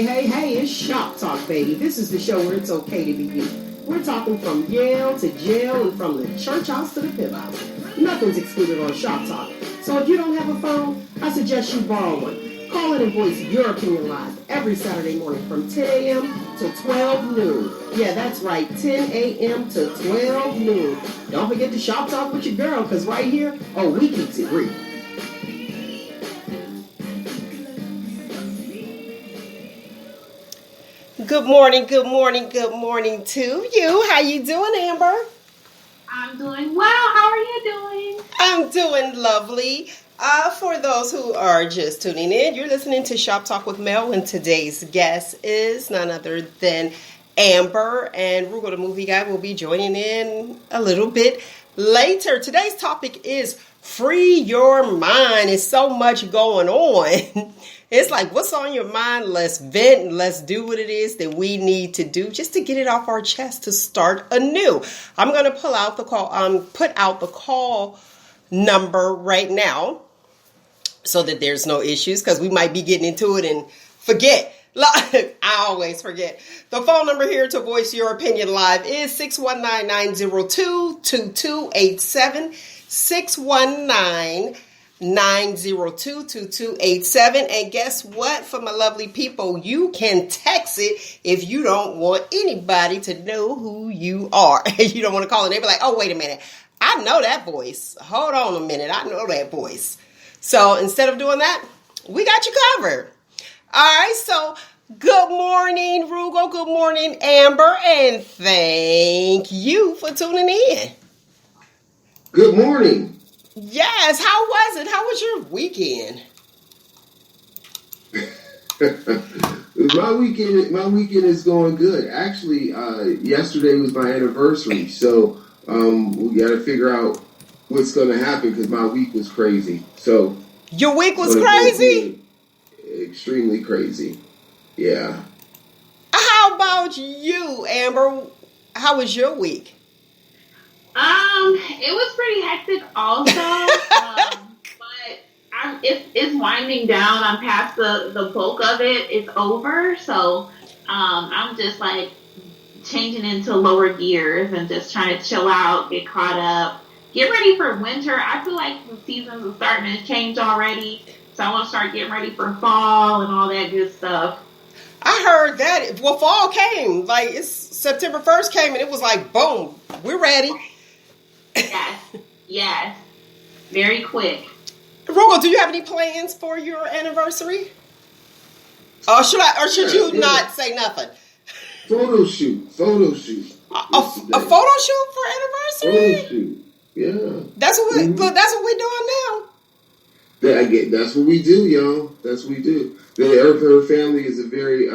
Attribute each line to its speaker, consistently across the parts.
Speaker 1: Hey, it's Shop Talk, baby. This is the show where it's okay to be you. We're talking from Yale to jail and from the church house to the pip house. Nothing's excluded on Shop Talk. So if you don't have a phone, I suggest you borrow one. Call in and voice your opinion live every Saturday morning from 10 a.m. to 12 noon. Yeah, that's right, 10 a.m. to 12 noon. Don't forget to Shop Talk with your girl, because right here, we keeps it real. Good morning to you. How you doing, Amber?
Speaker 2: I'm doing well. How are you doing?
Speaker 1: I'm doing lovely. For those who are just tuning in, you're listening to Shop Talk with Mel, and today's guest is none other than Amber, and Roogle the Movie Guy will be joining in a little bit later. Today's topic is free your mind. There's so much going on. It's like, what's on your mind? Let's vent and let's do what it is that we need to do just to get it off our chest to start anew. I'm going to put out the call number right now so that there's no issues, because we might be getting into it and forget. I always forget. The phone number here to voice your opinion live is 619-902-2287. 619-902-2287. And guess what? For my lovely people, you can text it if you don't want anybody to know who you are. You don't want to call and they be like, oh, wait a minute. I know that voice. Hold on a minute. I know that voice. So instead of doing that, we got you covered. All right. So good morning, Roogle. Good morning, Amber. And thank you for tuning in.
Speaker 3: Good morning.
Speaker 1: Yes. How was it? How was your weekend?
Speaker 3: My weekend is going good. Actually, yesterday was my anniversary, so we got to figure out what's going to happen because my week was crazy. So
Speaker 1: your week was crazy?
Speaker 3: Extremely crazy. Yeah.
Speaker 1: How about you, Amber? How was your week?
Speaker 2: It was pretty hectic also, but it's winding down. I'm past the bulk of it. It's over, so I'm just like changing into lower gears and just trying to chill out, get caught up, get ready for winter. I feel like the seasons are starting to change already, so I want to start getting ready for fall and all that good stuff.
Speaker 1: I heard that. Well, fall came. Like, it's September 1st came, and it was like, boom, we're ready.
Speaker 2: Yes. Very quick.
Speaker 1: Roogle, do you have any plans for your anniversary? Or should you not say nothing?
Speaker 3: Photo shoot.
Speaker 1: A photo shoot for anniversary?
Speaker 3: Photo shoot. Yeah.
Speaker 1: That's what we're doing now.
Speaker 3: That's what we do, y'all. That's what we do. Her family is a very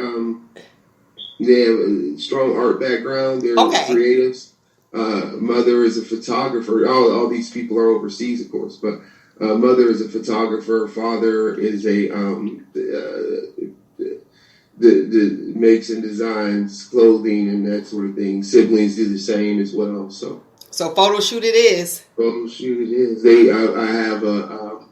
Speaker 3: they have a strong art background. They're creatives. Mother is a photographer. All these people are overseas, of course, but mother is a photographer. Father is a makes and designs clothing and that sort of thing. Siblings do the same as well. So
Speaker 1: photo shoot it is.
Speaker 3: Photo shoot it is. I have a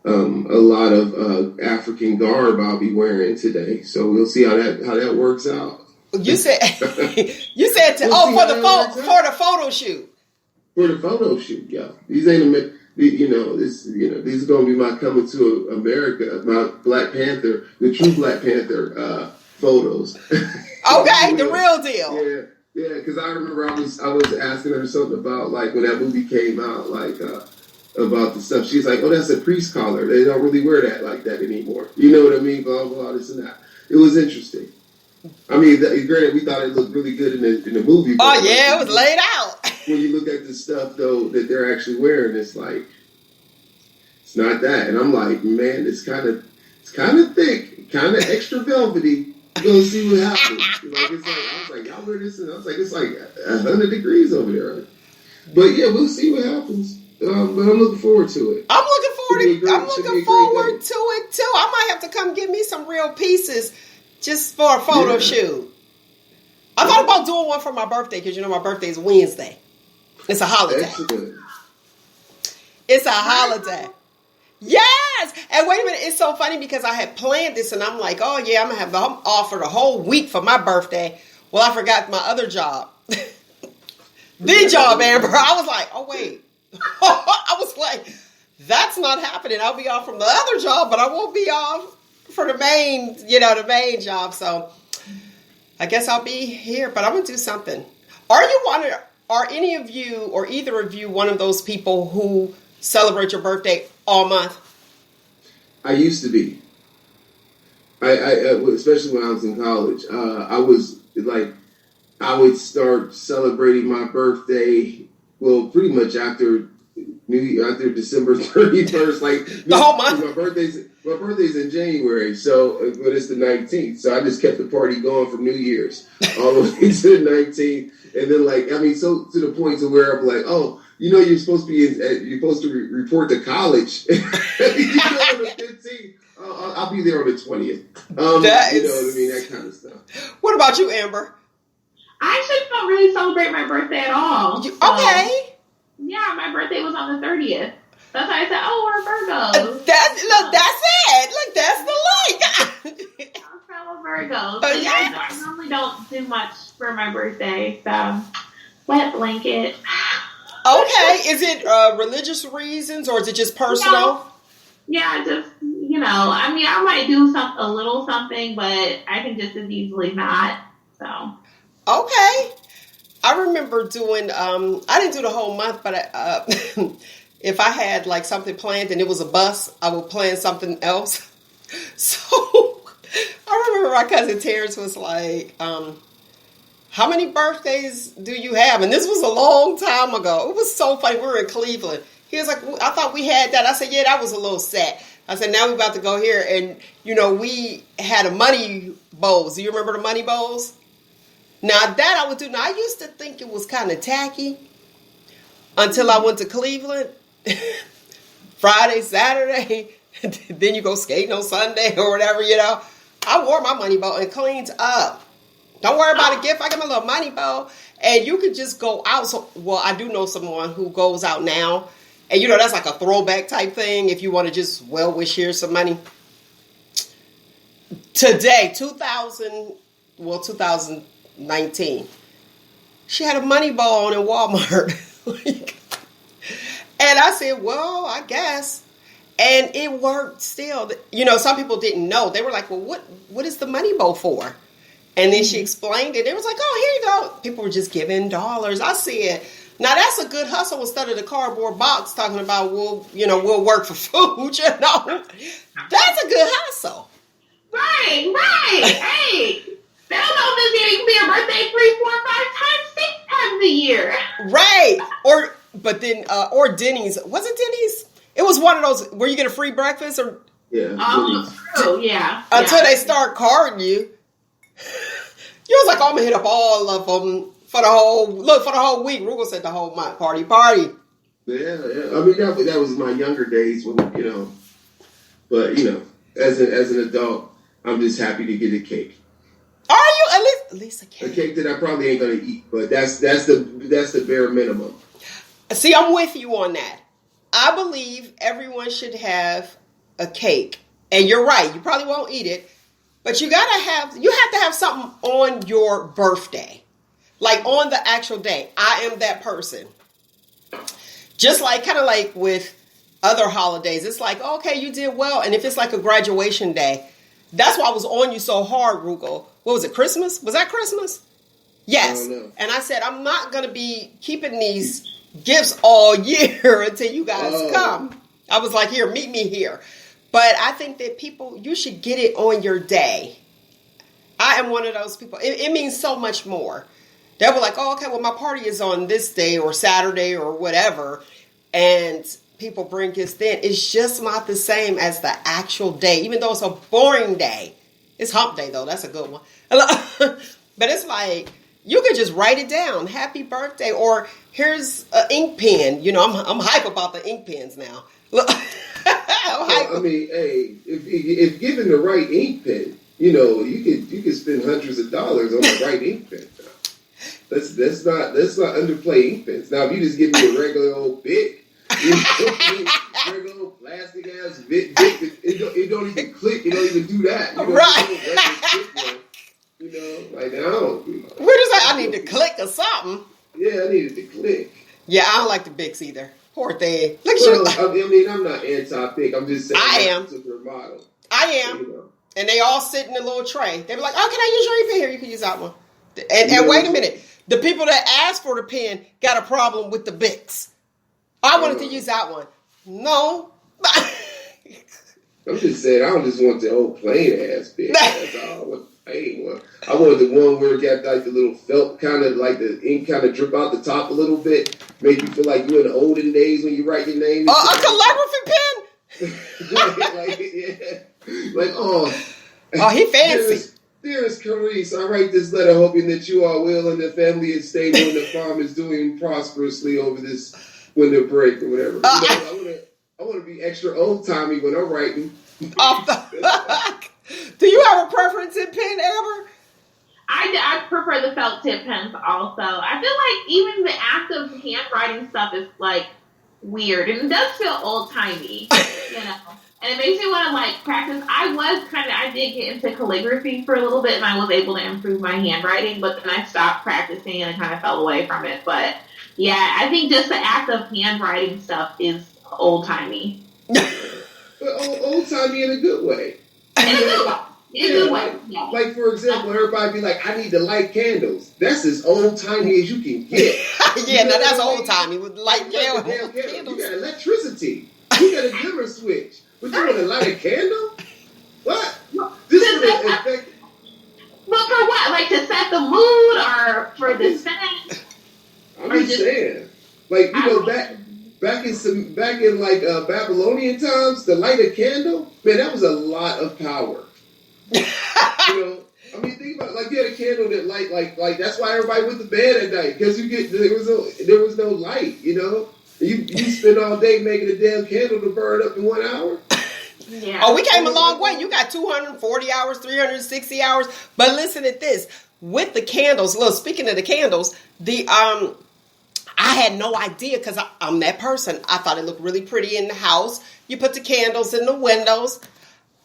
Speaker 3: lot of African garb I'll be wearing today. So we'll see how that works out.
Speaker 1: You said for the photo shoot.
Speaker 3: For the photo shoot, yeah. These ain't these are gonna be my coming to America, my Black Panther, the true Black Panther photos.
Speaker 1: Okay, the real deal.
Speaker 3: Yeah, because I remember I was asking her something about like when that movie came out, like about the stuff. She's like, "Oh, that's a priest collar. They don't really wear that like that anymore." You know what I mean? Blah blah, this and that. It was interesting. I mean, granted, we thought it looked really good in the movie.
Speaker 1: Oh yeah, it was laid out.
Speaker 3: When you look at the stuff though that they're actually wearing, it's like it's not that. And I'm like, man, it's kind of thick, kind of extra velvety. Go see what happens. I was like, y'all wear this, and I was like, it's like 100 degrees over there. Right? But yeah, we'll see what happens. But I'm looking forward to it.
Speaker 1: I'm looking forward to it too. I might have to come get me some real pieces just for a photo shoot. I thought about doing one for my birthday because my birthday is Wednesday. It's a holiday.
Speaker 3: Excellent.
Speaker 1: It's a holiday. Yes. And wait a minute, it's so funny because I had planned this and I'm like, oh yeah, I'm off for the whole week for my birthday. Well, I forgot my other job. The job, Amber. I was like, oh wait. I was like, that's not happening. I'll be off from the other job, but I won't be off for the main job. So I guess I'll be here, but I'm gonna do something. Are any of you or either of you one of those people who celebrate your birthday all month?
Speaker 3: I used to be. I especially when I was in college. I was like, I would start celebrating my birthday. Well, pretty much after December 31st. Like
Speaker 1: the whole month.
Speaker 3: My birthday's in January, so but it's the 19th. So I just kept the party going from New Year's all the way to the 19th, and then so to the point to where I'm like, oh. You're supposed to report to college. On the 15th. I'll be there on the 20th. You know what I mean? That kind of stuff.
Speaker 1: What about you, Amber?
Speaker 2: I actually don't really celebrate my birthday at all.
Speaker 1: Okay.
Speaker 2: Yeah, my birthday was on the 30th. That's why I said, oh, we're Virgos.
Speaker 1: That's it. Look, that's the link.
Speaker 2: I'm fellow Virgos. So yeah, I normally don't do much for my birthday. So, wet blanket.
Speaker 1: Okay. Is it religious reasons or is it just personal?
Speaker 2: Yeah, just, I mean, I might do a little something, but I can just as easily not. So.
Speaker 1: Okay. I remember doing, I didn't do the whole month, but if I had like something planned and it was a bus, I would plan something else. So I remember my cousin Terrence was like, how many birthdays do you have? And this was a long time ago. It was so funny. We were in Cleveland. He was like, I thought we had that. I said, yeah, that was a little set. I said, now we're about to go here. And, we had a money bowls. Do you remember the money bowls? Now, that I would do. Now, I used to think it was kind of tacky until I went to Cleveland. Friday, Saturday. Then you go skating on Sunday or whatever, I wore my money bowl and cleaned up. Don't worry about a gift. I got my little money bowl. And you could just go out. So, I do know someone who goes out now. And, that's like a throwback type thing. If you want to just, wish here's some money. Today, 2019, she had a money bowl on in Walmart. And I said, I guess. And it worked still. Some people didn't know. They were like, well, what is the money bowl for? And then she explained it. It was like, oh, here you go. People were just giving dollars. I see it. Now, that's a good hustle instead of the cardboard box talking about, we'll work for food, That's a good hustle.
Speaker 2: Right. Hey, they don't know this year you can be your birthday 3, 4, 5 times, 6 times a year.
Speaker 1: Right. Or Denny's. Was it Denny's? It was one of those where you get a free breakfast or.
Speaker 3: Yeah.
Speaker 2: True. Yeah.
Speaker 1: Until they start carding you. You was like, I'm going to hit up all of them for the whole week. Roogle said the whole month. Party.
Speaker 3: Yeah. I mean, that was my younger days when, but, as an adult, I'm just happy to get a cake.
Speaker 1: Are you? At least a cake.
Speaker 3: A cake that I probably ain't going to eat, but that's the bare minimum.
Speaker 1: See, I'm with you on that. I believe everyone should have a cake. And you're right. You probably won't eat it. But you have to have something on your birthday. Like on the actual day. I am that person. Just kind of like with other holidays. It's like, okay, you did well. And if it's like a graduation day, that's why I was on you so hard, Roogle. What was it, Christmas? Was that Christmas? Yes. And I said, I'm not going to be keeping these gifts all year until you guys come. I was like, here, meet me here. But I think that you should get it on your day. I am one of those people. It means so much more. They were like, oh, okay, well, my party is on this day or Saturday or whatever. And people bring gifts then. It's just not the same as the actual day, even though it's a boring day. It's hump day, though. That's a good one. But it's like, you could just write it down. Happy birthday. Or here's an ink pen. I'm hype about the ink pens now. Look.
Speaker 3: I mean, hey, if given the right ink pen, you could spend hundreds of dollars on the right ink pen. Let's not underplay ink pens. Now, if you just give me a regular old Bic, regular old plastic ass
Speaker 1: Right.
Speaker 3: You know, like I don't.
Speaker 1: What is that? I need to click or something.
Speaker 3: Yeah, I needed to click.
Speaker 1: Yeah, I don't like the Bics either. Poor thing. Look at
Speaker 3: Well,
Speaker 1: you.
Speaker 3: I mean, I'm not anti-Bic. I'm just saying.
Speaker 1: I am.
Speaker 3: To remodel.
Speaker 1: I am.
Speaker 3: You know.
Speaker 1: And they all sit in a little tray. They be like, "Oh, can I use your pen?" Here, you can use that one. And wait a minute. The people that asked for the pen got a problem with the Bics. I wanted to use that one. No.
Speaker 3: I'm just saying, I don't just want the old plain ass Bic. That's all. I want the plain one. I wanted the one where it got like the little felt kind of like the ink kind of drip out the top a little bit. Make you feel like you're in the olden days when you write your name.
Speaker 1: A calligraphy pen?
Speaker 3: Like, oh,
Speaker 1: he fancy.
Speaker 3: Dearest Clarice, I write this letter hoping that you are well and the family is stable and the farm is doing prosperously over this winter break or whatever. I want to be extra old timey when I'm writing.
Speaker 1: Off the hook. Do you have a preference in pen, Amber?
Speaker 2: I prefer the felt tip pens also. I feel like even the act of handwriting stuff is like weird and it does feel old timey, you know. And it makes me want to like practice. I did get into calligraphy for a little bit and I was able to improve my handwriting, but then I stopped practicing and I kind of fell away from it. But yeah, I think just the act of handwriting stuff is old timey.
Speaker 3: But old timey in a good way.
Speaker 2: In a good way. In a good way. Yeah.
Speaker 3: Like, for example, everybody be like, I need to light candles. That's as old timey as you can get.
Speaker 1: Yeah, now that's old timey with light candles.
Speaker 3: You got electricity. You got a dimmer switch. But you want to light a candle? What? This is an effect.
Speaker 2: But for what? Like to set the mood or for the scent?
Speaker 3: I'm just saying. Like, you know, back in like Babylonian times, to light a candle, man, that was a lot of power. You know, I mean, think about it. Like, you had a candle that light, like that's why everybody went to bed at night because there was no light. You know, you spend all day making a damn candle to burn up in 1 hour.
Speaker 1: Yeah. Oh, we came a long way. You got 240 hours, 360 hours. But listen at this. With the candles, look, speaking of the candles, I had no idea because I'm that person. I thought it looked really pretty in the house. You put the candles in the windows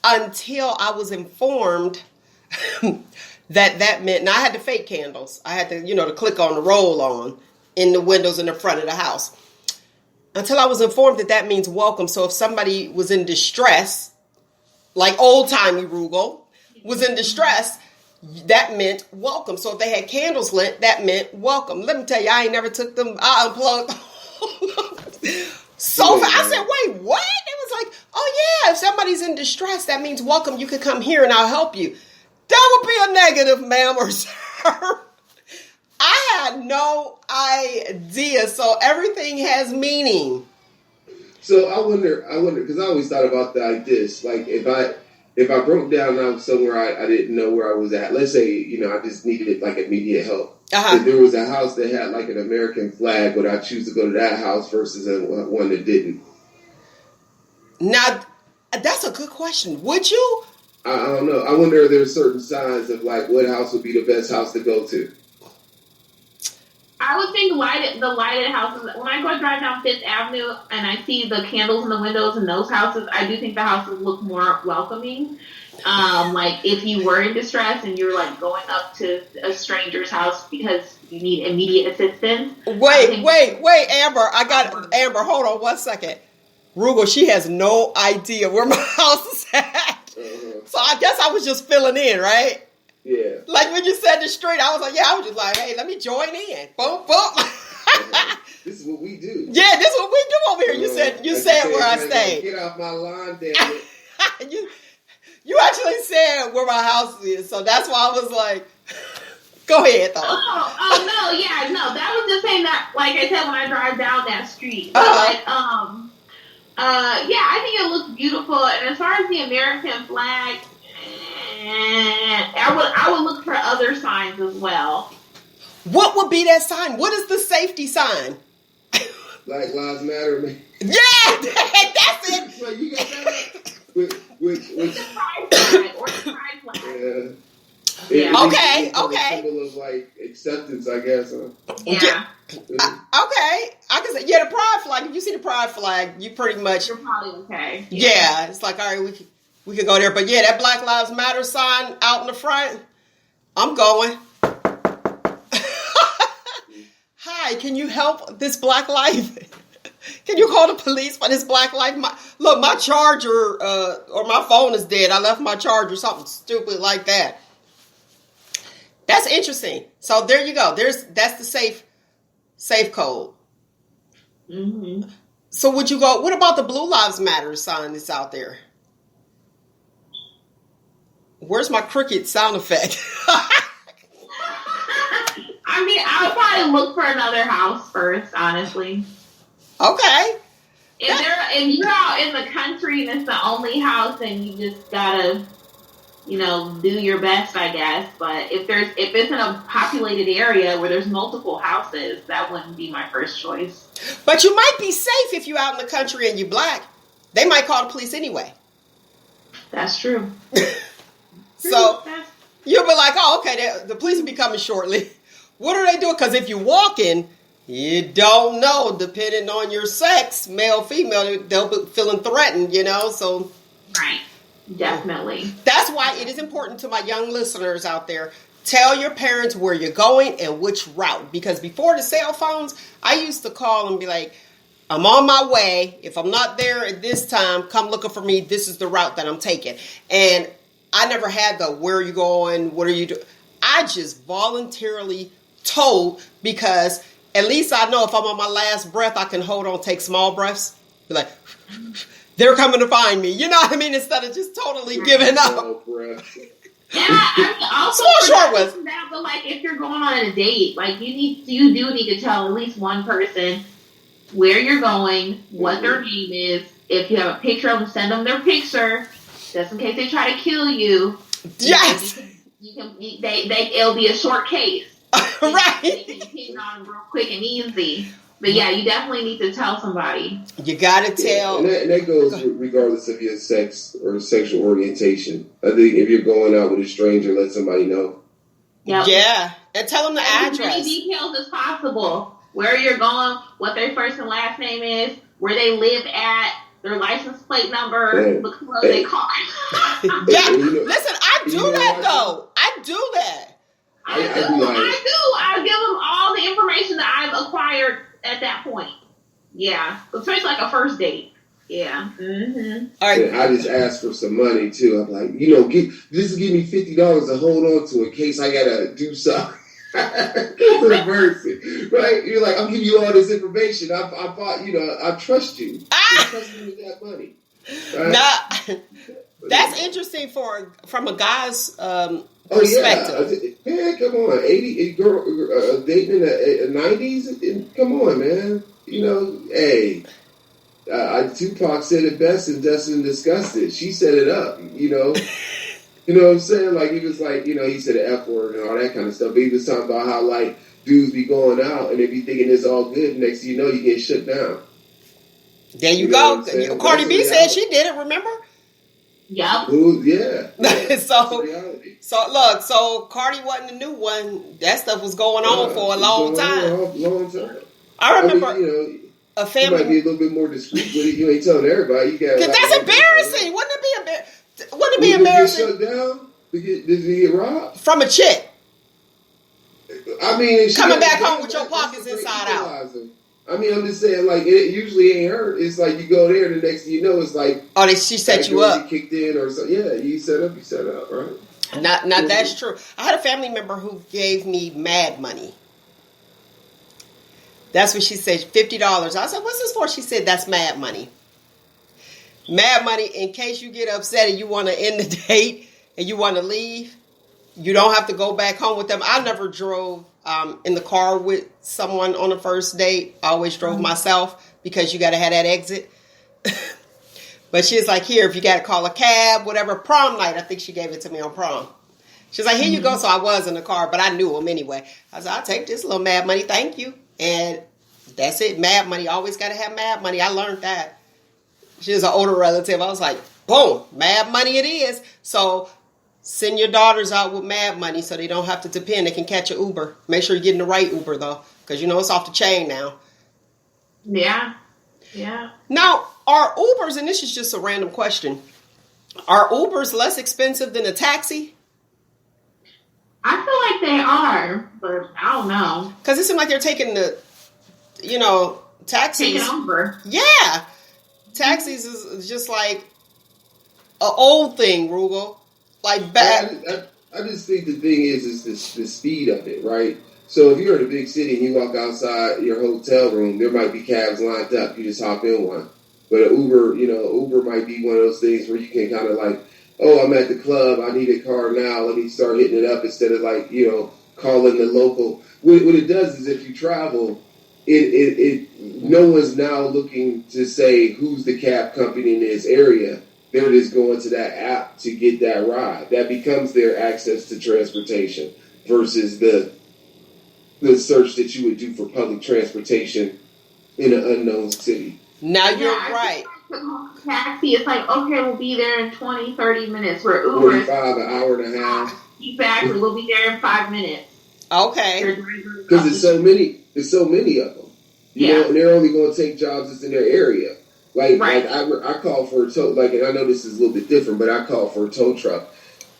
Speaker 1: until I was informed that meant, now I had the fake candles. I had to, to click on the roll on in the windows in the front of the house. Until I was informed that means welcome. So if somebody was in distress, like old-timey Roogle was in distress, that meant welcome. So if they had candles lit, that meant welcome. Let me tell you, I ain't never took them. I unplugged. I said, wait, what? It was like, oh yeah, if somebody's in distress, that means welcome. You could come here and I'll help you. That would be a negative, ma'am or sir. I had no idea. So everything has meaning.
Speaker 3: So I wonder, because I always thought about that like this. Like if I broke down and I was somewhere I didn't know where I was at. Let's say, I just needed like immediate help.
Speaker 1: Uh-huh.
Speaker 3: If there was a house that had like an American flag, would I choose to go to that house versus one that didn't?
Speaker 1: Now, that's a good question. Would you?
Speaker 3: I don't know. I wonder if there's certain signs of like what house would be the best house to go to.
Speaker 2: I would think the lighted houses. When I go drive down Fifth Avenue and I see the candles in the windows in those houses, I do think the houses look more welcoming. Like if you were in distress and you're like going up to a stranger's house because you need immediate assistance.
Speaker 1: Wait, Amber. Amber, hold on 1 second. Roogle, she has no idea where my house is at.
Speaker 3: Uh-huh.
Speaker 1: So I guess I was just filling in, right?
Speaker 3: Yeah.
Speaker 1: Like when you said the street, I was like, I was just like, hey, let me join in. Boom, boom.
Speaker 3: Uh-huh. This is what we do.
Speaker 1: Yeah, this is what we do over here. You said where I stay.
Speaker 3: Get off my lawn, damn it.
Speaker 1: You actually said where my house is, so that's why I was like, go ahead, though.
Speaker 2: Oh, no, yeah, no, that was just saying that, like I said, when I drive down that street.
Speaker 1: Uh-huh.
Speaker 2: Yeah, I think it looks beautiful, and as far as the American flag, I would look for other signs as well.
Speaker 1: What would be that sign? What is the safety sign?
Speaker 3: Black Lives Matter, man.
Speaker 1: Yeah, that's it.
Speaker 3: Like, you got that? With
Speaker 2: the pride flag or the pride flag.
Speaker 3: Yeah.
Speaker 1: Okay.
Speaker 3: A symbol of like acceptance, I guess.
Speaker 2: Yeah.
Speaker 1: Okay. I can say, the pride flag. If you see the pride flag, you pretty much.
Speaker 2: You're probably okay.
Speaker 1: Yeah. It's like, all right, we could go there. But yeah, that Black Lives Matter sign out in the front, I'm going. Hi, can you help this black life? Can you call the police for this black life? My charger or my phone is dead. I left my charger, something stupid like that. That's interesting. So there you go. That's the safe code.
Speaker 2: Mm-hmm.
Speaker 1: So would you go? What about the Blue Lives Matter sign that's out there? Where's my cricket sound effect?
Speaker 2: I mean, I would probably look for another house first, honestly.
Speaker 1: Okay.
Speaker 2: If you're out in the country and it's the only house, then you just gotta, do your best, I guess. But if it's in a populated area where there's multiple houses, that wouldn't be my first choice.
Speaker 1: But you might be safe if you're out in the country and you're black. They might call the police anyway.
Speaker 2: That's true.
Speaker 1: So you'll be like, oh, okay, the police will be coming shortly. What are they doing? Because if you're walking, you don't know, depending on your sex, male, female, they'll be feeling threatened, so.
Speaker 2: Right. Definitely.
Speaker 1: That's why it is important to my young listeners out there. Tell your parents where you're going and which route. Because before the cell phones, I used to call and be like, I'm on my way. If I'm not there at this time, come looking for me. This is the route that I'm taking. And I never had the where are you going? What are you doing? I just voluntarily told because at least I know if I'm on my last breath, I can hold on, take small breaths. Be like, they're coming to find me. You know what I mean? Instead of just totally giving up.
Speaker 2: Yeah, I mean, also that, but like if you're going on a date, like you do need to tell at least one person where you're going, what their name is. If you have a picture of them, send them their picture, just in case they try to kill you.
Speaker 1: Yes,
Speaker 2: it'll be a short case.
Speaker 1: Right.
Speaker 2: They can pin on them real quick and easy. But yeah, you definitely need to tell somebody.
Speaker 1: You gotta tell.
Speaker 3: And that goes regardless of your sex or sexual orientation. I think if you're going out with a stranger, let somebody know.
Speaker 2: Yep.
Speaker 1: Yeah, and tell them the address.
Speaker 2: As many details as possible. Where you're going, what their first and last name is, where they live at, their license plate number, the color of their car.
Speaker 1: Yeah, listen, I do that though. I do that.
Speaker 2: I do. I give them all the information that I've acquired at that point. Yeah. Especially like a first date. Yeah. Mm-hmm.
Speaker 1: All right.
Speaker 3: And I just asked for some money too. I'm like, just give me $50 to hold on to in case I gotta do something to the person. Right? You're like, I'm giving you all this information. I thought, I trust you. You trust me with that money. Right?
Speaker 1: Nah, that's interesting from a guy's perspective.
Speaker 3: Yeah, come on. 80 girl dating in the 90s? Come on, man. Hey. Tupac said it best in Dustin Disgusted. She set it up, You know what I'm saying? Like, he was like, he said the F word and all that kind of stuff. But he was talking about how, like, dudes be going out and they be thinking it's all good. Next thing you know, you get shut down.
Speaker 1: There you go. Cardi B said she did it, remember?
Speaker 2: Yep.
Speaker 3: Yeah.
Speaker 1: So Cardi wasn't the new one. That stuff was going on for a long time. I remember a family.
Speaker 3: You might be a little bit more discreet with it. You ain't telling everybody.
Speaker 1: That's embarrassing. Wouldn't it be embarrassing?
Speaker 3: Shut down? Did he get robbed?
Speaker 1: From a chick.
Speaker 3: I mean,
Speaker 1: coming back home with your pockets inside out.
Speaker 3: I mean, I'm just saying, like, it usually ain't her. It's like you go there, and the next thing you know, it's like,
Speaker 1: she set you up.
Speaker 3: You kicked in or something. Yeah, you set up, right?
Speaker 1: Not that's true. I had a family member who gave me mad money. That's what she said, $50. I said, what's this for? She said, that's mad money. Mad money in case you get upset and you want to end the date and you want to leave. You don't have to go back home with them. I never drove in the car with someone on the first date. I always drove myself because you got to have that exit. But she's like, here, if you got to call a cab, whatever, prom night. I think she gave it to me on prom. She's like, here you go. So I was in the car, but I knew him anyway. I said, I'll take this little mad money. Thank you. And that's it. Mad money. Always got to have mad money. I learned that. She's an older relative. I was like, boom, mad money it is. So send your daughters out with mad money so they don't have to depend. They can catch an Uber. Make sure you're getting the right Uber, though, because it's off the chain now.
Speaker 2: Yeah. Yeah.
Speaker 1: Now, are Ubers, and this is just a random question, Are Ubers less expensive than a taxi?
Speaker 2: I feel like they are, but I don't know.
Speaker 1: Because it seems like they're taking the, taxis.
Speaker 2: Taking over.
Speaker 1: Yeah. Taxis is just like an old thing, Roogle. Like bad.
Speaker 3: I just think the thing is the speed of it, right? So if you're in a big city and you walk outside your hotel room, there might be cabs lined up. You just hop in one. But an Uber might be one of those things where you can kind of like, oh, I'm at the club. I need a car now. Let me start hitting it up instead of like, calling the local. What it does is if you travel, no one's now looking to say who's the cab company in this area. They're just going to that app to get that ride. That becomes their access to transportation versus the search that you would do for public transportation in an unknown city.
Speaker 1: Now you're right.
Speaker 2: Taxi, it's like, okay, we'll be there in 20, 30 minutes. Where Uber
Speaker 3: 45, an hour and a half.
Speaker 2: Exactly, we'll be there in 5 minutes.
Speaker 1: Okay.
Speaker 3: Because there's so many of them. You know, and they're only going to take jobs that's in their area. Like I called for a tow, and I know this is a little bit different, but I called for a tow truck.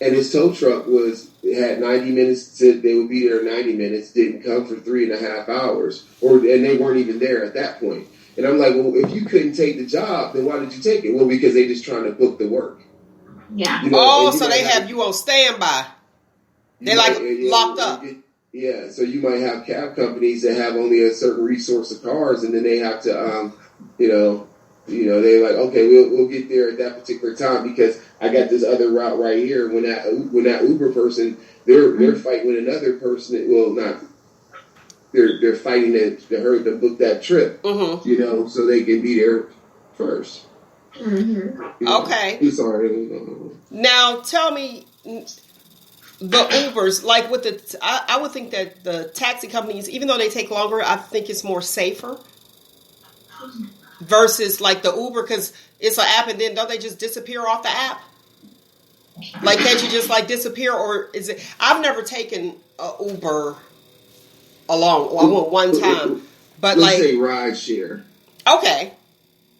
Speaker 3: And this tow truck had 90 minutes, said they would be there in 90 minutes, didn't come for 3.5 hours. And they weren't even there at that point. And I'm like, well, if you couldn't take the job, then why did you take it? Well, because they just trying to book the work.
Speaker 2: Yeah.
Speaker 1: So they have you on standby. They're locked up.
Speaker 3: Yeah, so you might have cab companies that have only a certain resource of cars, and then they have to, they're like, okay, we'll get there at that particular time because I got this other route right here. When that Uber person, they're fighting with another person. Well, not. They're fighting to book that trip, so they can be there first.
Speaker 2: Mm-hmm.
Speaker 1: Okay.
Speaker 3: Sorry.
Speaker 1: Now tell me, the Ubers, like with I would think that the taxi companies, even though they take longer, I think it's more safer versus like the Uber because it's an app and then don't they just disappear off the app? Like can't you just like disappear or is it? I've never taken a Uber alone. Well, I went one time, but
Speaker 3: let's say ride share.
Speaker 1: Okay.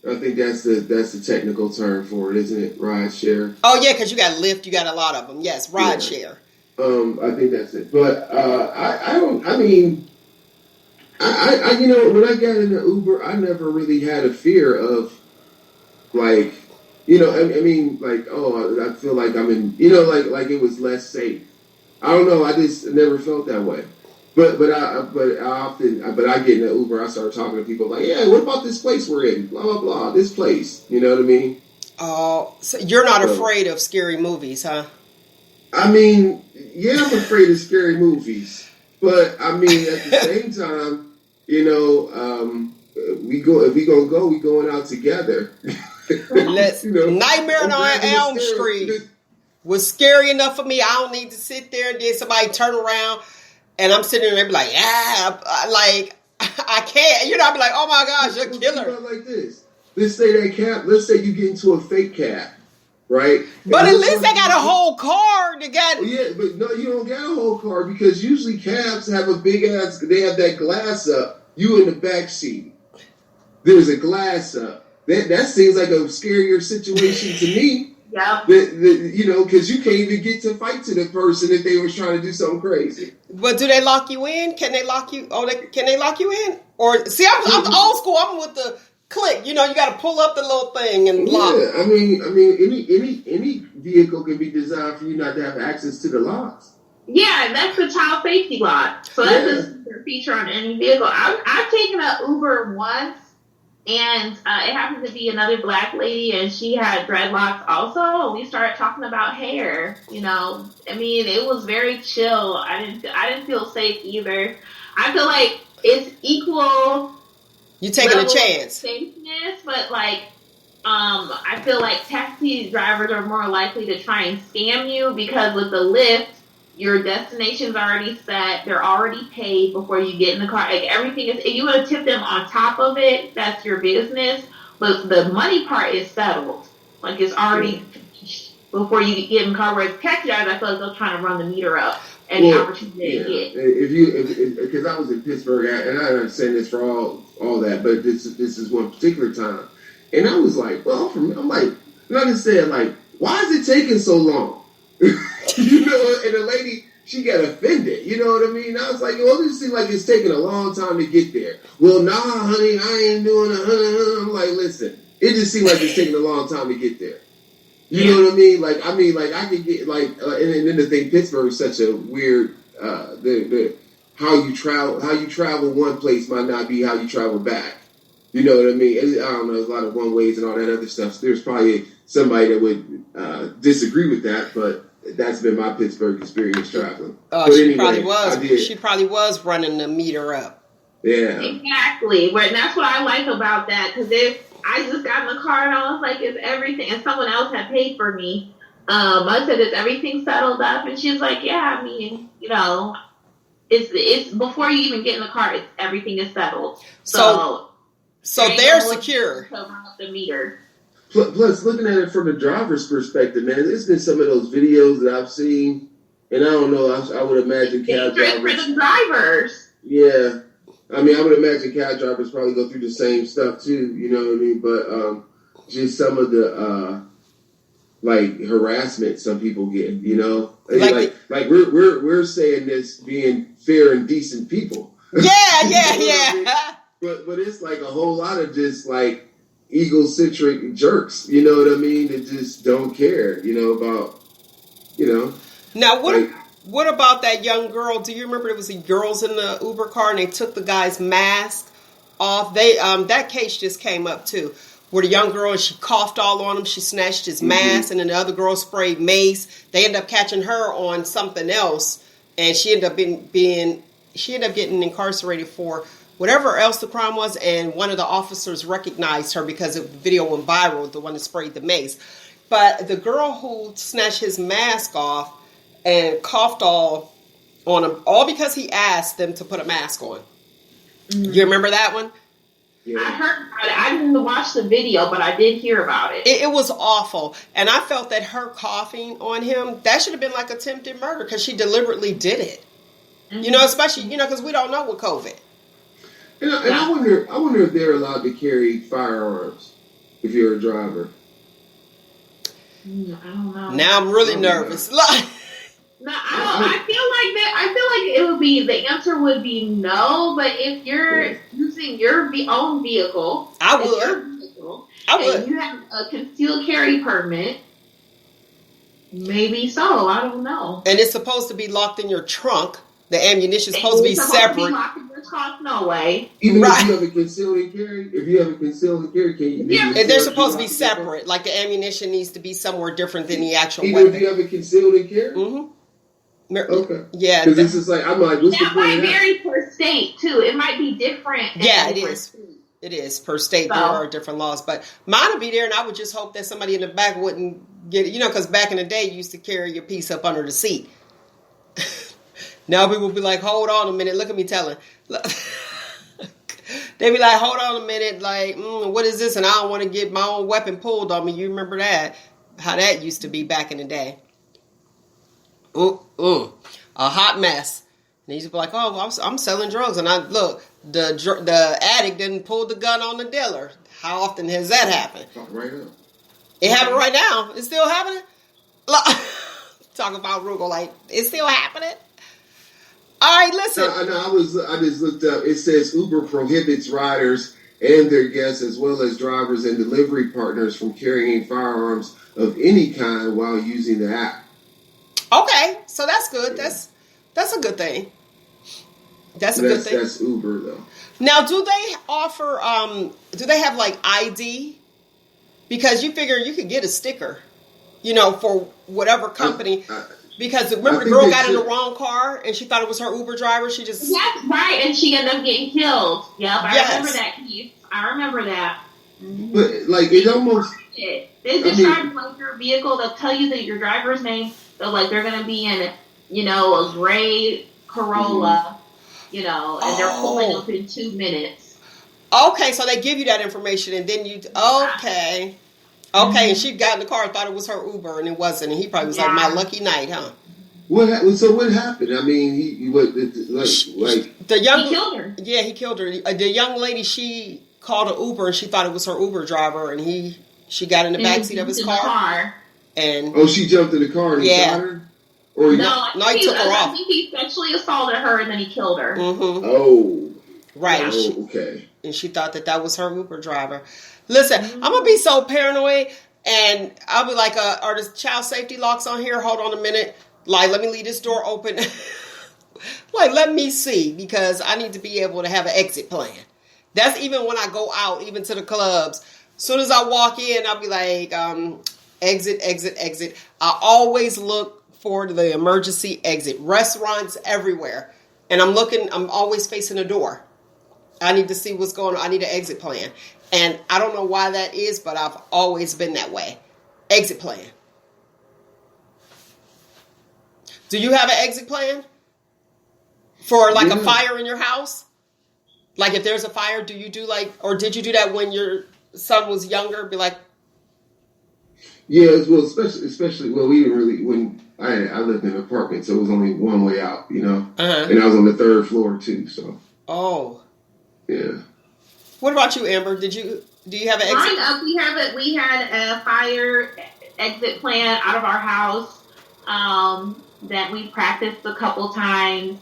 Speaker 3: I think that's the technical term for it, isn't it? Ride share.
Speaker 1: Oh yeah, because you got Lyft, you got a lot of them. Yes, ride share.
Speaker 3: I think that's it. But I don't. I mean, I when I got into Uber, I never really had a fear of like, I mean, like, oh, I feel like I'm in, like it was less safe. I don't know. I just never felt that way. But I get in an Uber. I start talking to people like, yeah, what about this place we're in? Blah blah blah. This place, you know what I mean?
Speaker 1: Oh, so you're not afraid of scary movies, huh?
Speaker 3: I mean, yeah, I'm afraid of scary movies, but I mean, at the same time, we going out together.
Speaker 1: Nightmare on Elm Street was scary enough for me. I don't need to sit there and then somebody turn around. And I'm sitting there and be like, I can't. I'd be like, oh my gosh, you're a killer.
Speaker 3: Like this. Let's say you get into a fake cab, right?
Speaker 1: But at least they got a whole car.
Speaker 3: Yeah, but no, you don't got a whole car because usually cabs have a big ass, they have that glass up. You in the back seat. There's a glass up. That seems like a scarier situation to me.
Speaker 2: Yeah.
Speaker 3: Because you can't even get to fight to the person if they was trying to do something crazy.
Speaker 1: But do they lock you in? Can they lock you? Can they lock you in? Or see, I'm old school. I'm with the click. You got to pull up the little thing and lock.
Speaker 3: Yeah, I mean, any vehicle can be designed for you not to have access to the locks.
Speaker 2: Yeah, that's the child safety lock. So that's a feature on any vehicle. I've taken an Uber once. And it happened to be another black lady, and she had dreadlocks also. And we started talking about hair. I mean, it was very chill. I didn't feel safe either. I feel like it's equal.
Speaker 1: You taking a chance?
Speaker 2: Safeness, but I feel like taxi drivers are more likely to try and scam you because with the Lyft, your destination's already set. They're already paid before you get in the car. Like everything is, if you want to tip them on top of it, that's your business. But the money part is settled. Like it's already before you get in the car. Whereas taxi drivers, I feel like they're trying to run the meter up and the opportunity to get.
Speaker 3: Because I was in Pittsburgh, and I understand this for all that, but this is one particular time, and I was like, well, I'm like, not to say like why is it taking so long? You know, and the lady, she got offended. You know what I mean? I was like, yo, this seems like it's taking a long time to get there. Well, nah, honey, I ain't doing a. I'm like, listen, it just seems like it's taking a long time to get there. You know what I mean? Like, I could get like, and then the thing, Pittsburgh is such a weird. How you travel one place might not be how you travel back. You know what I mean? I don't know. There's a lot of one ways and all that other stuff. So there's probably somebody that would disagree with that, but that's been my Pittsburgh experience traveling.
Speaker 1: Oh,
Speaker 3: but
Speaker 1: she
Speaker 3: anyway,
Speaker 1: probably was. She probably was running the meter up.
Speaker 3: Yeah,
Speaker 2: exactly. But that's what I like about that, because if I just got in the car and I was like, "Is everything?" and someone else had paid for me. I said, "Is everything settled up?" And she was like, "Yeah, I mean, you know, it's before you even get in the car, everything is settled." So
Speaker 1: they're secure.
Speaker 2: To run up the meter.
Speaker 3: Plus, looking at it from the driver's perspective, man, there's been some of those videos that I've seen, and I don't know. I would imagine cab drivers.
Speaker 2: For the drivers.
Speaker 3: Yeah, I mean, I would imagine cab drivers probably go through the same stuff too. You know what I mean? But just some of the like harassment some people get. You know, like we're saying this being fair and decent people.
Speaker 1: Yeah.
Speaker 3: I mean? But it's like a whole lot of just like egocentric jerks, you know what I mean? That just don't care, you know, about, you know.
Speaker 1: Now, what about that young girl? Do you remember there was the girls in the Uber car and they took the guy's mask off? They that case just came up too, where the young girl, she coughed all on him, she snatched his mask, and then the other girl sprayed mace. They ended up catching her on something else, and she ended up getting incarcerated for whatever else the crime was, and one of the officers recognized her because the video went viral, the one that sprayed the mace. But the girl who snatched his mask off and coughed all on him, all because he asked them to put a mask on. Mm-hmm. You remember that one?
Speaker 2: Yeah. I heard about it. I didn't watch the video, but I did hear about it.
Speaker 1: It was awful. And I felt that her coughing on him, that should have been like attempted murder because she deliberately did it. Mm-hmm. You know, especially, you know, because we don't know with COVID.
Speaker 3: And I wonder if they're allowed to carry firearms if you're a driver.
Speaker 2: I don't know.
Speaker 1: Now I'm really nervous.
Speaker 2: No, I feel like it would be, the answer would be no. But if you're using your own vehicle,
Speaker 1: I would.
Speaker 2: And you have a concealed carry permit, maybe so. I don't know.
Speaker 1: And it's supposed to be locked in your trunk. The ammunition is supposed to be separate.
Speaker 2: To be locked in your trunk, no way.
Speaker 3: Even if you have a concealed carry, can you?
Speaker 1: Yeah, and they're supposed to be separate. Like the ammunition needs to be somewhere different than the actual
Speaker 3: weapon.
Speaker 1: Even
Speaker 3: if you have a concealed carry.
Speaker 1: Mm-hmm.
Speaker 3: Okay.
Speaker 1: Yeah.
Speaker 3: Because this is like, I'm like, what's the point?
Speaker 2: That might vary per state too. It might be different.
Speaker 1: Yeah, it is. It is per state. So, there are different laws, but mine would be there, and I would just hope that somebody in the back wouldn't get it. You know, because back in the day, you used to carry your piece up under the seat. Now people will be like, hold on a minute. Look at me telling. They be like, hold on a minute. Like, what is this? And I don't want to get my own weapon pulled on me. You remember that? How that used to be back in the day. A hot mess. And he used to be like, oh, I'm selling drugs. And I look, the addict didn't pull the gun on the dealer. How often has that happened?
Speaker 3: Right now.
Speaker 1: It happened right now. It's still happening? Talk about Roogle, like, it's still happening? All right, listen.
Speaker 3: I just looked up. It says Uber prohibits riders and their guests, as well as drivers and delivery partners, from carrying firearms of any kind while using the app.
Speaker 1: Okay, so that's good. Yeah. That's a good thing. That's a good thing.
Speaker 3: That's Uber, though.
Speaker 1: Now, do they offer? Do they have like ID? Because you figure you could get a sticker, you know, for whatever company. Because remember, the girl got in the wrong car and she thought it was her Uber driver. She just
Speaker 2: right, and she ended up getting killed. Yep, I remember that piece. I remember that.
Speaker 3: But like it almost
Speaker 2: they describe like your vehicle. They'll tell you that your driver's name. So like they're gonna be in, you know, a gray Corolla, you know, and they're pulling up in 2 minutes.
Speaker 1: Okay, so they give you that information and then you okay. Okay, and she got in the car and thought it was her Uber, and it wasn't. And he probably was like, "My lucky night, huh?"
Speaker 3: So what happened? I mean, he
Speaker 2: killed her.
Speaker 1: Yeah, he killed her. The young lady, she called an Uber, and she thought it was her Uber driver, and she got in the backseat of his car. And
Speaker 3: she jumped in the car and he shot her? Or
Speaker 2: he
Speaker 1: took her off.
Speaker 2: I think he sexually assaulted her and then he killed her.
Speaker 1: Mm-hmm.
Speaker 3: Oh.
Speaker 1: Right.
Speaker 3: Oh, okay.
Speaker 1: And she thought that was her Uber driver. Listen, I'm going to be so paranoid, and I'll be like, are the child safety locks on here? Hold on a minute. Like, let me leave this door open. Like, let me see, because I need to be able to have an exit plan. That's even when I go out, even to the clubs. As soon as I walk in, I'll be like, exit, exit, exit. I always look for the emergency exit. Restaurants everywhere. And I'm always facing a door. I need to see what's going on. I need an exit plan. And I don't know why that is, but I've always been that way. Exit plan. Do you have an exit plan? For like a fire in your house? Like if there's a fire, do you do or did you do that when your son was younger? Be like...
Speaker 3: Yeah, well, especially, we didn't really, when I lived in an apartment, so it was only one way out, you know?
Speaker 1: Uh-huh.
Speaker 3: And I was on the third floor too, so.
Speaker 1: Oh.
Speaker 3: Yeah.
Speaker 1: What about you, Amber? Do you have an exit?
Speaker 2: Growing up, we had a fire exit plan out of our house that we practiced a couple times.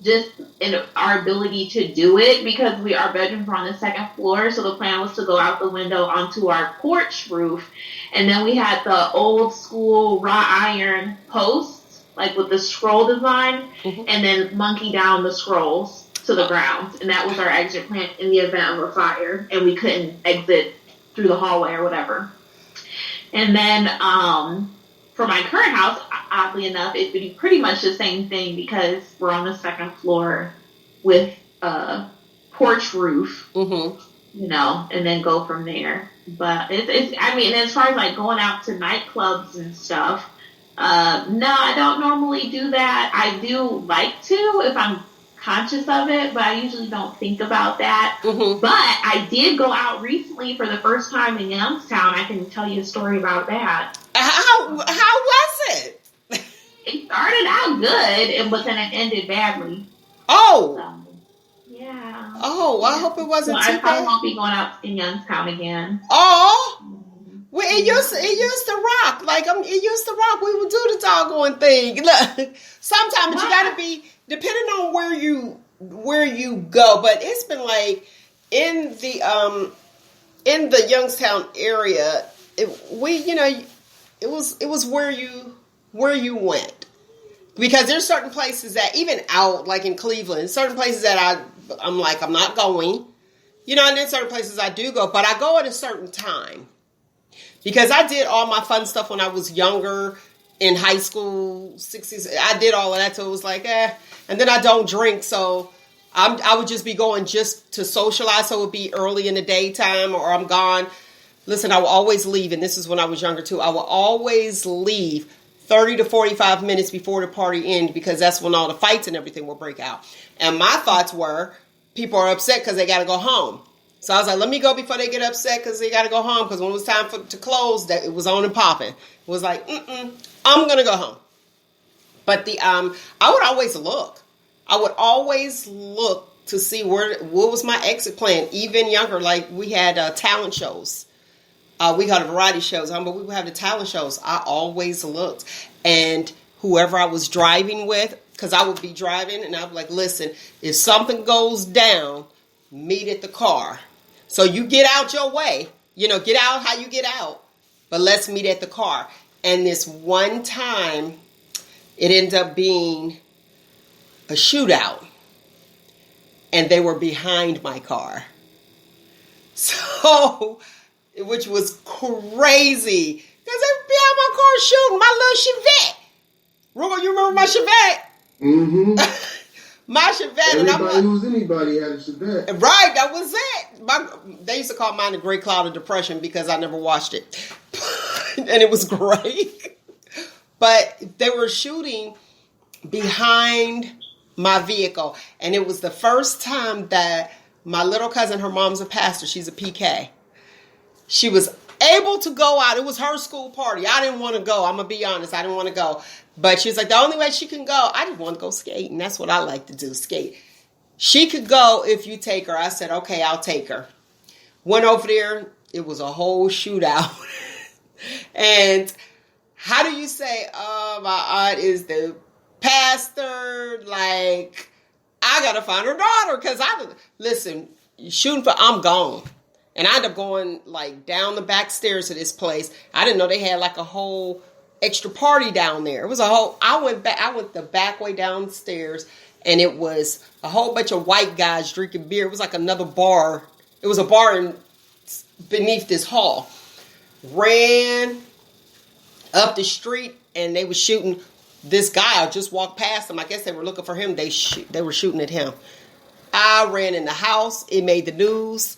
Speaker 2: Just in our ability to do it because our bedrooms were on the second floor. So the plan was to go out the window onto our porch roof. And then we had the old school wrought iron posts, like with the scroll design, and then monkey down the scrolls to the ground. And that was our exit plan in the event of a fire. And we couldn't exit through the hallway or whatever. And then, for my current house, oddly enough, it would be pretty much the same thing because we're on the second floor with a porch roof, you know, and then go from there. But as far as like going out to nightclubs and stuff, no, I don't normally do that. I do like to if I'm conscious of it, but I usually don't think about that. But I did go out recently for the first time in Youngstown. I can tell you a story about that.
Speaker 1: How was it?
Speaker 2: It started out good, but then it ended badly.
Speaker 1: Oh.
Speaker 2: So, yeah.
Speaker 1: Oh, I hope it wasn't
Speaker 2: so
Speaker 1: too
Speaker 2: I probably
Speaker 1: bad.
Speaker 2: won't be going out in Youngstown again.
Speaker 1: Oh. Well, it used to rock. Like it used to rock. We would do the doggone thing. Look, sometimes you gotta be depending on where you go. But it's been like in the Youngstown area. It was where you went, because there's certain places that even out like in Cleveland, certain places that I'm like I'm not going, you know, and then certain places I do go, but I go at a certain time because I did all my fun stuff when I was younger in high school, 60s. I did all of that, so it was like and then I don't drink, so I would just be going just to socialize, so it would be early in the daytime or I'm gone. Listen, I will always leave, and this is when I was younger too. I will always leave 30 to 45 minutes before the party ends because that's when all the fights and everything will break out. And my thoughts were, people are upset because they got to go home. So I was like, let me go before they get upset because they got to go home. Because when it was time to close, that it was on and popping. It was like, I'm going to go home. But I would always look. I would always look to see what was my exit plan. Even younger, like we had talent shows. We had variety shows, but we would have the talent shows. I always looked. And whoever I was driving with, because I would be driving, and I'd be like, listen, if something goes down, meet at the car. So you get out your way. You know, get out how you get out. But let's meet at the car. And this one time, it ended up being a shootout. And they were behind my car. So... which was crazy. Because they were behind my car shooting my little Chevette. Roogle, you remember my Chevette? Mm-hmm. My Chevette.
Speaker 3: Everybody who's anybody had a Chevette.
Speaker 1: Right, that was it. They used to call mine the Great Cloud of Depression because I never watched it. And it was great. But they were shooting behind my vehicle. And it was the first time that my little cousin, her mom's a pastor. She's a PK. She was able to go out. It was her school party. I didn't want to go. I'm going to be honest. I didn't want to go. But she was like, the only way she can go, I just want to go skating. That's what I like to do, skate. She could go if you take her. I said, okay, I'll take her. Went over there. It was a whole shootout. And how do you say, oh, my aunt is the pastor? Like, I got to find her daughter. Because listen, I'm gone. And I ended up going like down the back stairs of this place. I didn't know they had like a whole extra party down there. It was I went the back way downstairs, and it was a whole bunch of white guys drinking beer. It was like another bar. It was a bar beneath this hall. Ran up the street, and they were shooting this guy. I just walked past them. I guess they were looking for him. They were shooting at him. I ran in the house. It made the news.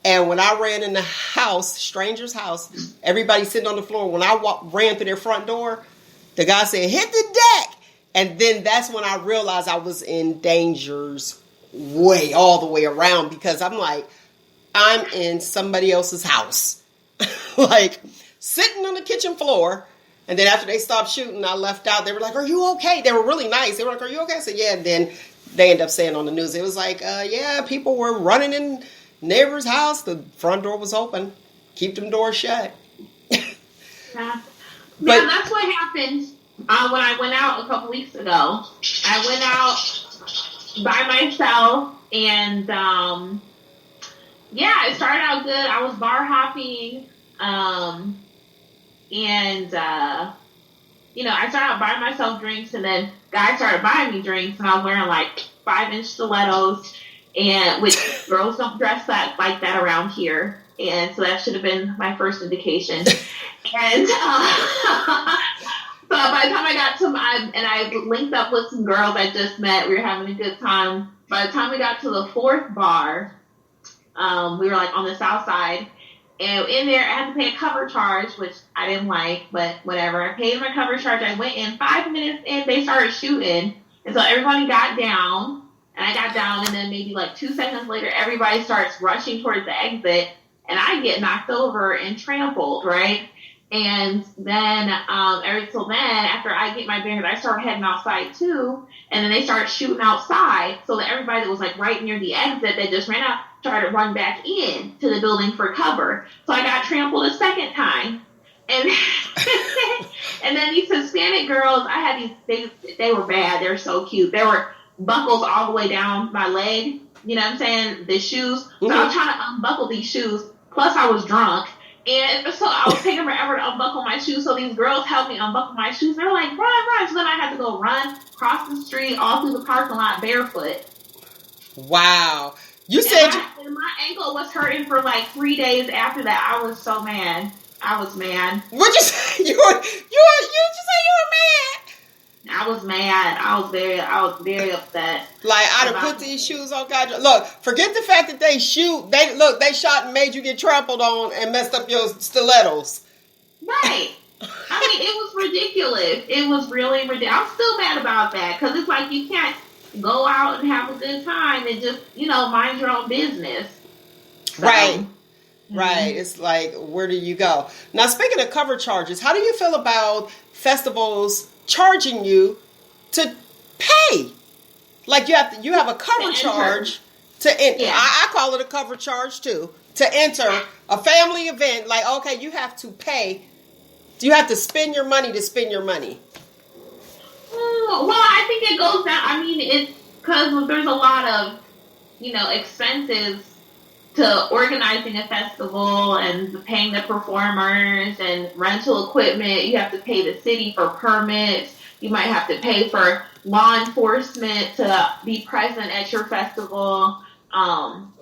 Speaker 1: And when I ran in the house, stranger's house, everybody sitting on the floor. When I ran through their front door, the guy said, hit the deck. And then that's when I realized I was in danger's way, all the way around. Because I'm like, I'm in somebody else's house. Like, sitting on the kitchen floor. And then after they stopped shooting, I left out. They were like, are you okay? They were really nice. They were like, are you okay? I said, yeah. And then they ended up saying on the news, it was like, yeah, people were running in neighbor's house. The front door was open. Keep them doors shut.
Speaker 2: Yeah, that's what happened when I went out a couple weeks ago. I went out by myself, and it started out good. I was bar hopping, I started out buying myself drinks, and then guys started buying me drinks, and I was wearing like 5-inch stilettos. And which girls don't dress like that around here, and so that should have been my first indication. And so by the time I got I linked up with some girls I just met. We were having a good time. By the time we got to the fourth bar, we were like on the south side, and in there I had to pay a cover charge, which I didn't like, but whatever. I paid my cover charge. I went in. 5 minutes in, they started shooting, and so everybody got down. And I got down, and then maybe like 2 seconds later, everybody starts rushing towards the exit, and I get knocked over and trampled, right? And then, after I get my bearings, I start heading outside too, and then they start shooting outside, so that everybody that was like right near the exit that just ran out started running back in to the building for cover. So I got trampled a second time. And and then these Hispanic girls, I had they were bad. They were so cute. They were buckles all the way down my leg, you know what I'm saying, the shoes. So I was trying to unbuckle these shoes, plus I was drunk, and so I was taking forever to unbuckle my shoes, so these girls helped me unbuckle my shoes. They were like, run, so then I had to go run, cross the street, all through the parking lot barefoot.
Speaker 1: Wow. You said...
Speaker 2: And my ankle was hurting for like 3 days after that. I was so mad. I was mad.
Speaker 1: What'd you say? You just say you were mad?
Speaker 2: I was mad. I was very upset.
Speaker 1: Like, I'd have put these shoes on. God, look, forget the fact that they shoot. They shot and made you get trampled on and messed up your stilettos.
Speaker 2: Right. I mean, it was ridiculous. It was really ridiculous. I'm still mad about that, because it's like you can't go out and have a good time and just, mind your own business. So,
Speaker 1: right. Right. It's like, where do you go? Now, speaking of cover charges, how do you feel about festivals charging you to pay? Like you have a cover charge to enter. Yeah. I call it a cover charge too, to enter a family event. Like, okay, you have to pay. You have to spend your money to spend your money.
Speaker 2: Well, I think it goes down. I mean, it's because there's a lot of, expenses to organizing a festival and paying the performers and rental equipment. You have to pay the city for permits. You might have to pay for law enforcement to be present at your festival.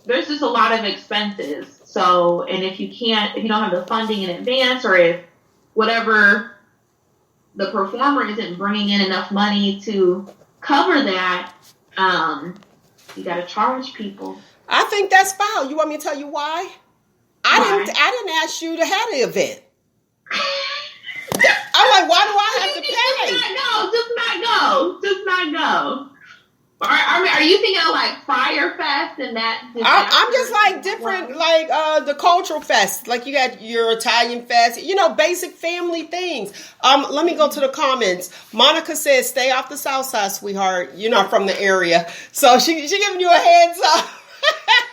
Speaker 2: There's just a lot of expenses. So, and if you don't have the funding in advance, or if whatever the performer isn't bringing in enough money to cover that, you got to charge people.
Speaker 1: I think that's foul. You want me to tell you why? I didn't ask you to have the event. I'm like, why do I have to pay?
Speaker 2: Just not go. Are you thinking of like Fire Fest and that?
Speaker 1: I'm just like different, like the cultural fest. Like you got your Italian fest, basic family things. Let me go to the comments. Monica says, "Stay off the south side, sweetheart. You're not from the area." So she giving you a heads up.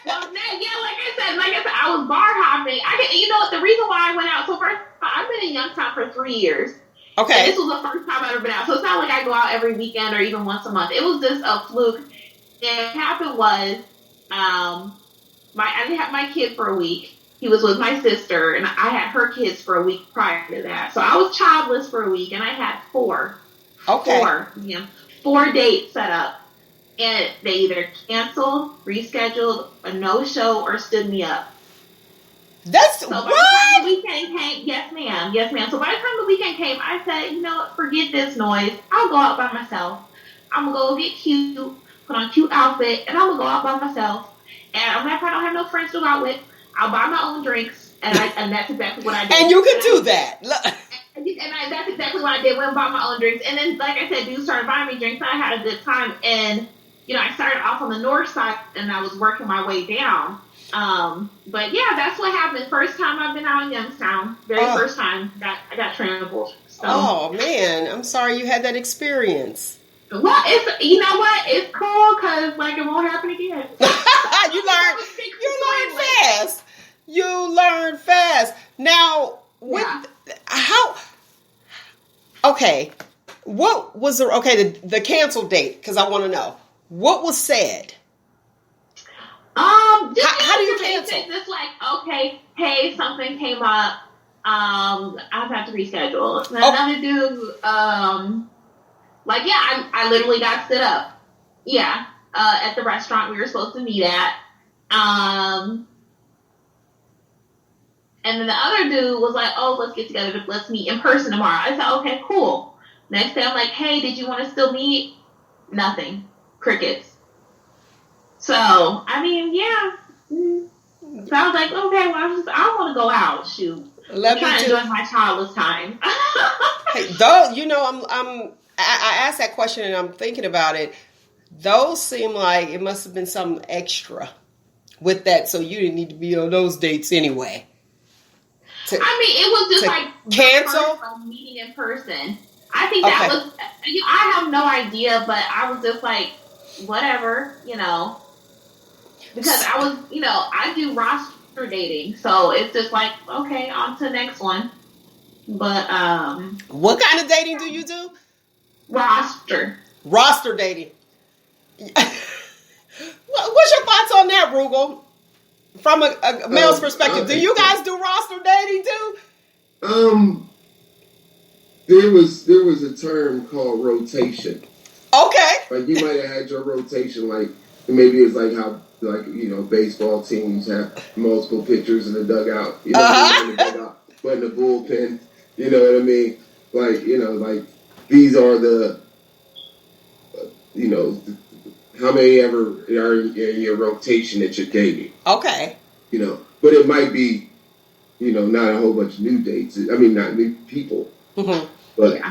Speaker 2: Well, like I said, I was bar hopping. The reason why I went out, so first, I'm I've been in Youngstown for 3 years.
Speaker 1: Okay.
Speaker 2: And this was the first time I've ever been out. So it's not like I go out every weekend or even once a month. It was just a fluke. And what happened was, I didn't have my kid for a week. He was with my sister, and I had her kids for a week prior to that. So I was childless for a week, and I had 4.
Speaker 1: Okay.
Speaker 2: 4 dates set up. And they either canceled, rescheduled, a no-show, or stood me up.
Speaker 1: That's
Speaker 2: so
Speaker 1: what?
Speaker 2: By the time the weekend came, yes, ma'am. So by the time the weekend came, I said, you know what, forget this noise. I'll go out by myself. I'm going to go get cute, put on a cute outfit, and I'm going to go out by myself. And if I don't have no friends to go out with, I'll buy my own drinks. And that's exactly what I did.
Speaker 1: And you can do that.
Speaker 2: That's exactly what I did. Went and bought my own drinks. And then, like I said, dudes started buying me drinks. And I had a good time. And, I started off on the north side, and I was working my way down. But yeah, that's what happened. First time I've been out in Youngstown. Very first time I got trampled. So.
Speaker 1: Oh man, I'm sorry you had that experience.
Speaker 2: Well, you know what? It's cool because it won't happen again.
Speaker 1: You learn fast. You learn fast. Now, how? Okay, what was the canceled date? Because I want to know what was said.
Speaker 2: How
Speaker 1: do you cancel?
Speaker 2: Just like, okay, hey, something came up. I'll have to reschedule. Another dude, I literally got stood up. Yeah, at the restaurant we were supposed to meet at. And then the other dude was like, oh, let's get together. Let's meet in person tomorrow. I said, okay, cool. Next day I'm like, hey, did you want to still meet? Nothing. Crickets. So, I mean, yeah. So I was like, okay, well, I want to go out. Shoot. I'm trying to enjoy my childless time.
Speaker 1: Hey, though, I asked that question and I'm thinking about it. Those seem like it must have been something extra with that, so you didn't need to be on those dates anyway.
Speaker 2: It was just like
Speaker 1: cancel
Speaker 2: meeting in person. I think that was. I have no idea, but I was just like, whatever, because I was, I do roster dating, so it's just like, okay, on to the next one. But
Speaker 1: what kind of dating do you do? Roster dating. What's your thoughts on that, Roogle? From a male's perspective, do you guys do roster dating too?
Speaker 3: There was a term called rotation.
Speaker 1: Okay.
Speaker 3: Like you might have had your rotation, like maybe it's like how baseball teams have multiple pitchers in the dugout, in the dugout, but in the bullpen, you know what I mean? Like these are the how many ever are in your rotation that you're dating.
Speaker 1: Okay.
Speaker 3: But it might be, not a whole bunch of new dates. I mean, not new people. Mm-hmm. But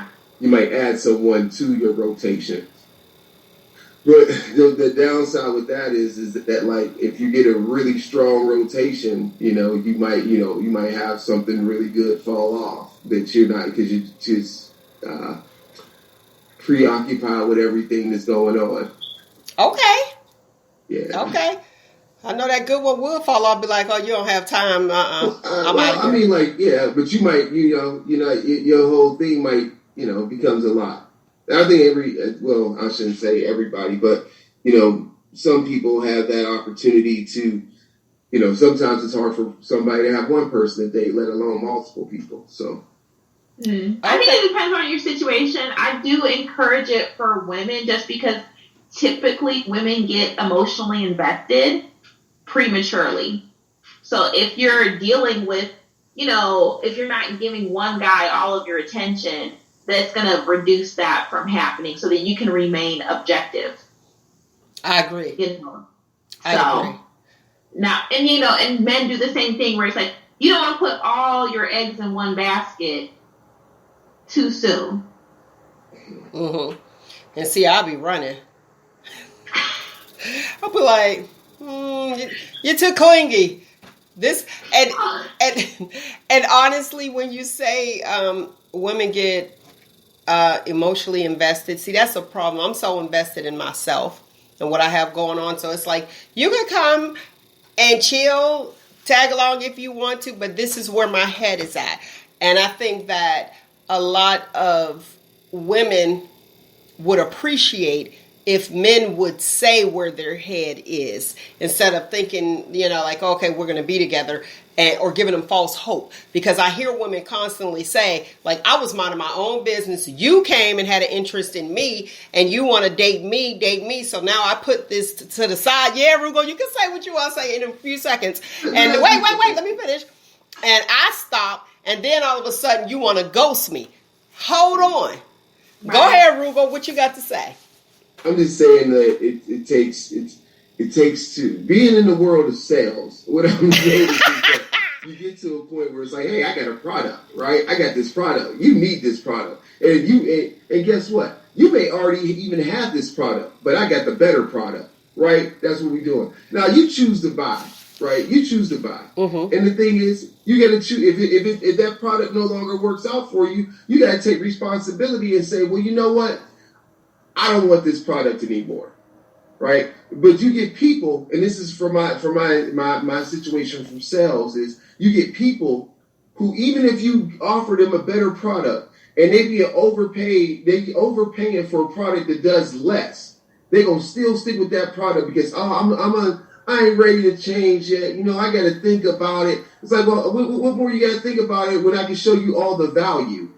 Speaker 3: you might add someone to your rotation. But the downside with that is that like if you get a really strong rotation, you might have something really good fall off that you're not, because you're just preoccupied with everything that's going on.
Speaker 1: Okay.
Speaker 3: Yeah.
Speaker 1: Okay. I know that good one will fall off. Be like, oh, you don't have time.
Speaker 3: I mean, but you might, your whole thing might, becomes a lot. I think I shouldn't say everybody, but some people have that opportunity to, sometimes it's hard for somebody to have one person to date, let alone multiple people. So.
Speaker 2: Mm. I think it depends on your situation. I do encourage it for women just because typically women get emotionally invested prematurely. So if you're dealing with, if you're not giving one guy all of your attention, that's going to reduce that from happening so that you can remain objective.
Speaker 1: I agree.
Speaker 2: I agree. Now, and men do the same thing where it's like, you don't want to put all your eggs in one basket too soon.
Speaker 1: Mm-hmm. And see, I'll be running. I'll be like, you're too clingy. This and honestly, when you say women get emotionally invested, see, that's a problem. I'm so invested in myself and what I have going on. So it's like, you can come and chill, tag along if you want to, but this is where my head is at. And I think that a lot of women would appreciate if men would say where their head is instead of thinking, like, okay, we're going to be together, or giving them false hope. Because I hear women constantly say, like, I was minding my own business. You came and had an interest in me, and you want to date me. So now I put this to the side. Yeah, Roogle, you can say what you want to say in a few seconds. And wait, let me finish. And I stop, and then all of a sudden you want to ghost me. Hold on. Right. Go ahead, Roogle. What you got to say?
Speaker 3: I'm just saying that it takes to being in the world of sales. What I'm saying is that you get to a point where it's like, hey, I got a product, right? I got this product. You need this product, and guess what? You may already even have this product, but I got the better product, right? That's what we're doing. Now you choose to buy, right? You choose to buy, and the thing is, you got to choose. If that product no longer works out for you, you got to take responsibility and say, well, you know what? I don't want this product anymore, right? But you get people, and this is for my situation from sales, is you get people who, even if you offer them a better product and they be overpaying for a product that does less, they gonna still stick with that product because I ain't ready to change yet. I got to think about it. It's like, well, what more you got to think about it when I can show you all the value?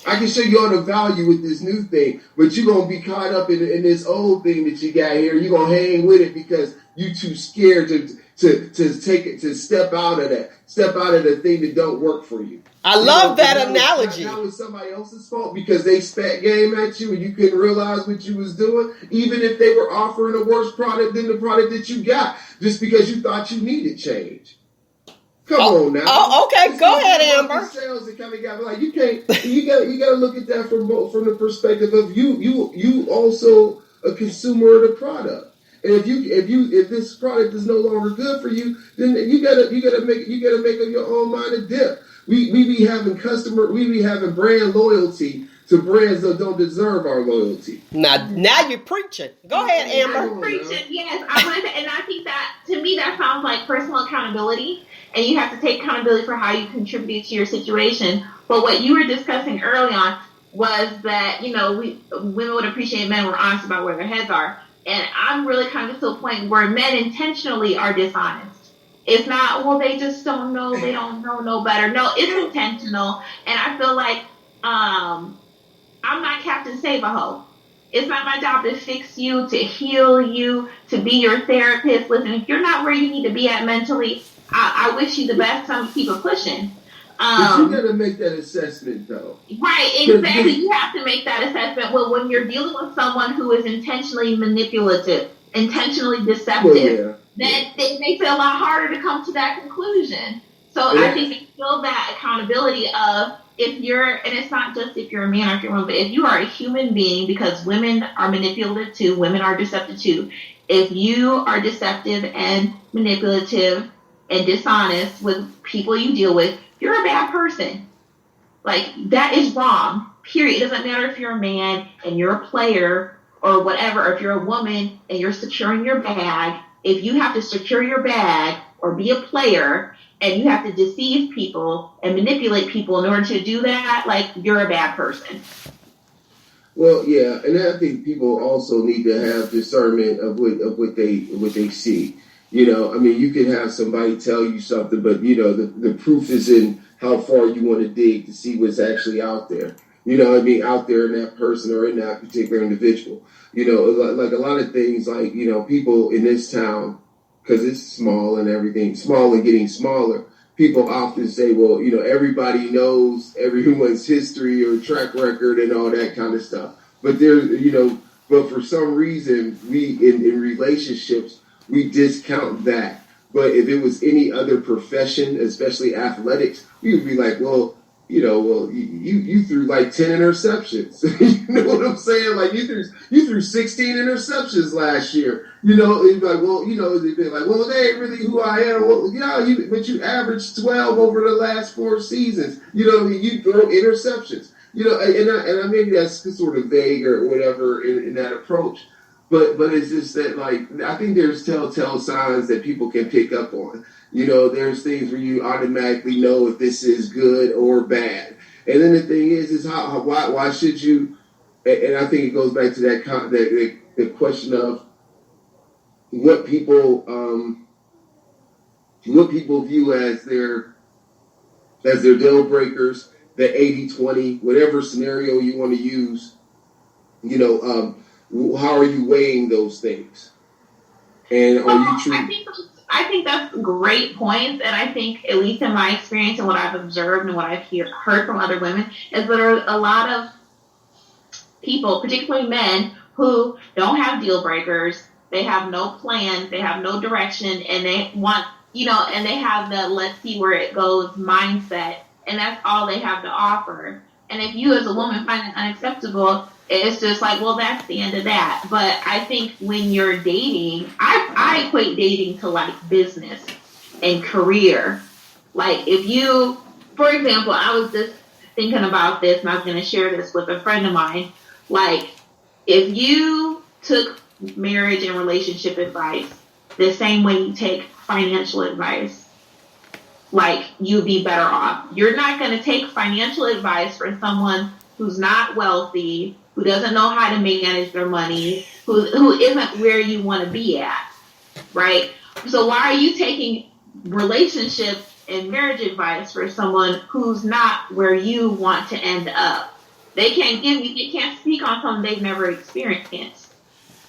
Speaker 3: I can show you all the value with this new thing, but you're going to be caught up in this old thing that you got here. You're going to hang with it because you're too scared to take it, to step out of the thing that don't work for you.
Speaker 1: I love that analogy.
Speaker 3: That was somebody else's fault because they spat game at you and you couldn't realize what you was doing, even if they were offering a worse product than the product that you got, just because you thought you needed change. Come on now.
Speaker 1: Oh, okay. Go ahead, Amber.
Speaker 3: Sales that kind of got like you can't. You got to look at that from the perspective of you also a consumer of the product. And if this product is no longer good for you, then you gotta make up your own mind a dip. We be having brand loyalty to brands that don't deserve our loyalty.
Speaker 1: Now you're preaching. Go ahead, Amber.
Speaker 2: I'm preaching, yes. And I think that, to me, that sounds like personal accountability. And you have to take accountability for how you contribute to your situation. But what you were discussing early on was that, women would appreciate men were honest about where their heads are. And I'm really kind of to a point where men intentionally are dishonest. It's not, well, they just don't know. They don't know no better. No, it's intentional. And I feel like I'm not Captain Save-A-Ho. It's not my job to fix you, to heal you, to be your therapist. Listen, if you're not where you need to be at mentally, I wish you the best. I'm keep it pushing.
Speaker 3: But you got to make that assessment, though.
Speaker 2: Right, exactly. You have to make that assessment. Well, when you're dealing with someone who is intentionally manipulative, intentionally deceptive, then it makes it a lot harder to come to that conclusion. So I think you feel that accountability of if you're, and it's not just if you're a man or if you're a woman, but if you are a human being, because women are manipulative too, women are deceptive too. If you are deceptive and manipulative and dishonest with people you deal with, you're a bad person. Like, that is wrong, period. It doesn't matter if you're a man and you're a player or whatever, or if you're a woman and you're securing your bag. If you have to secure your bag or be a player and you have to deceive people and manipulate people in order to do that, like, you're a bad person.
Speaker 3: Well, yeah, and I think people also need to have discernment of what they see. You can have somebody tell you something, but the proof is in how far you want to dig to see what's actually out there. Out there in that person or in that particular individual. Like a lot of things, like, people in this town, because it's small and everything, small and getting smaller, people often say, well, everybody knows everyone's history or track record and all that kind of stuff. But but for some reason, we in relationships, we discount that. But if it was any other profession, especially athletics, we would be like, well, you threw like 10 interceptions. You know what I'm saying? Like, you threw 16 interceptions last year. It'd be like, well, they'd be like, well, they ain't really who I am. Well, but you averaged 12 over the last 4 seasons. You throw interceptions. And maybe that's sort of vague or whatever in that approach. But it's just that, like, I think there's telltale signs that people can pick up on. There's things where you automatically know if this is good or bad. And then the thing is why should you? And I think it goes back to the question of what people view as their deal breakers, the 80-20, whatever scenario you want to use. How are you weighing those things? And are you treating?
Speaker 2: I think that's great points, and I think, at least in my experience and what I've observed and what I've heard from other women, is there are a lot of people, particularly men, who don't have deal breakers. They have no plan, they have no direction, and they want, and they have the let's see where it goes mindset, and that's all they have to offer. And if you as a woman find it unacceptable, it's just like, well, that's the end of that. But I think when you're dating, I equate dating to like business and career. Like if you, for example, I was just thinking about this, and I was going to share this with a friend of mine. Like if you took marriage and relationship advice the same way you take financial advice, like you'd be better off. You're not going to take financial advice from someone who's not wealthy, who doesn't know how to manage their money, who isn't where you want to be at, right? So why are you taking relationship and marriage advice for someone who's not where you want to end up? They can't speak on something they've never experienced.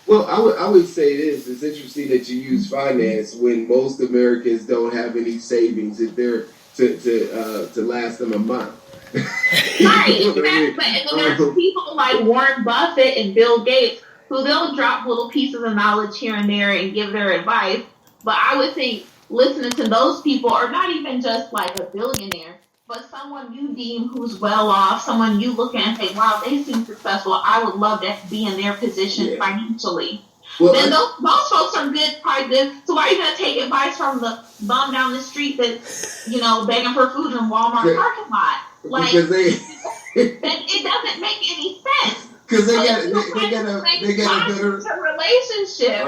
Speaker 3: Well, I would say this. It's interesting that you use finance when most Americans don't have any savings if they're to last them a month.
Speaker 2: Right, exactly. And then there's people like Warren Buffett and Bill Gates who they'll drop little pieces of knowledge here and there and give their advice. But I would think listening to those people, or not even just like a billionaire, but someone you deem who's well off, someone you look at and think, wow, they seem successful. I would love to be in their position financially. Well, then those folks are probably good. So why are you going to take advice from the bum down the street that's, begging for food in Walmart parking lot? Like,
Speaker 3: because
Speaker 2: it doesn't make any sense.
Speaker 3: Because they got a better
Speaker 2: relationship.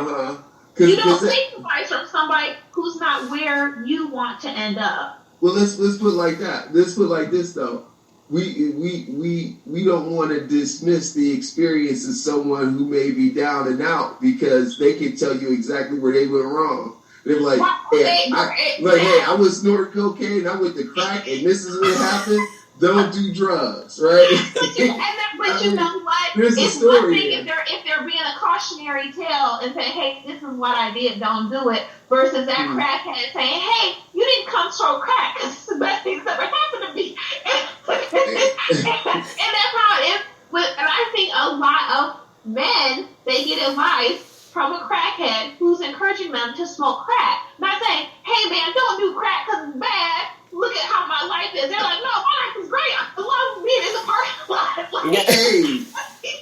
Speaker 2: You don't take advice from somebody who's not where you want to end up.
Speaker 3: Well, let's put it like that. Let's put it like this though. We don't want to dismiss the experience of someone who may be down and out because they can tell you exactly where they went wrong. They're like, I was snorting cocaine, I went to crack, and this is what happened. Don't do drugs, right?
Speaker 2: But you know what?
Speaker 3: There's
Speaker 2: it's
Speaker 3: a story
Speaker 2: one thing if they're being a cautionary tale and saying, hey, this is what I did, don't do it, versus that crackhead saying, hey, you didn't come throw crack because it's the best thing that's ever happened to me. And that's how it is. And I think a lot of men, they get advice from a crackhead who's encouraging them to smoke crack. Not saying, hey man, don't do crack because it's bad. Look at how my life is. They're like, no, my life is great. I love being in the parking lot. I think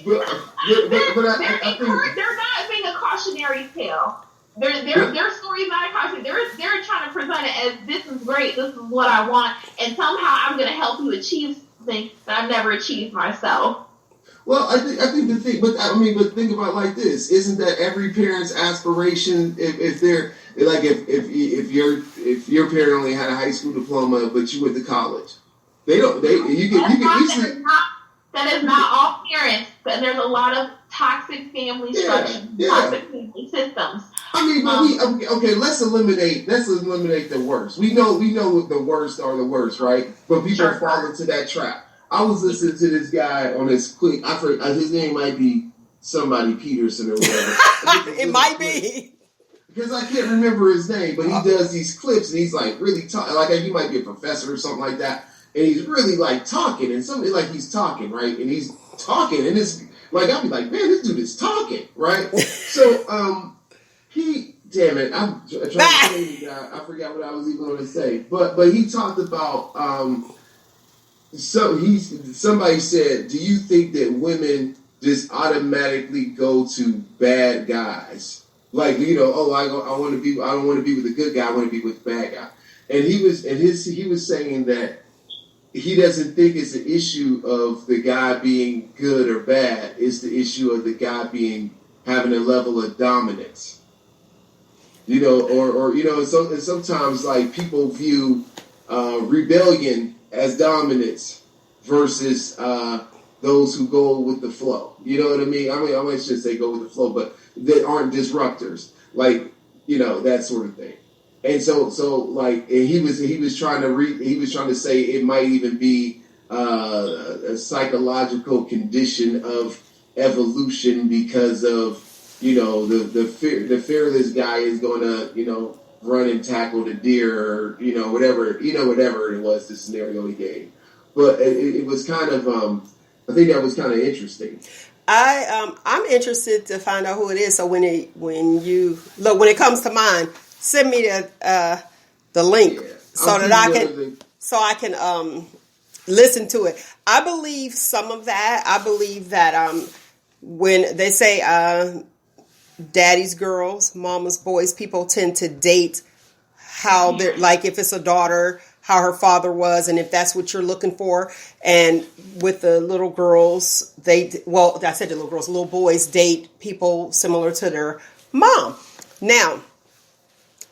Speaker 2: they're not being a cautionary tale. Their story's not a cautionary. They're trying to present it as this is great, this is what I want, and somehow I'm going to help you achieve something that I've never achieved myself.
Speaker 3: Well, I think the thing, but think about it like this: isn't that every parent's aspiration? If they're like, if your parent only had a high school diploma, but you went to college, you can easily.
Speaker 2: That is not all parents, but there's a lot of toxic family structures, toxic family systems.
Speaker 3: Okay, let's eliminate the worst. We know the worst are the worst, right? But people fall into that trap. I was listening to this guy on this clip. I forget, his name might be somebody Peterson or whatever.
Speaker 1: It might be.
Speaker 3: Because I can't remember his name, but he does these clips and he's like really talking. Like he might be a professor or something like that. And he's really like talking and something like he's talking, right? And he's talking and it's like, I'll be like, man, this dude is talking, right? So, damn it, I'm trying to say you guys, I forgot what I was even going to say. But he talked about, somebody said, do you think that women just automatically go to bad guys? Like, I don't want to be with a good guy, I want to be with a bad guy. And he was saying that he doesn't think it's an issue of the guy being good or bad. It's the issue of the guy having a level of dominance. and sometimes like people view rebellion as dominance versus those who go with the flow. You know what I mean? I shouldn't say go with the flow, but that aren't disruptors, like that sort of thing. And so like, and he was trying to say it might even be a psychological condition of evolution because of the fearless guy is going to run and tackle the deer, or whatever it was, the scenario he gave. But it was kind of I think that was kind of interesting.
Speaker 1: I'm interested to find out who it is. So when it comes to mine, send me the link so I can listen to it. I believe some of that. I believe that when they say daddy's girls, mama's boys, people tend to date how they're like, if it's a daughter, how her father was, and if that's what you're looking for. And with the little girls, little boys date people similar to their mom. Now,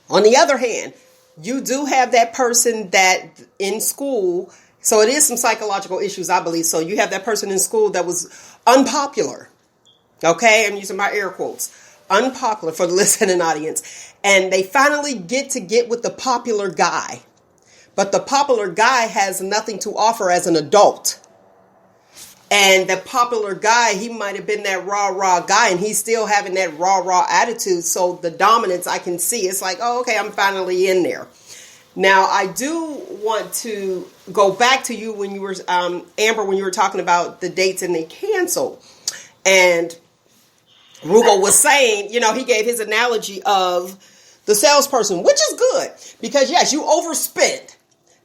Speaker 1: on the other hand, you do have that person that in school, so it is some psychological issues, I believe. So you have that person in school that was unpopular. Okay, I'm using my air quotes. Unpopular for the listening audience. And they finally get with the popular guy. But the popular guy has nothing to offer as an adult. And the popular guy, he might have been that rah-rah guy, and he's still having that rah-rah attitude. So the dominance I can see, it's like, oh, okay, I'm finally in there. Now, I do want to go back to you when you were, Amber, when you were talking about the dates and they canceled. And Roogle was saying, he gave his analogy of the salesperson, which is good. Because, yes, you overspent,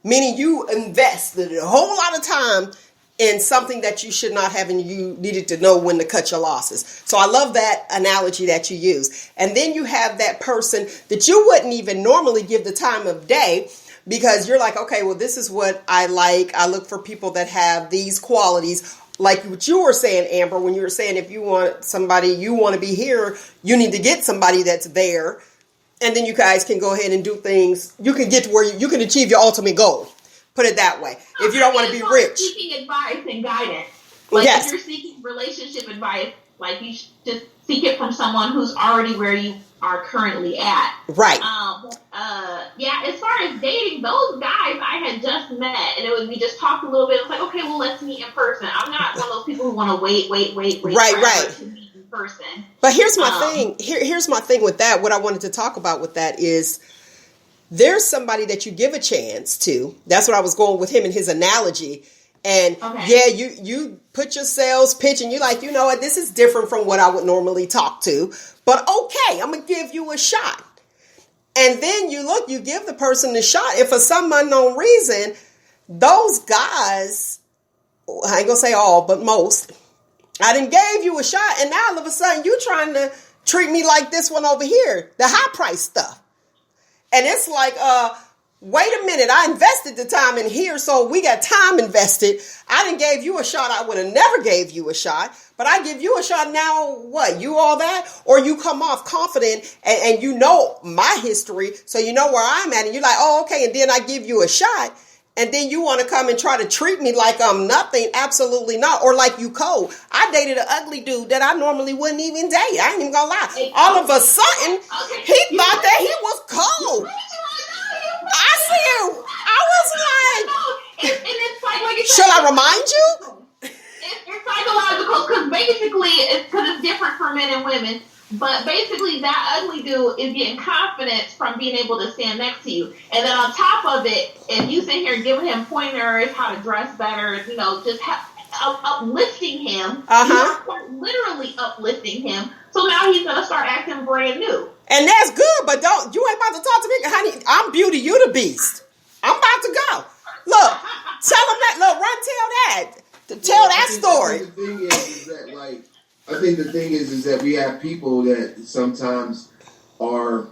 Speaker 1: meaning you invested a whole lot of time in something that you should not have, and you needed to know when to cut your losses. So I love that analogy that you use. And then you have that person that you wouldn't even normally give the time of day, because you're like, okay, well, this is what I like. I look for people that have these qualities. Like what you were saying, Amber, when you were saying if you want somebody, you want to be here, you need to get somebody that's there. And then you guys can go ahead and do things. You can get to where you can achieve your ultimate goal. Put it that way. If you don't want to be rich.
Speaker 2: Seeking advice and guidance. Like if you're seeking relationship advice, like you should just seek it from someone who's already where you are currently at.
Speaker 1: Right.
Speaker 2: As far as dating, those guys I had just met, and we just talked a little bit. It's like, okay, well, let's meet in person. I'm not one of those people who want to wait.
Speaker 1: Right.
Speaker 2: To meet in person.
Speaker 1: But here's my thing. Here's my thing with that. What I wanted to talk about with that is, there's somebody that you give a chance to. That's what I was going with him in his analogy. And you put your sales pitch and you're like, you know what, this is different from what I would normally talk to. But okay, I'm going to give you a shot. And then you give the person the shot. If for some unknown reason, those guys, I ain't going to say all, but most, I done gave you a shot. And now all of a sudden you trying to treat me like this one over here, the high price stuff. And it's like, wait a minute, I invested the time in here, so we got time invested. I done gave you a shot. I would have never gave you a shot, but I give you a shot now. What, you all that? Or you come off confident and you know my history, so you know where I'm at, and you're like, oh, okay, and then I give you a shot, and then you want to come and try to treat me like I'm nothing. Absolutely not. Or like you cold. I dated an ugly dude that I normally wouldn't even date. I ain't even gonna lie. All of a sudden, he thought that he was cold. I see him. I was like,
Speaker 2: and it's like
Speaker 1: shall I remind you?
Speaker 2: It's psychological, because basically, it's different for men and women. But basically, that ugly dude is getting confidence from being able to stand next to you. And then on top of it, if you sit here giving him pointers, how to dress better, just uplifting him, you're literally uplifting him. So now he's going to start acting brand new.
Speaker 1: And that's good, but you ain't about to talk to me, honey. I'm Beauty, you the Beast. I'm about to go. Look, tell him that. Look, tell that. Tell that story.
Speaker 3: The thing is that, like, I think the thing is that we have people that sometimes are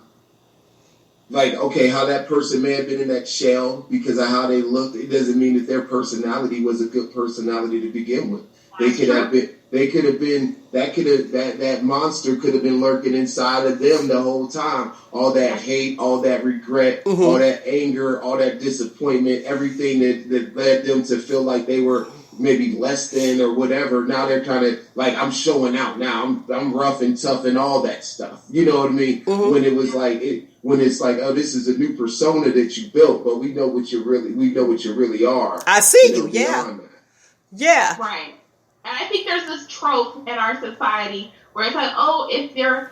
Speaker 3: like, okay, how that person may have been in that shell because of how they looked. It doesn't mean that their personality was a good personality to begin with. They could have been, They could have been that monster could have been lurking inside of them the whole time. All that hate, all that regret, all that anger, all that disappointment, everything that led them to feel like they were maybe less than or whatever. Now they're kind of like, I'm showing out now. I'm rough and tough and all that stuff. You know what I mean? When it was like when it's like, oh, this is a new persona that you built, but we know what you really are.
Speaker 1: I see you. Yeah. Yeah.
Speaker 2: Right. And I think there's this trope in our society where it's like, oh, if they're,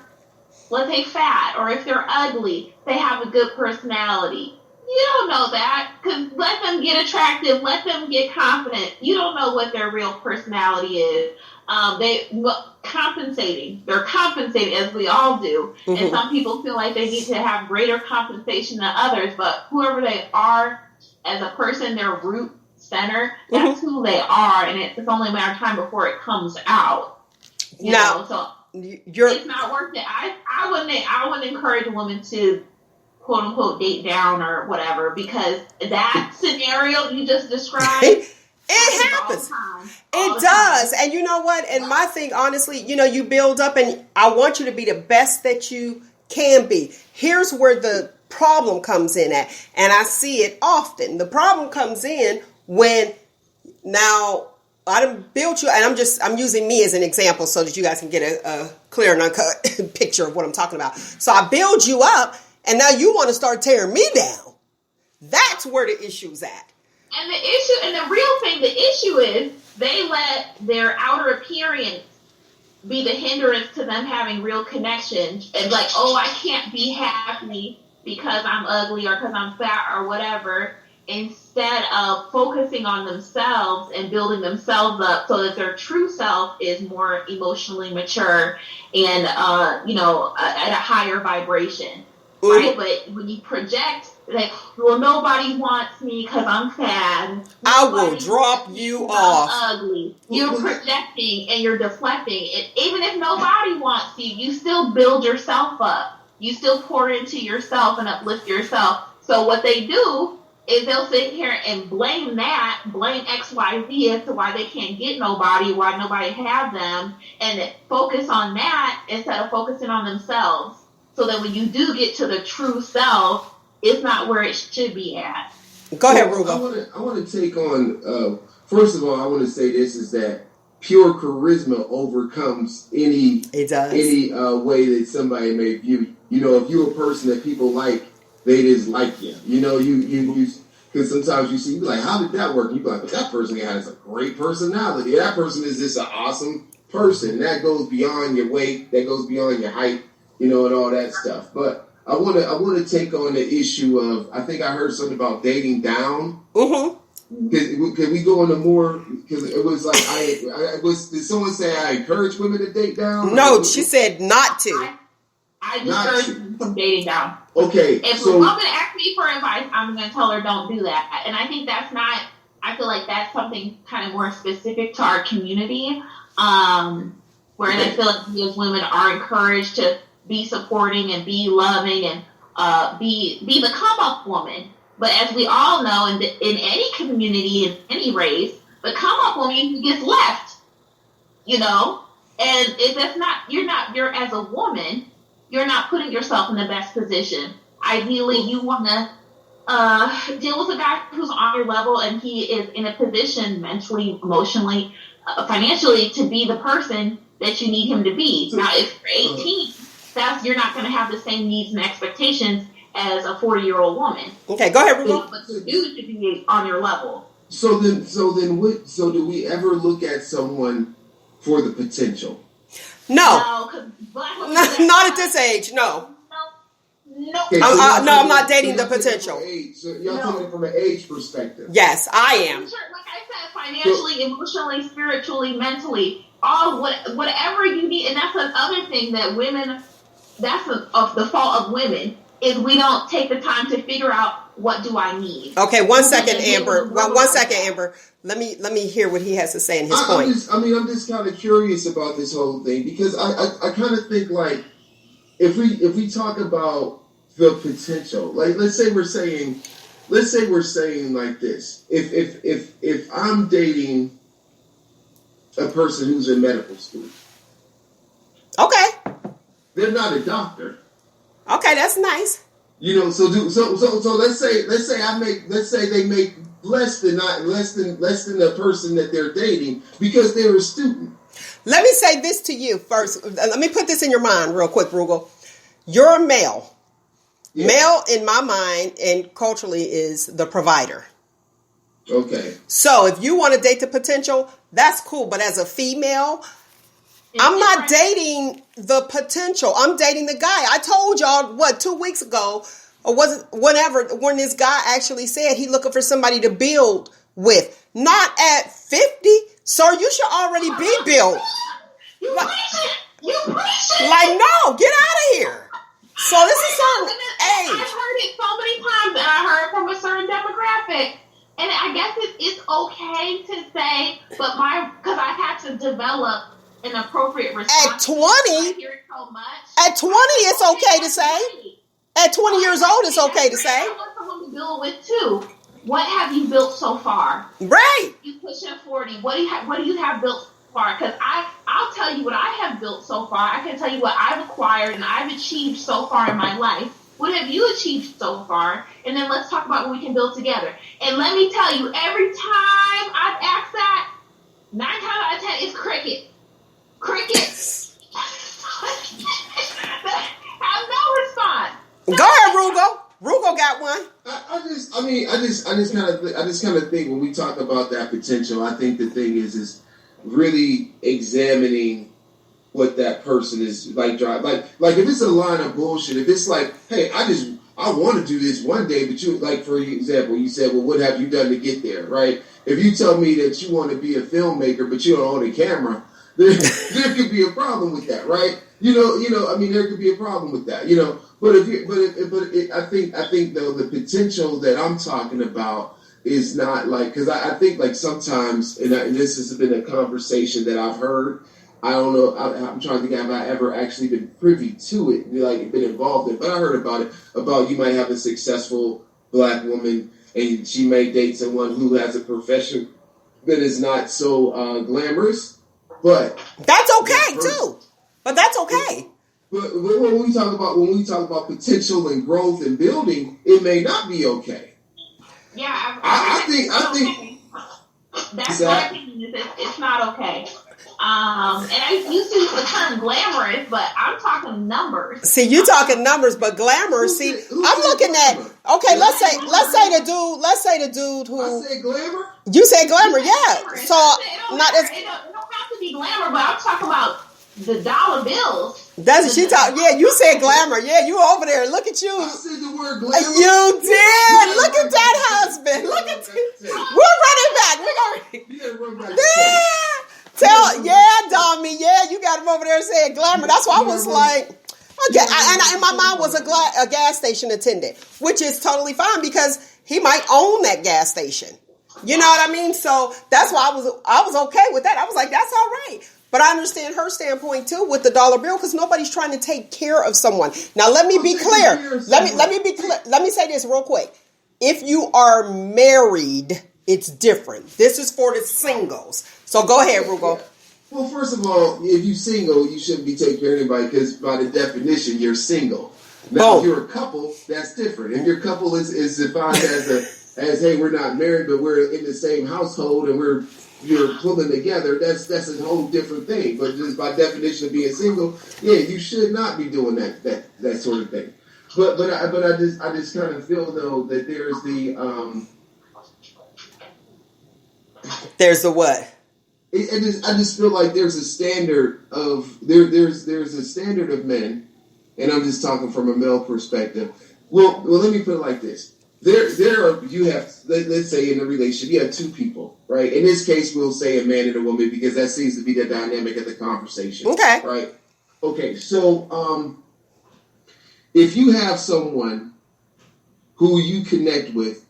Speaker 2: let's say, fat or if they're ugly, they have a good personality. You don't know that, because let them get attractive, let them get confident. You don't know what their real personality is. They're compensating, as we all do. And some people feel like they need to have greater compensation than others, but whoever they are as a person, their root center, that's who they are, and it's only a matter of time before it comes out. You know, so it's not worth it. I wouldn't encourage a woman to quote unquote date down or whatever, because that scenario you just described,
Speaker 1: it happens. It does. And you know what? And my thing, honestly, you know, you build up, and I want you to be the best that you can be. Here's where the problem comes in at, and I see it often. The problem comes in when now I done built you, and I'm using me as an example so that you guys can get a clear and uncut picture of what I'm talking about. So I build you up, and now you want to start tearing me down. That's where the issue's at.
Speaker 2: And the issue is they let their outer appearance be the hindrance to them having real connection. And like, oh, I can't be happy because I'm ugly or because I'm fat or whatever, instead of focusing on themselves and building themselves up so that their true self is more emotionally mature and, at a higher vibration. Right? But when you project, like, well, nobody wants me because I'm fat.
Speaker 1: I will drop you off.
Speaker 2: I'm ugly. You're projecting and you're deflecting. Even if nobody wants you, you still build yourself up. You still pour into yourself and uplift yourself. So what they do is they'll sit here and blame X, Y, Z as to why they can't get nobody, why nobody have them, and focus on that instead of focusing on themselves. So that when you do get to the true self, it's not where it should be at.
Speaker 1: Go ahead, Roogle.
Speaker 3: I want to take on, first of all, I want to say this is that pure charisma overcomes any way that somebody may view you. You know, if you're a person that people like, they just like you. You know, you because sometimes you see, you be like, how did that work? And you be like, but that person has a great personality. That person is just an awesome person. That goes beyond your weight. That goes beyond your height. You know, and all that stuff. But I want to take on the issue of, I think I heard something about dating down. Can we go into more? Because it was like, did someone say I encourage women to date down?
Speaker 1: No, she said not to.
Speaker 2: I discourage them from dating down.
Speaker 3: Okay.
Speaker 2: If a woman asks me for advice, I'm going to tell her don't do that. And I think I feel like that's something kind of more specific to our community, where I feel like we as women are encouraged to be supporting and be loving and be the come-up woman. But as we all know, in any community, in any race, the come-up woman gets left, you know? And if that's not, you're as a woman, you're not putting yourself in the best position. Ideally, you want to deal with a guy who's on your level and he is in a position mentally, emotionally, financially to be the person that you need him to be. Now, if you're 18, you're not going to have the same needs and expectations as a 40-year-old woman.
Speaker 1: Okay, go ahead, Roogle.
Speaker 2: But you do to be on your level.
Speaker 3: So do we ever look at someone for the potential?
Speaker 1: No, not at this age. No. Okay, I'm not dating the potential.
Speaker 3: So y'all talking from an age perspective.
Speaker 1: Yes, I am.
Speaker 2: Sure, like I said, financially, emotionally, spiritually, mentally, whatever you need, and that's another thing that women. That's the fault of women is we don't take the time to figure out what do I need.
Speaker 1: Okay, one second, Amber. One second, Amber. Let me hear what he has to say in his point.
Speaker 3: I'm just kind of curious about this whole thing because I kind of think like if we talk about the potential, like let's say we're saying like this. If I'm dating a person who's in medical school.
Speaker 1: Okay.
Speaker 3: They're not a doctor.
Speaker 1: Okay, that's nice.
Speaker 3: You know, so let's say they make less than the person that they're dating because they're a student.
Speaker 1: Let me say this to you first. Let me put this in your mind real quick, Roogle. You're a male. Yeah. Male, in my mind, and culturally, is the provider.
Speaker 3: Okay.
Speaker 1: So if you want to date the potential, that's cool. But as a female, I'm not dating the potential. I'm dating the guy. I told y'all, 2 weeks ago, or was it whenever, when this guy actually said he looking for somebody to build with. Not at 50. Sir, you should already be built.
Speaker 2: You preach it.
Speaker 1: Like, no, get out of here. So this is certain age.
Speaker 2: I've heard it so many times, and I heard it from a certain demographic. And I guess it's okay to say, but because I had to develop an appropriate response.
Speaker 1: At 20,
Speaker 2: I hear it so much.
Speaker 1: At 20, it's okay to say. At 20 years old, it's okay to say.
Speaker 2: I want someone to build with too. What have you built so far?
Speaker 1: Right.
Speaker 2: You pushing 40. What do you have built so far? Because I'll tell you what I have built so far. I can tell you what I've acquired and I've achieved so far in my life. What have you achieved so far? And then let's talk about what we can build together. And let me tell you, every time I've asked that, 9 times out of 10, it's cricket. Crickets. Have no response.
Speaker 1: Go ahead, Roogle. Roogle got one.
Speaker 3: I just kind of think when we talk about that potential, I think the thing is really examining what that person is like. Like if it's a line of bullshit, if it's like, hey, I want to do this one day, but you, like, for example, you said, well, what have you done to get there, right? If you tell me that you want to be a filmmaker, but you don't own a camera, there could be a problem with that, right? You know, I mean, there could be a problem with that, you know. But I think though the potential that I'm talking about is not like, because I think like sometimes, and this has been a conversation that I've heard. I don't know. I'm trying to think if I ever actually been privy to it, like been involved in it. But I heard about it. About you might have a successful black woman, and she may date someone who has a profession that is not so glamorous. But
Speaker 1: that's okay too. But that's okay.
Speaker 3: But when we talk about potential and growth and building, it may not be okay.
Speaker 2: Yeah,
Speaker 3: I think
Speaker 2: that's my opinion. It's not okay. And I used to use the term glamorous, but I'm talking numbers.
Speaker 1: See, you talking numbers, but glamour. See, I'm looking at. Okay, let's say the dude who.
Speaker 3: I said glamour.
Speaker 1: You said glamour, yeah. So not as.
Speaker 2: It don't have to be glamour, but I'm talking about the dollar bills.
Speaker 1: That's she talk. Yeah, you said glamour. Yeah, you over there. Look at you.
Speaker 3: I said the word glamour.
Speaker 1: You did. Look at that husband. Look at you. We're running back. We're going. Yeah. Dommy. Yeah, you got him over there saying glamour. That's why I was like, okay. And my mom was a gas station attendant, which is totally fine because he might own that gas station. You know what I mean? So that's why I was okay with that. I was like, that's all right. But I understand her standpoint too with the dollar bill because nobody's trying to take care of someone. Now let me be clear. Let me be clear. Let me say this real quick. If you are married, it's different. This is for the singles. So go ahead, Roogle.
Speaker 3: Yeah. Well, first of all, if you're single, you shouldn't be taking care of anybody because by the definition, you're single. Now, if you're a couple, that's different. If your couple is defined as hey, we're not married, but we're in the same household and you're pulling together, that's a whole different thing. But just by definition of being single, yeah, you should not be doing that sort of thing. But I just kind of feel though that there's the
Speaker 1: what?
Speaker 3: I just feel like there's a standard of there's a standard of men, and I'm just talking from a male perspective. Well, let me put it like this. Let's say in a relationship, you have two people, right? In this case, we'll say a man and a woman because that seems to be the dynamic of the conversation.
Speaker 1: Okay.
Speaker 3: Right? Okay, so if you have someone who you connect with,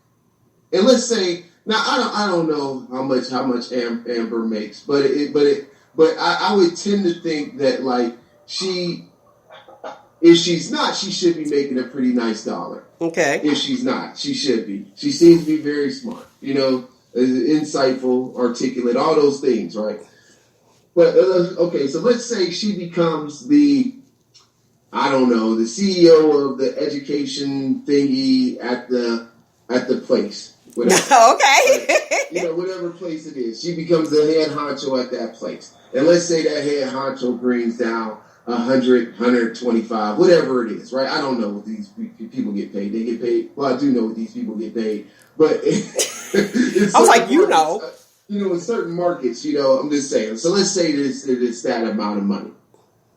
Speaker 3: and let's say, now I don't know how much Amber makes, but I would tend to think that like if she's not, she should be making a pretty nice dollar.
Speaker 1: Okay.
Speaker 3: If she's not, she should be. She seems to be very smart, insightful, articulate, all those things, right? But okay, so let's say she becomes the CEO of the education thingy at the place, whatever.
Speaker 1: Okay.
Speaker 3: Whatever place it is, she becomes the head honcho at that place. And let's say that head honcho brings down 100, 125, whatever it is, right? I don't know what these people get paid. They get paid. Well, I do know what these people get paid, but
Speaker 1: I was like,
Speaker 3: in certain markets, I'm just saying. So let's say it's that amount of money.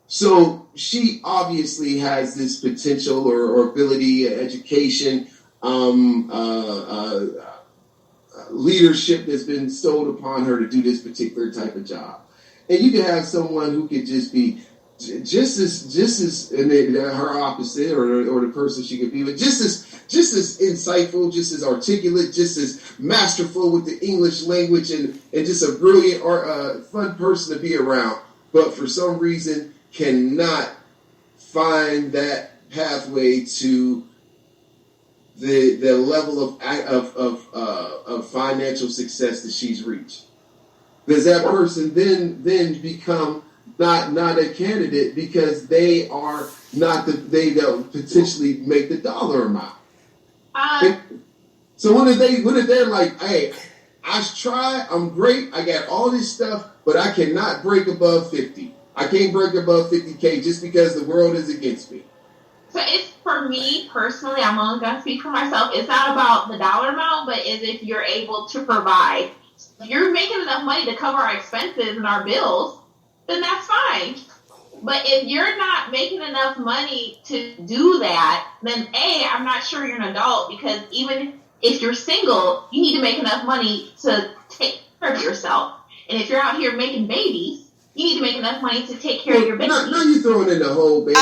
Speaker 3: So she obviously has this potential or ability, education, leadership that's been bestowed upon her to do this particular type of job. And you can have someone who could just be just as and her opposite or the person she could be with, just as insightful, just as articulate, just as masterful with the English language and just a brilliant or fun person to be around. But for some reason cannot find that pathway to the level of financial success that she's reached. Does that person then become not a candidate because they are not they don't potentially make the dollar amount? So what if they're like, hey, I try, I'm great, I got all this stuff, but I cannot break above 50. I can't break above 50K just because the world is against me.
Speaker 2: So it's, for me personally, I'm only going to speak for myself. It's not about the dollar amount, but is if you're able to provide. If you're making enough money to cover our expenses and our bills, then that's fine. But if you're not making enough money to do that, then I'm not sure you're an adult, because even if you're single, you need to make enough money to take care of yourself. And if you're out here making babies, you need to make enough money to take care of your babies.
Speaker 3: No, you're throwing in the whole baby.
Speaker 2: A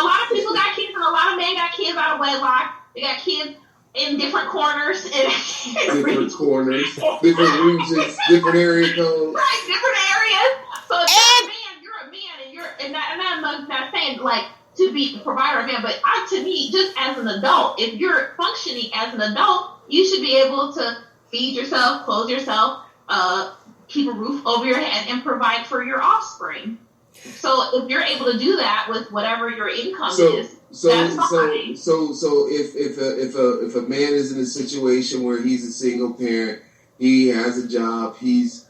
Speaker 2: lot of people got kids, and a lot of men got kids out of wedlock. They got kids in different corners.
Speaker 3: Different corners, different regions, different area codes.
Speaker 2: Right, different areas. So if you're a man, and I'm not saying like to be a provider of a man, but to me, just as an adult, if you're functioning as an adult, you should be able to feed yourself, clothe yourself, keep a roof over your head, and provide for your offspring. So if you're able to do that with whatever your income is, that's fine.
Speaker 3: So if a man is in a situation where he's a single parent, he has a job, he's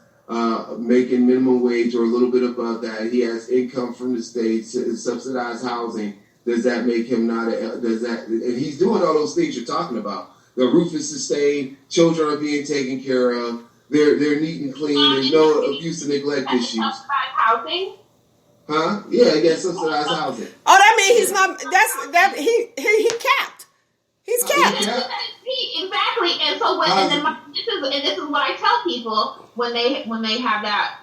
Speaker 3: making minimum wage or a little bit above that, he has income from the state, subsidized housing, does that make him and he's doing all those things you're talking about. The roof is sustained, children are being taken care of, they're neat and clean, there's no abuse and neglect issues.
Speaker 2: Subsidized housing?
Speaker 3: Huh? Yeah, he gets subsidized housing.
Speaker 1: Oh, that means he's not. He capped. He's capped.
Speaker 2: Exactly. And so this is what I tell people when they have that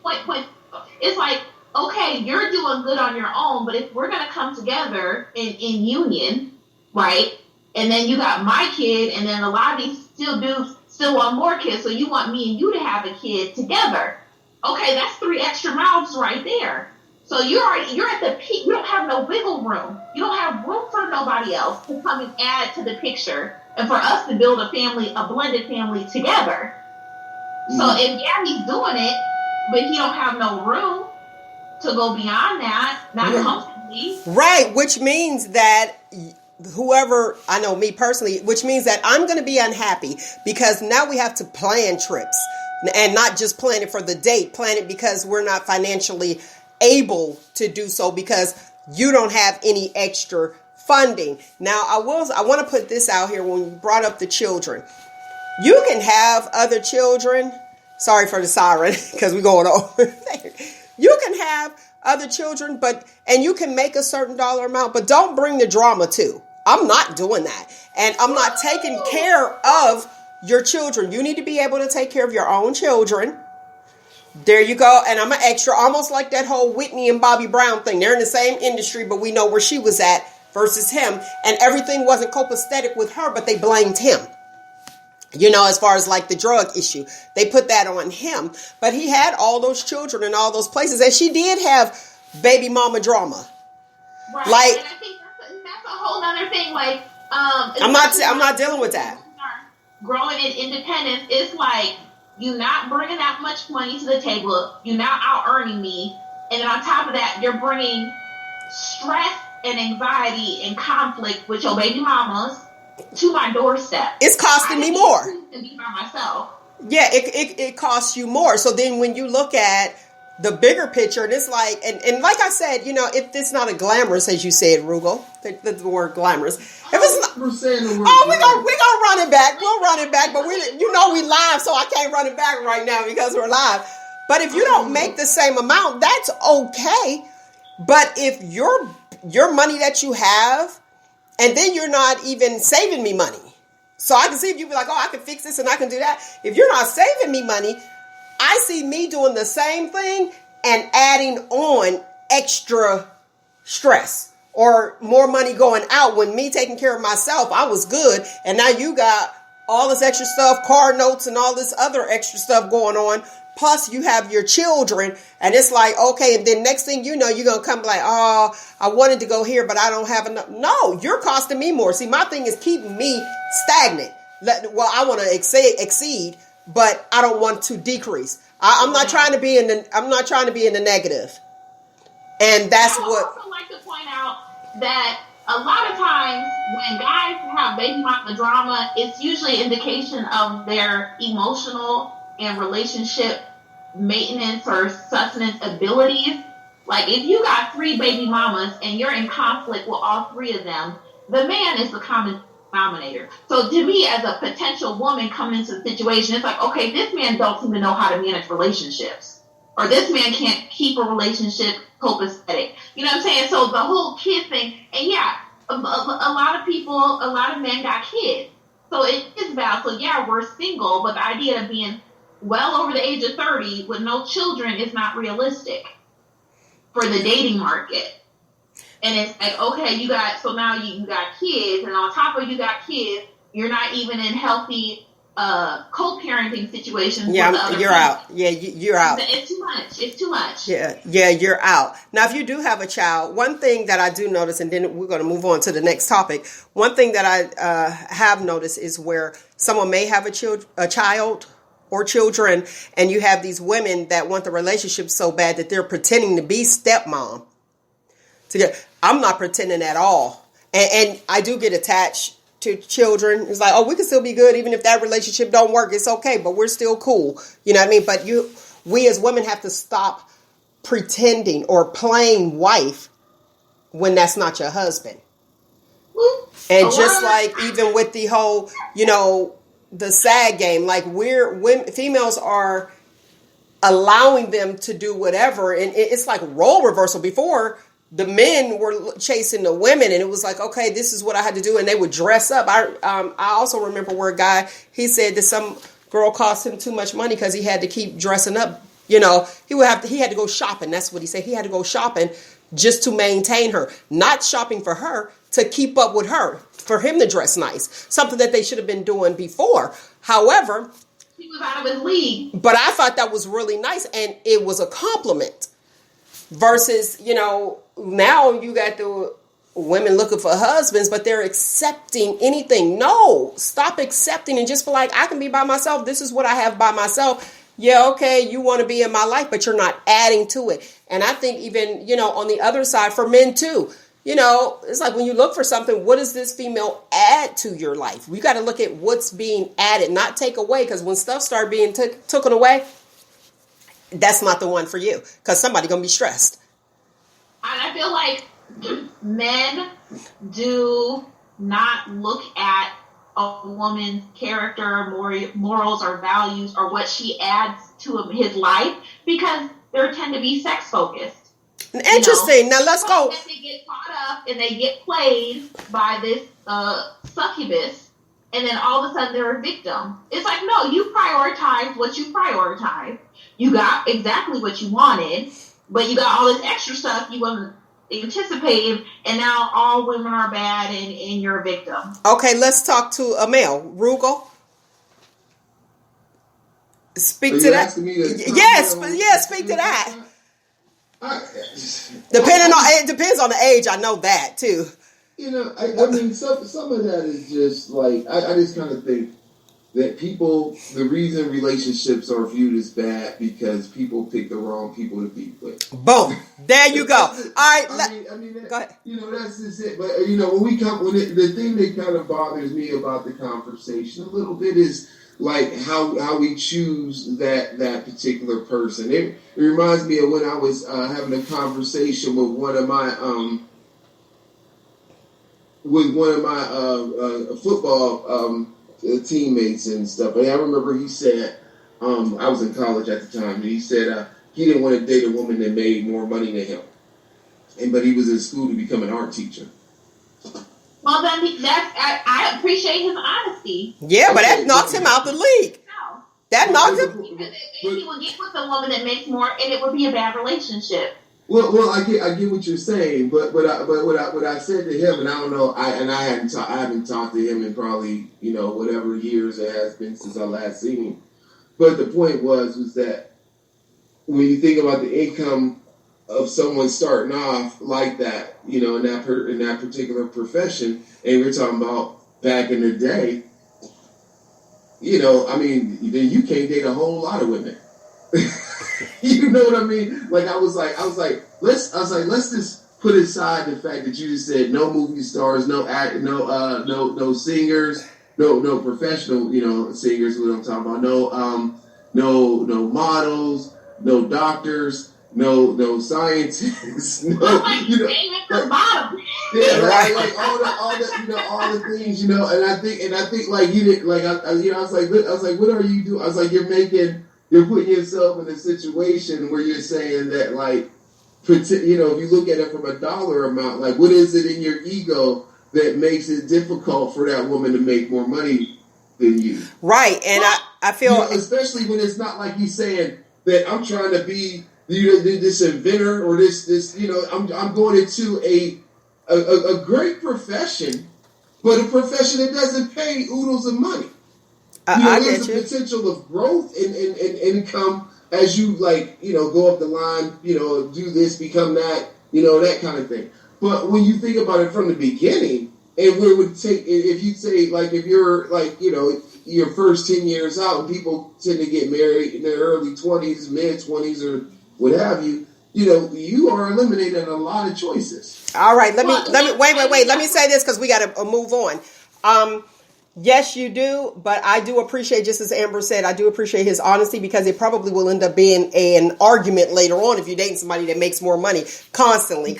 Speaker 2: point. It's like, okay, you're doing good on your own, but if we're gonna come together in union, right? And then you got my kid, and then a lot of these still want more kids, so you want me and you to have a kid together. Okay, that's 3 extra mouths right there. So you're at the peak. You don't have no wiggle room. You don't have room for nobody else to come and add to the picture, and for us to build a family, a blended family together. So if he's doing it, but he don't have no room to go beyond that, not comfortably.
Speaker 1: Right, which means that whoever, I know me personally, which means that I'm going to be unhappy because now we have to plan trips. And not just plan it for the date, plan it because we're not financially able to do so because you don't have any extra funding. Now, I want to put this out here when you brought up the children. You can have other children. Sorry for the siren because we're going over there. You can have other children, and you can make a certain dollar amount, but don't bring the drama too. I'm not doing that. And I'm not taking care of your children. You need to be able to take care of your own children. There you go. And I'm an extra, almost like that whole Whitney and Bobby Brown thing. They're in the same industry, but we know where she was at versus him. And everything wasn't copacetic with her, but they blamed him. As far as like the drug issue, they put that on him. But he had all those children in all those places. And she did have baby mama drama.
Speaker 2: Right.
Speaker 1: Like,
Speaker 2: and I think that's a whole other thing. Like,
Speaker 1: I'm not dealing with that.
Speaker 2: Growing in independence, it's like you not bringing that much money to the table. You now out earning me, and then on top of that, you're bringing stress and anxiety and conflict with your baby mamas to my doorstep.
Speaker 1: It's costing me more.
Speaker 2: To be by myself.
Speaker 1: Yeah, it costs you more. So then when you look at the bigger picture, and it's like, and like I said, you know, if it's not a glamorous, as you said, Roogle, the word glamorous. If it's not,
Speaker 3: We're saying the word
Speaker 1: we gonna run it back. We'll run it back, but we live, so I can't run it back right now because we're live. But if you don't make the same amount, that's okay. But if your money that you have, and then you're not even saving me money. So I can see if you be like, oh, I can fix this and I can do that. If you're not saving me money, I see me doing the same thing and adding on extra stress or more money going out when me taking care of myself, I was good. And now you got all this extra stuff, car notes and all this other extra stuff going on. Plus you have your children and it's like, okay. And then next thing you know, you're going to come like, oh, I wanted to go here, but I don't have enough. No, you're costing me more. See, my thing is keeping me stagnant. Well, I want to exceed, but I don't want to decrease. I'm not trying to be in the negative. And that's
Speaker 2: I would
Speaker 1: what.
Speaker 2: also like to point out that a lot of times when guys have baby mama drama, it's usually an indication of their emotional and relationship maintenance or sustenance abilities. Like if you got 3 baby mamas and you're in conflict with all 3 of them, the man is the common denominator. So to me, as a potential woman coming into the situation, it's like, okay, this man don't even know how to manage relationships, or this man can't keep a relationship copacetic. You know what I'm saying? So the whole kid thing, and yeah, a lot of men got kids, so it is valid. So yeah, we're single, but the idea of being well over the age of 30 with no children is not realistic for the dating market. And it's like, okay, now you got kids, and on top of you got kids, you're not even in healthy co-parenting situations.
Speaker 1: Yeah, you're out. Yeah, you're out.
Speaker 2: It's too much.
Speaker 1: Yeah, you're out. Now, if you do have a child, one thing that I do notice, and then we're going to move on to the next topic. One thing that I have noticed is where someone may have a child or children, and you have these women that want the relationship so bad that they're pretending to be stepmom. I'm not pretending at all. And I do get attached to children. It's like, oh, we can still be good even if that relationship don't work. It's okay, but we're still cool. You know what I mean? But we as women have to stop pretending or playing wife when that's not your husband. And just like even with the whole, the SAG game, like females are allowing them to do whatever. And it's like role reversal. Before, the men were chasing the women, and it was like, okay, this is what I had to do, and they would dress up. I also remember where a guy, he said that some girl cost him too much money because he had to keep dressing up. He had to go shopping. That's what he said. He had to go shopping just to maintain her, not shopping for her, to keep up with her, for him to dress nice, something that they should have been doing before. However,
Speaker 2: he was out of his league.
Speaker 1: But I thought that was really nice, and it was a compliment. Versus, now you got the women looking for husbands, but they're accepting anything. No, stop accepting and just be like, I can be by myself. This is what I have by myself. Yeah, okay, you want to be in my life, but you're not adding to it. And I think even, on the other side for men too, it's like when you look for something, what does this female add to your life? You got to look at what's being added, not take away. Because when stuff start being taken away, that's not the one for you, because somebody's going to be stressed.
Speaker 2: And I feel like men do not look at a woman's character, morals, or values, or what she adds to his life, because they tend to be sex focused.
Speaker 1: Interesting. Now let's go.
Speaker 2: And they get caught up and they get played by this succubus, and then all of a sudden they're a victim. It's like, no, you prioritize what you prioritize. You got exactly what you wanted, but you got all this extra stuff you wasn't anticipating, and now all women are bad and you're a victim. Okay, let's talk to a male. Roogle. Speak to that. Yes, speak to that. It depends on the age. I know that too.
Speaker 3: I mean, some of that is just like I just kind of think that the reason relationships are viewed as bad because people pick the wrong people to be with.
Speaker 1: Boom. There you go. All right.
Speaker 3: Go ahead. That's just it. But the thing that kind of bothers me about the conversation a little bit is like how we choose that particular person. It reminds me of when I was having a conversation with one of my football teammates and stuff. And I remember he said, I was in college at the time, and he said he didn't want to date a woman that made more money than him, but he was in school to become an art teacher.
Speaker 2: Well, then I appreciate his honesty.
Speaker 1: Yeah, but that knocks him out the league.
Speaker 2: No.
Speaker 1: That knocks him.
Speaker 2: He would get with a woman that makes more, and it would be a bad relationship.
Speaker 3: Well, I get what you're saying, but what I said to him, and I don't know, I haven't talked to him in probably whatever years it has been since I last seen him. But the point was that when you think about the income of someone starting off like that, in that particular profession, and we're talking about back in the day, then you can't date a whole lot of women. You know what I mean? Like I was like, let's just put aside the fact that you just said no movie stars, no singers, no professional, singers. What I'm talking about? No models, no doctors, no scientists, no. Yeah, right. Like all the things, and I think like you did, like I was like, what are you doing? I was like, you're putting yourself in a situation where you're saying that, like, if you look at it from a dollar amount, like, what is it in your ego that makes it difficult for that woman to make more money than you?
Speaker 1: Right, and I feel...
Speaker 3: especially when it's not like he's saying that I'm trying to be this inventor or this I'm going into a great profession, but a profession that doesn't pay oodles of money. There's a potential of growth in income as you go up the line, do this, become that, that kind of thing. But when you think about it from the beginning, and where it would take, if you say, like, if you're your first 10 years out, and people tend to get married in their early 20s, mid 20s, or what have you, you are eliminating a lot of choices.
Speaker 1: All right, let me wait. Let me say this because we got to move on. Yes, you do, but I do appreciate, just as Amber said, I do appreciate his honesty because it probably will end up being an argument later on if you're dating somebody that makes more money constantly,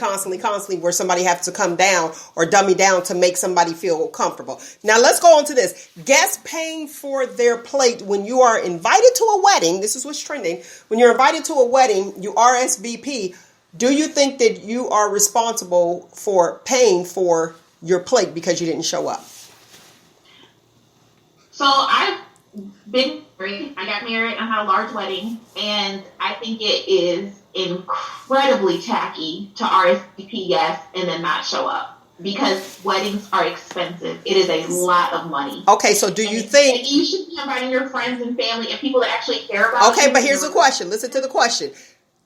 Speaker 1: where somebody has to come down or dummy down to make somebody feel comfortable. Now, let's go on to this. Guests paying for their plate when you are invited to a wedding. This is what's trending. When you're invited to a wedding, you RSVP. Do you think that you are responsible for paying for your plate because you didn't show up?
Speaker 2: So I've been married. I got married. I had a large wedding, and I think it is incredibly tacky to RSVP guests and then not show up because weddings are expensive. It is a lot of money.
Speaker 1: Okay, so do you think
Speaker 2: you should be inviting your friends and family and people that actually care about you?
Speaker 1: Okay, but here's the question. Listen to the question.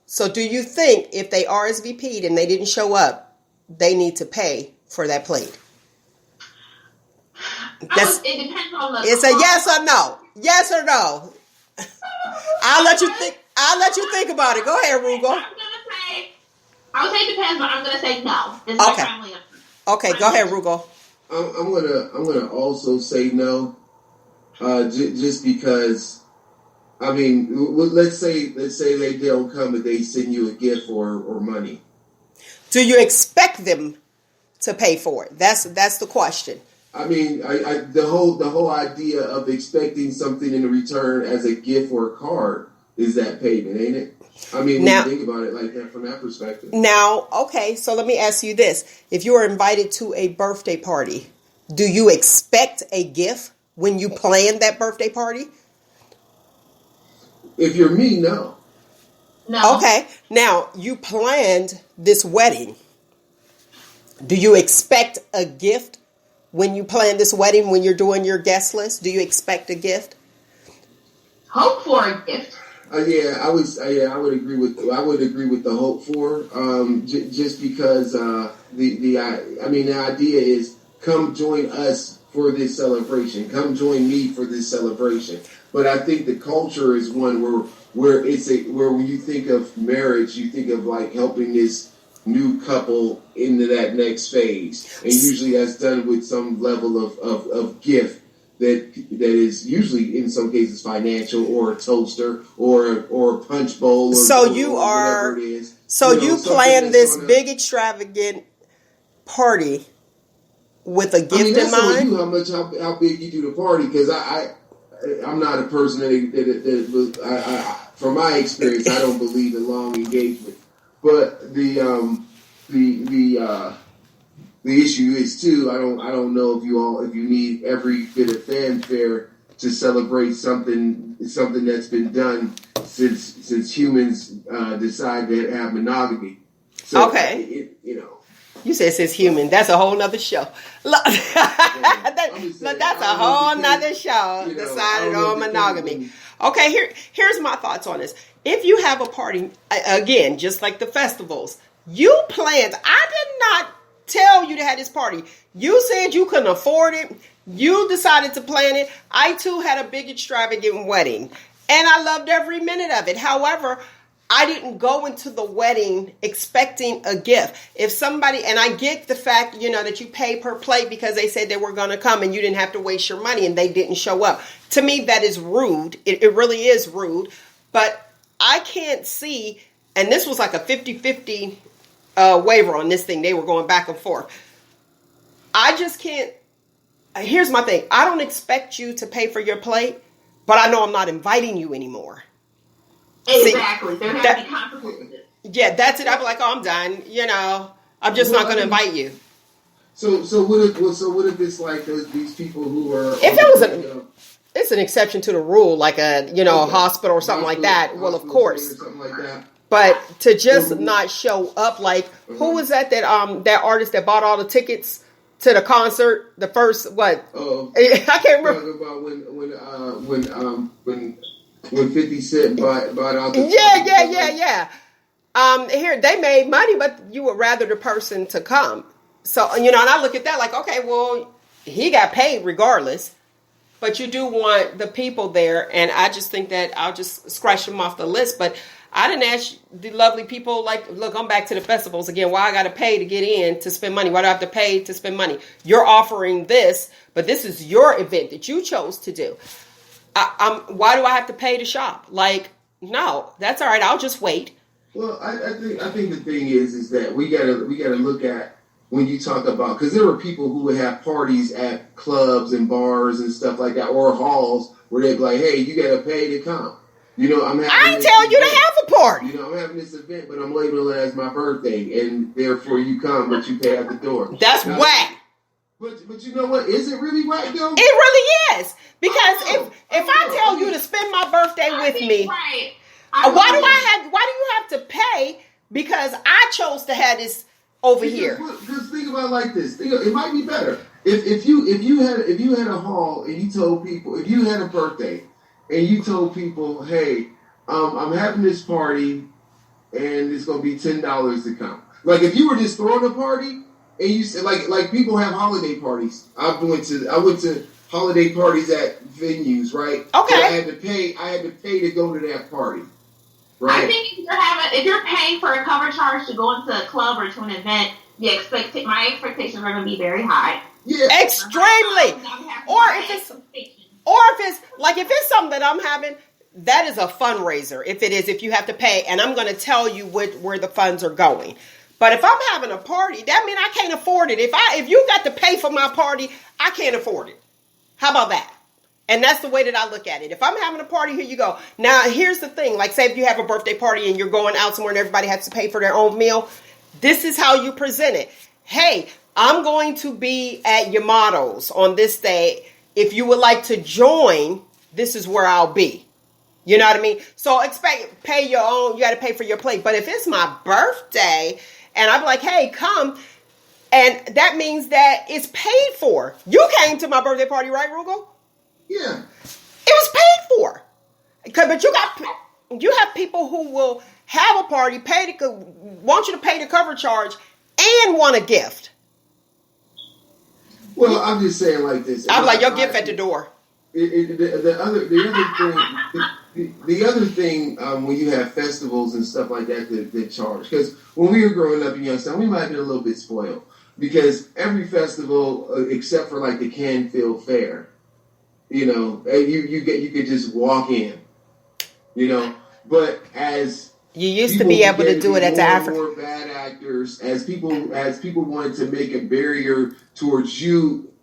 Speaker 1: So do you think if they RSVP'd and they didn't show up, they need to pay for that plate?
Speaker 2: It depends on the.
Speaker 1: It's a yes or no. Yes or no. I'll let you think. I'll let you think about it. Go ahead, Roogle.
Speaker 2: I would say it depends, but I'm gonna say no.
Speaker 1: Okay. Okay, go ahead, Roogle.
Speaker 3: I'm gonna also say no, just because. I mean, let's say they don't come and they send you a gift or money.
Speaker 1: Do you expect them to pay for it? That's the question.
Speaker 3: I mean, the whole idea of expecting something in return as a gift or a card is that payment, ain't it? I mean, when you think about it like that from that perspective.
Speaker 1: Now, okay, so let me ask you this. If you are invited to a birthday party, do you expect a gift when you plan that birthday party?
Speaker 3: If you're me, no.
Speaker 2: No.
Speaker 1: Okay, now you planned this wedding. Do you expect a gift? When you plan this wedding, when you're doing your guest list, do you expect a gift?
Speaker 2: Hope for a gift.
Speaker 3: I would agree with the hope for. Just because the idea is come join us for this celebration. Come join me for this celebration. But I think the culture is one where when you think of marriage, you think of like helping this new couple into that next phase, and usually that's done with some level of gift that is usually in some cases financial, or a toaster, or a punch bowl, or whatever it is.
Speaker 1: So you plan this big extravagant party with a gift in mind?
Speaker 3: That's how big you do the party, because I'm not a person that from my experience, I don't believe in long engagement. But the issue is too, I don't know if you need every bit of fanfare to celebrate something that's been done since humans decided to have monogamy. So,
Speaker 1: okay. You said since human. That's a whole nother show. Look, that's a whole nother show. Decided on monogamy. Okay, here's my thoughts on this. If you have a party, again, just like the festivals, you planned. I did not tell you to have this party. You said you couldn't afford it. You decided to plan it. I too had a big extravagant wedding, and I loved every minute of it. However, I didn't go into the wedding expecting a gift. If somebody, and I get the fact, that you pay per plate because they said they were going to come and you didn't have to waste your money and they didn't show up. To me, that is rude. It really is rude. But I can't see, and this was like a 50-50 waiver on this thing. They were going back and forth. I just can't. Here's my thing. I don't expect you to pay for your plate, but I know I'm not inviting you anymore.
Speaker 2: Exactly. There have to be consequences.
Speaker 1: Yeah, that's it. I'm like, I'm done. I'm just not going to invite you.
Speaker 3: So what if it's like these people who are?
Speaker 1: If it was it's an exception to the rule, like a hospital or something like that. Well, of course.
Speaker 3: Or something like that.
Speaker 1: But to just not show up, like who was that artist that bought all the tickets to the concert? The first what? I can't remember.
Speaker 3: About when 50 Cent bought out the
Speaker 1: yeah. Here they made money, but you would rather the person to come. So and I look at that like, okay, well, he got paid regardless, but you do want the people there, and I just think that I'll just scratch them off the list. But I didn't ask the lovely people, like, look, I'm back to the festivals again. Why I got to pay to get in to spend money? Why do I have to pay to spend money? You're offering this, but this is your event that you chose to do. Why do I have to pay to shop? Like, no, that's all right. I'll just wait.
Speaker 3: Well, I think the thing is that we gotta look at when you talk about, because there were people who would have parties at clubs and bars and stuff like that, or halls where they'd be like, hey, you gotta pay to come. I
Speaker 1: ain't telling you to have a party.
Speaker 3: I'm having this event, but I'm labeling it as my birthday, and therefore you come, but you pay at the door.
Speaker 1: That's whack.
Speaker 3: But you know what? Is it really whack though?
Speaker 1: It really is. Because if I tell you to spend my birthday with me,
Speaker 2: right.
Speaker 1: why do you have to pay because I chose to have this over here?
Speaker 3: Because think about it like this. It might be better if you had a hall and you told people, if you had a birthday and you told people, hey, I'm having this party and it's gonna be $10 to come. Like if you were just throwing a party and you said like people have holiday parties. I went to holiday parties at venues, right?
Speaker 1: Okay.
Speaker 3: So I had to pay to go to that party. Right.
Speaker 2: I think if you're paying for a cover charge to go into a club or to an event, my expectations are going to be very high.
Speaker 3: Yeah.
Speaker 1: Extremely. If it's something that I'm having, that is a fundraiser. If you have to pay, and I'm going to tell you where the funds are going. But if I'm having a party, that means I can't afford it. If you got to pay for my party, I can't afford it. How about that? And that's the way that I look at it. If I'm having a party, here you go. Now, here's the thing. Like, say if you have a birthday party and you're going out somewhere and everybody has to pay for their own meal, this is how you present it. Hey, I'm going to be at Yamato's on this day. If you would like to join, this is where I'll be. You know what I mean? So pay your own. You got to pay for your plate. But if it's my birthday and I'm like, hey, come. And that means that it's paid for. You came to my birthday party, right, Roogle?
Speaker 3: Yeah.
Speaker 1: It was paid for. But you have people who will have a party, want you to pay the cover charge, and want a gift.
Speaker 3: Well, I'm just saying like this.
Speaker 1: I'm like, your gift at the door.
Speaker 3: The other thing when you have festivals and stuff like that charge, because when we were growing up in Youngstown, we might have been a little bit spoiled because every festival except for like the Canfield Fair, you could just walk in, but as
Speaker 1: you used to be able to do it at the African.
Speaker 3: More bad actors as people wanted to make a barrier towards you.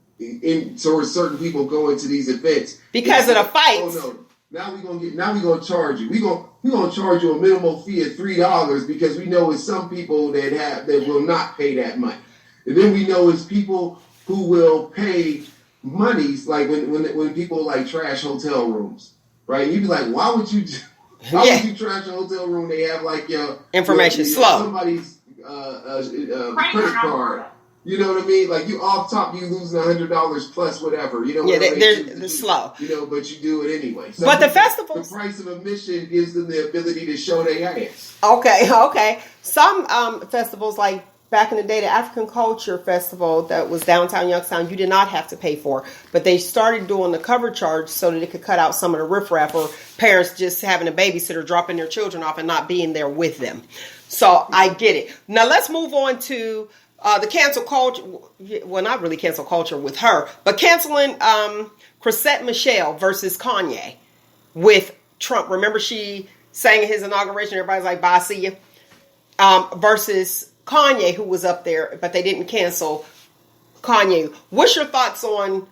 Speaker 3: Towards certain people going to these events
Speaker 1: because of the fights.
Speaker 3: Oh no! Now we're gonna charge you. We're gonna charge you a minimal fee of $3 because we know it's some people that will not pay that money, and then we know it's people who will pay monies like when people like trash hotel rooms, right? You'd be like, why would you trash a hotel room? They have like your
Speaker 1: information slow.
Speaker 3: Somebody's credit card. You know what I mean? Like you off top, you losing $100 plus whatever.
Speaker 1: They're slow.
Speaker 3: But you do it anyway. So
Speaker 1: but the festivals,
Speaker 3: the price of admission gives them the ability to show their ass.
Speaker 1: Okay. Some festivals, like back in the day, the African Culture Festival that was downtown Youngstown, you did not have to pay for, but they started doing the cover charge so that it could cut out some of the riffraff or parents just having a babysitter dropping their children off and not being there with them. So I get it. Now let's move on to the cancel culture, well, not really cancel culture with her, but canceling Chrisette Michele versus Kanye with Trump. Remember she sang at his inauguration, everybody's like, bye, see you. Versus Kanye, who was up there, but they didn't cancel Kanye. What's your thoughts on,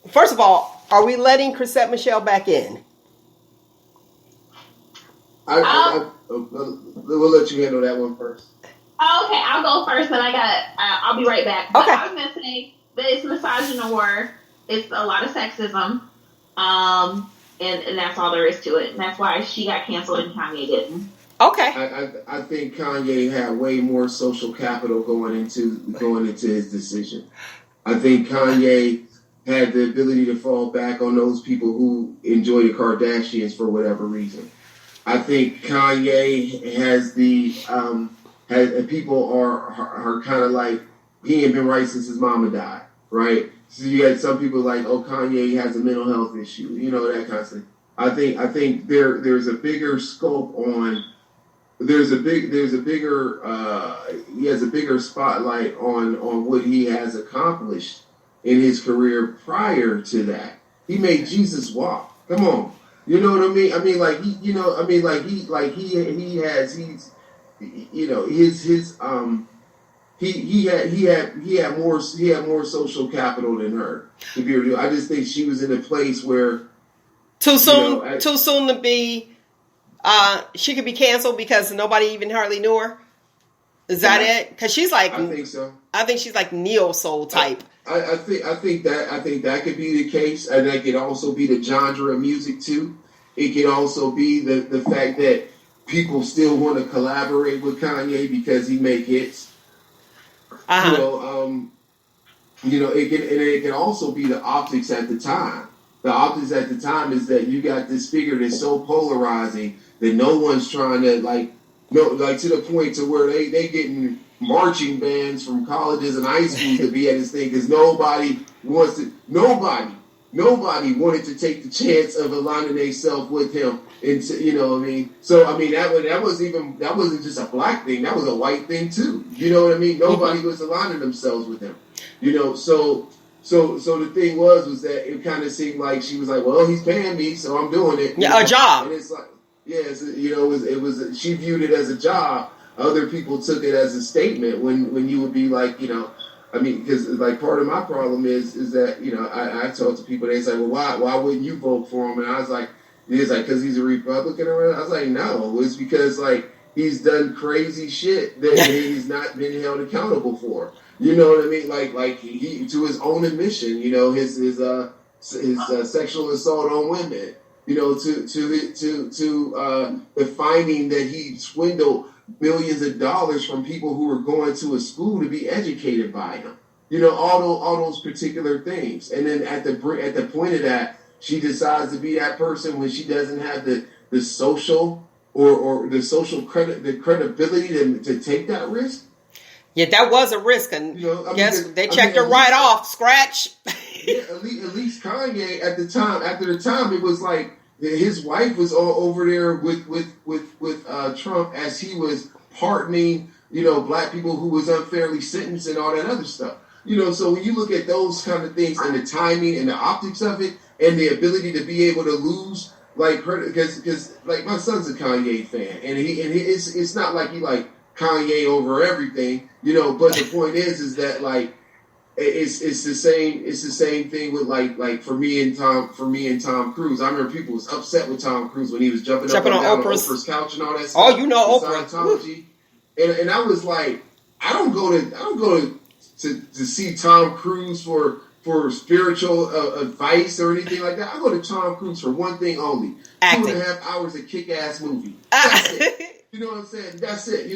Speaker 1: first of all, are we letting Chrisette Michele back in?
Speaker 3: We'll let you handle that one first.
Speaker 2: Oh, okay, I'll go first, but I'll be right back.
Speaker 1: Okay.
Speaker 2: I was going to say that it's misogynoir. It's a lot of sexism. And that's all there is to it. And that's why she got canceled and Kanye didn't.
Speaker 1: Okay.
Speaker 3: I think Kanye had way more social capital going into his decision. I think Kanye had the ability to fall back on those people who enjoy the Kardashians for whatever reason. I think Kanye has people are kind of like, he ain't been right since his mama died, right? So you had some people like, oh, Kanye has a mental health issue, that kind of thing. I think there's a bigger scope on, he has a bigger spotlight on what he has accomplished in his career prior to that. He made Jesus walk. Come on. You know what I mean? I mean, like, he had more social capital than her. To be real, I just think she was in a place where
Speaker 1: too soon to be. She could be canceled because nobody even hardly knew her. Is that it? Because she's like,
Speaker 3: I think so.
Speaker 1: I think she's like neo soul type.
Speaker 3: I think that could be the case, and that could also be the genre of music too. It could also be the fact that people still want to collaborate with Kanye because he make hits.
Speaker 1: Uh-huh.
Speaker 3: It can also be the optics at the time. The optics at the time is that you got this figure that's so polarizing that no one's trying to to the point to where they getting marching bands from colleges and high schools to be at his thing because nobody wanted to take the chance of aligning themselves with him. And you know what I mean? So I mean that wasn't just a black thing, that was a white thing too. You know what I mean? Nobody was aligning themselves with him. So the thing was that it kind of seemed like she was like, well, he's paying me, so I'm doing it.
Speaker 1: A job.
Speaker 3: And it's like, it was she viewed it as a job. Other people took it as a statement when you would be like, I mean, because like part of my problem is that I talk to people, they say, well, why wouldn't you vote for him? And I was like, because he's a Republican or whatever. I was like, no, it's because like he's done crazy shit that he's not been held accountable for. You know what I mean? Like he to his own admission, his sexual assault on women. To the finding that he swindled millions of dollars from people who were going to a school to be educated by him. All those particular things. And then at the point of that, she decides to be that person when she doesn't have the social or the social credibility to take that risk.
Speaker 1: Yeah, that was a risk, and
Speaker 3: You know,
Speaker 1: yes, they checked her right off, scratch.
Speaker 3: Yeah, at least Kanye at the time. After the time, it was like his wife was all over there with Trump as he was pardoning, black people who was unfairly sentenced and all that other stuff. So when you look at those kind of things and the timing and the optics of it and the ability to be able to lose, like, because like my son's a Kanye fan, and it's not like he like Kanye over everything, but the point is that like it's the same thing with like for me and Tom Cruise. I remember people was upset with Tom Cruise when he was jumping up and down on Oprah's couch and all that stuff.
Speaker 1: Oh, Oprah.
Speaker 3: Scientology. And I was like, I don't go to see Tom Cruise for spiritual advice or anything like that. I go to Tom Cruise for one thing only:
Speaker 1: acting.
Speaker 3: 2.5 hours of kick-ass movie. That's it. You know what I'm saying? That's it.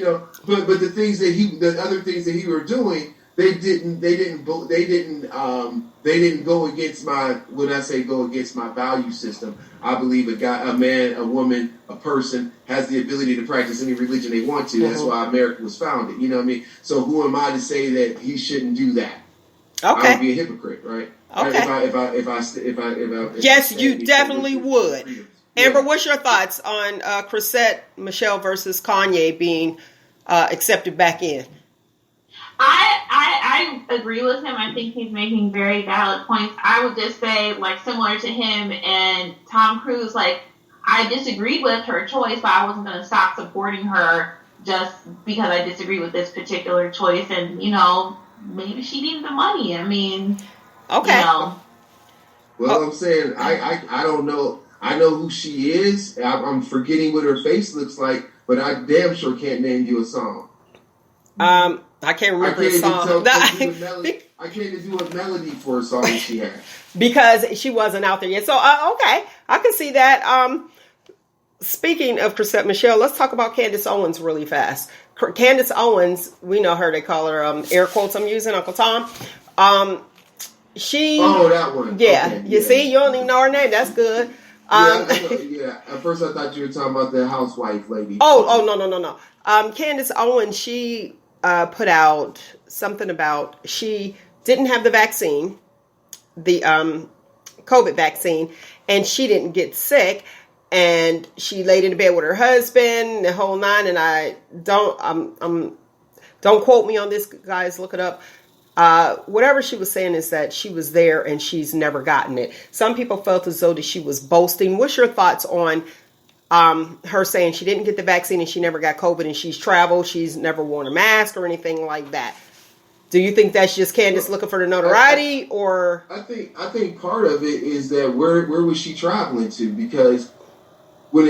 Speaker 3: But the things the other things that he were doing, they didn't go against my, when I say go against my value system. I believe a man, a woman, a person has the ability to practice any religion they want to. That's why America was founded. You know what I mean? So who am I to say that he shouldn't do that?
Speaker 1: Okay.
Speaker 3: I would be a hypocrite, right?
Speaker 1: Okay.
Speaker 3: If
Speaker 1: yes, you definitely would. Amber, what's your thoughts on Chrisette Michele versus Kanye being accepted back in?
Speaker 2: I agree with him. I think he's making very valid points. I would just say, like, similar to him and Tom Cruise, like, I disagreed with her choice, but I wasn't going to stop supporting her just because I disagree with this particular choice. And, maybe she needed the money. I mean,
Speaker 1: okay.
Speaker 3: Well, I'm saying, I don't know. I know who she is. I'm forgetting what her face looks like, but I damn sure can't name you a song.
Speaker 1: I can't remember the song.
Speaker 3: I can't even do a melody for a song that she had.
Speaker 1: Because she wasn't out there yet. So, okay. I can see that. Speaking of Chrisette Michele, let's talk about Candace Owens really fast. Candace Owens, we know her. They call her, air quotes I'm using, Uncle Tom. She...
Speaker 3: Oh, that one.
Speaker 1: Yeah.
Speaker 3: Okay,
Speaker 1: you see? You don't even know her name. That's good.
Speaker 3: Yeah. At first I thought you were talking about the housewife lady.
Speaker 1: No. Candace Owens, she put out something about she didn't have the vaccine, the COVID vaccine, and she didn't get sick, and she laid in bed with her husband, the whole nine. And don't quote me on this, guys. Look it up. Whatever she was saying is that she was there and she's never gotten it. Some people felt as though that she was boasting. What's your thoughts on her saying she didn't get the vaccine and she never got COVID and she's traveled, she's never worn a mask or anything like that? Do you think that's just Candace looking for the notoriety, or?
Speaker 3: I think part of it is that where was she traveling to? Because when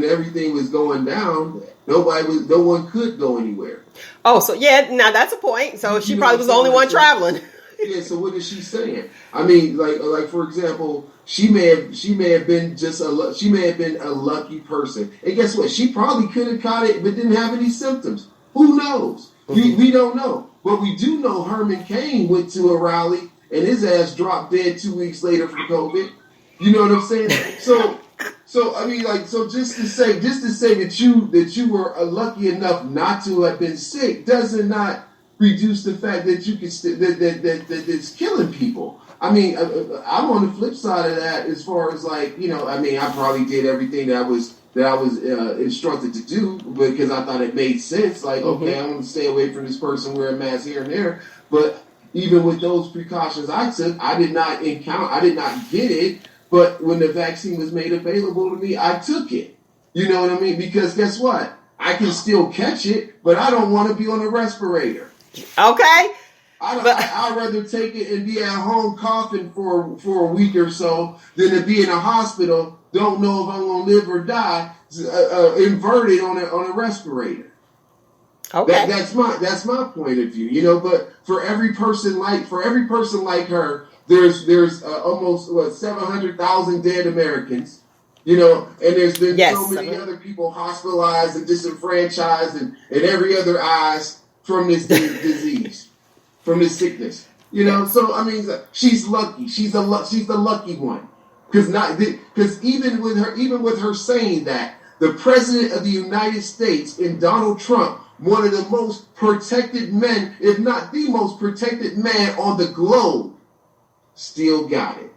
Speaker 3: everything was going down, no one could go anywhere.
Speaker 1: Oh, so yeah, now that's a point. So she probably was the only one traveling.
Speaker 3: Yeah. So what is she saying? I mean, like for example, she may have been a lucky person. And guess what? She probably could have caught it, but didn't have any symptoms. Who knows? We don't know. But we do know Herman Cain went to a rally and his ass dropped dead 2 weeks later from COVID. You know what I'm saying? So I mean, like, so just to say that you were lucky enough not to have been sick does not reduce the fact that you can that it's killing people. I mean, I'm on the flip side of that as far as like, I mean, I probably did everything that I was instructed to do because I thought it made sense. Like, okay, I'm going to stay away from this person, wear a mask here and there. But even with those precautions I took, I did not get it. But when the vaccine was made available to me, I took it. You know what I mean? Because guess what? I can still catch it, but I don't want to be on a respirator.
Speaker 1: Okay.
Speaker 3: I'd rather take it and be at home coughing for a week or so than to be in a hospital, don't know if I'm going to live or die, inverted on a respirator.
Speaker 1: Okay.
Speaker 3: That's my point of view, but for every person like her, there's almost 700,000 dead Americans, and there's been so many other people hospitalized and disenfranchised and every other eyes from this disease, from this sickness. So I mean, she's lucky. She's the lucky one, because even with her saying that, the president of the United States and Donald Trump one of the most protected men, if not the most protected man on the globe, still got it.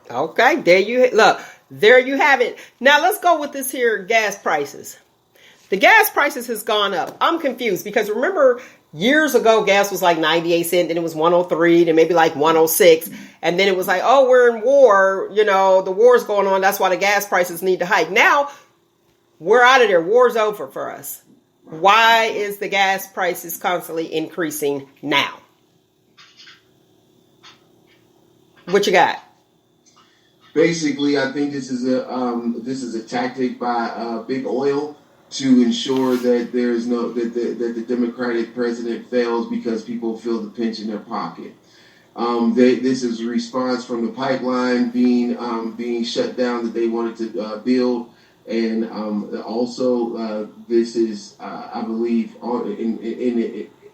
Speaker 1: Okay, there you have it. Now let's go with this here gas prices. The gas prices has gone up. I'm confused because remember years ago gas was like 98 cents, then it was 103, then maybe like 106, and then it was like, oh, we're in war, the war's going on, that's why the gas prices need to hike. Now we're out of there. War's over for us. Why is the gas prices constantly increasing now? What you got?
Speaker 3: Basically, I think this is a tactic by Big Oil to ensure that that the Democratic president fails because people feel the pinch in their pocket. This is a response from the pipeline being shut down that they wanted to build, and also this is I believe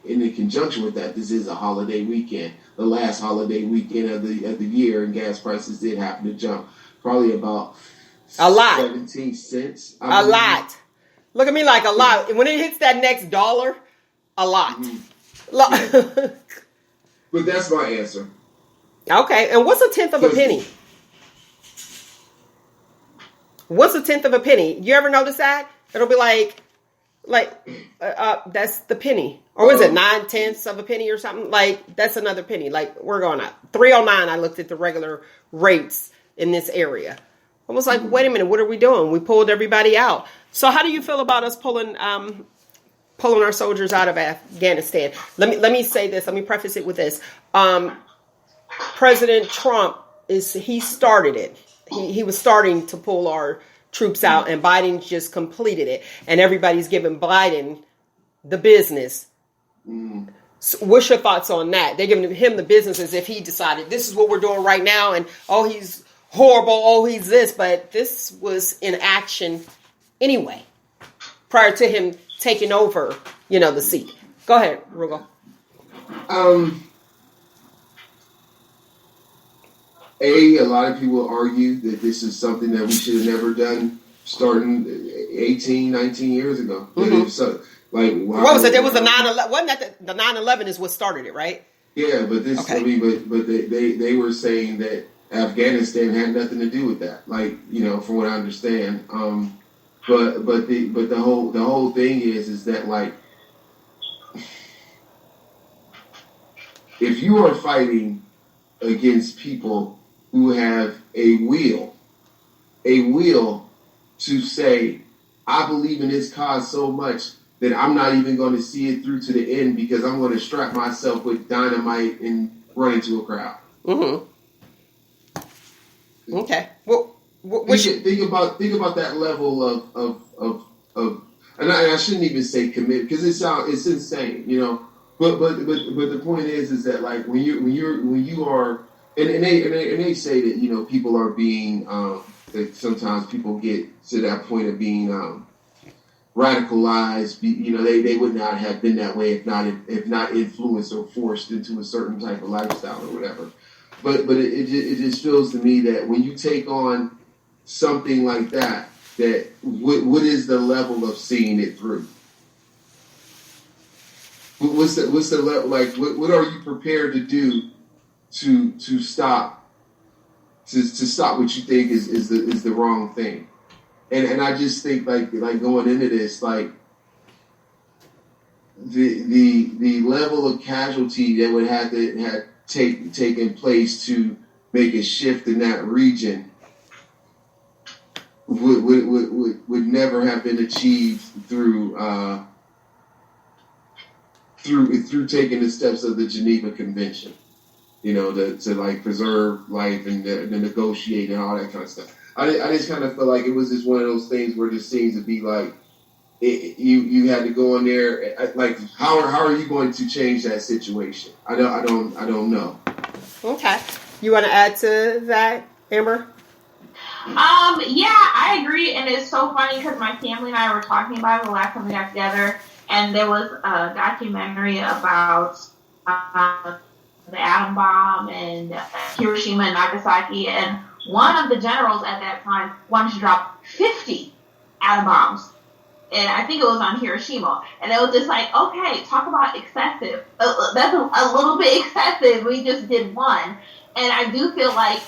Speaker 3: in conjunction with that, this is a holiday weekend, the last holiday weekend of the year, and gas prices did happen to jump probably about
Speaker 1: a lot,
Speaker 3: 17 cents.
Speaker 1: A lot. Look at me like a lot. When it hits that next dollar, a lot.
Speaker 3: Mm-hmm. Yeah. But that's my answer.
Speaker 1: Okay, and what's a tenth of a penny? What's a tenth of a penny? You ever notice that? It'll be like that's the penny. Or was it 9/10 of a penny or something? Like, that's another penny. Like, we're going up. 309, I looked at the regular rates in this area. I was like, wait a minute, what are we doing? We pulled everybody out. So how do you feel about us pulling our soldiers out of Afghanistan? Let me say this. Let me preface it with this. President Trump he started it. He was starting to pull our troops out, and Biden just completed it. And everybody's giving Biden the business. So what's your thoughts on that? They're giving him the business as if he decided this is what we're doing right now, and oh, he's horrible, oh, he's this, but this was in action anyway, prior to him taking over, the seat. Go ahead, Roogle.
Speaker 3: A lot of people argue that this is something that we should have never done starting 18, 19 years ago.
Speaker 1: Mm-hmm.
Speaker 3: So, like,
Speaker 1: what was it? There was a 9/11. Wasn't that the 9/11 is what started it, right?
Speaker 3: Yeah, but this, okay. I mean, but they were saying that Afghanistan had nothing to do with that. Like, from what I understand. But the whole thing is that, like, if you are fighting against people who have a will to say, I believe in this cause so much that I'm not even going to see it through to the end because I'm going to strap myself with dynamite and run into a crowd.
Speaker 1: Mm-hmm. Okay. Well,
Speaker 3: think about that level of and I shouldn't even say commit because it's insane, But the point is that, like, when you are and they say that people are being that sometimes people get to that point of being radicalized. They would not have been that way if not influenced or forced into a certain type of lifestyle or whatever. But it just feels to me that when you take on something like that what is the level of seeing it through? What's the level? Like, what are you prepared to do to stop what you think is the wrong thing? And I just think like going into this, like the level of casualty that would have taken place to make a shift in that region would never have been achieved through taking the steps of the Geneva Convention, to like preserve life and to negotiate and all that kind of stuff. I just kind of feel like it was just one of those things where it just seems to be like you had to go in there. Like, how are you going to change that situation? I don't know. Okay,
Speaker 1: you want to add to that, Amber?
Speaker 2: Yeah, I agree, and it's so funny because my family and I were talking about it the last time we got together, and there was a documentary about the atom bomb and Hiroshima and Nagasaki, and one of the generals at that time wanted to drop 50 atom bombs and I think it was on Hiroshima, and it was just like, okay, talk about excessive. That's a little bit excessive. We just did one, and I do feel like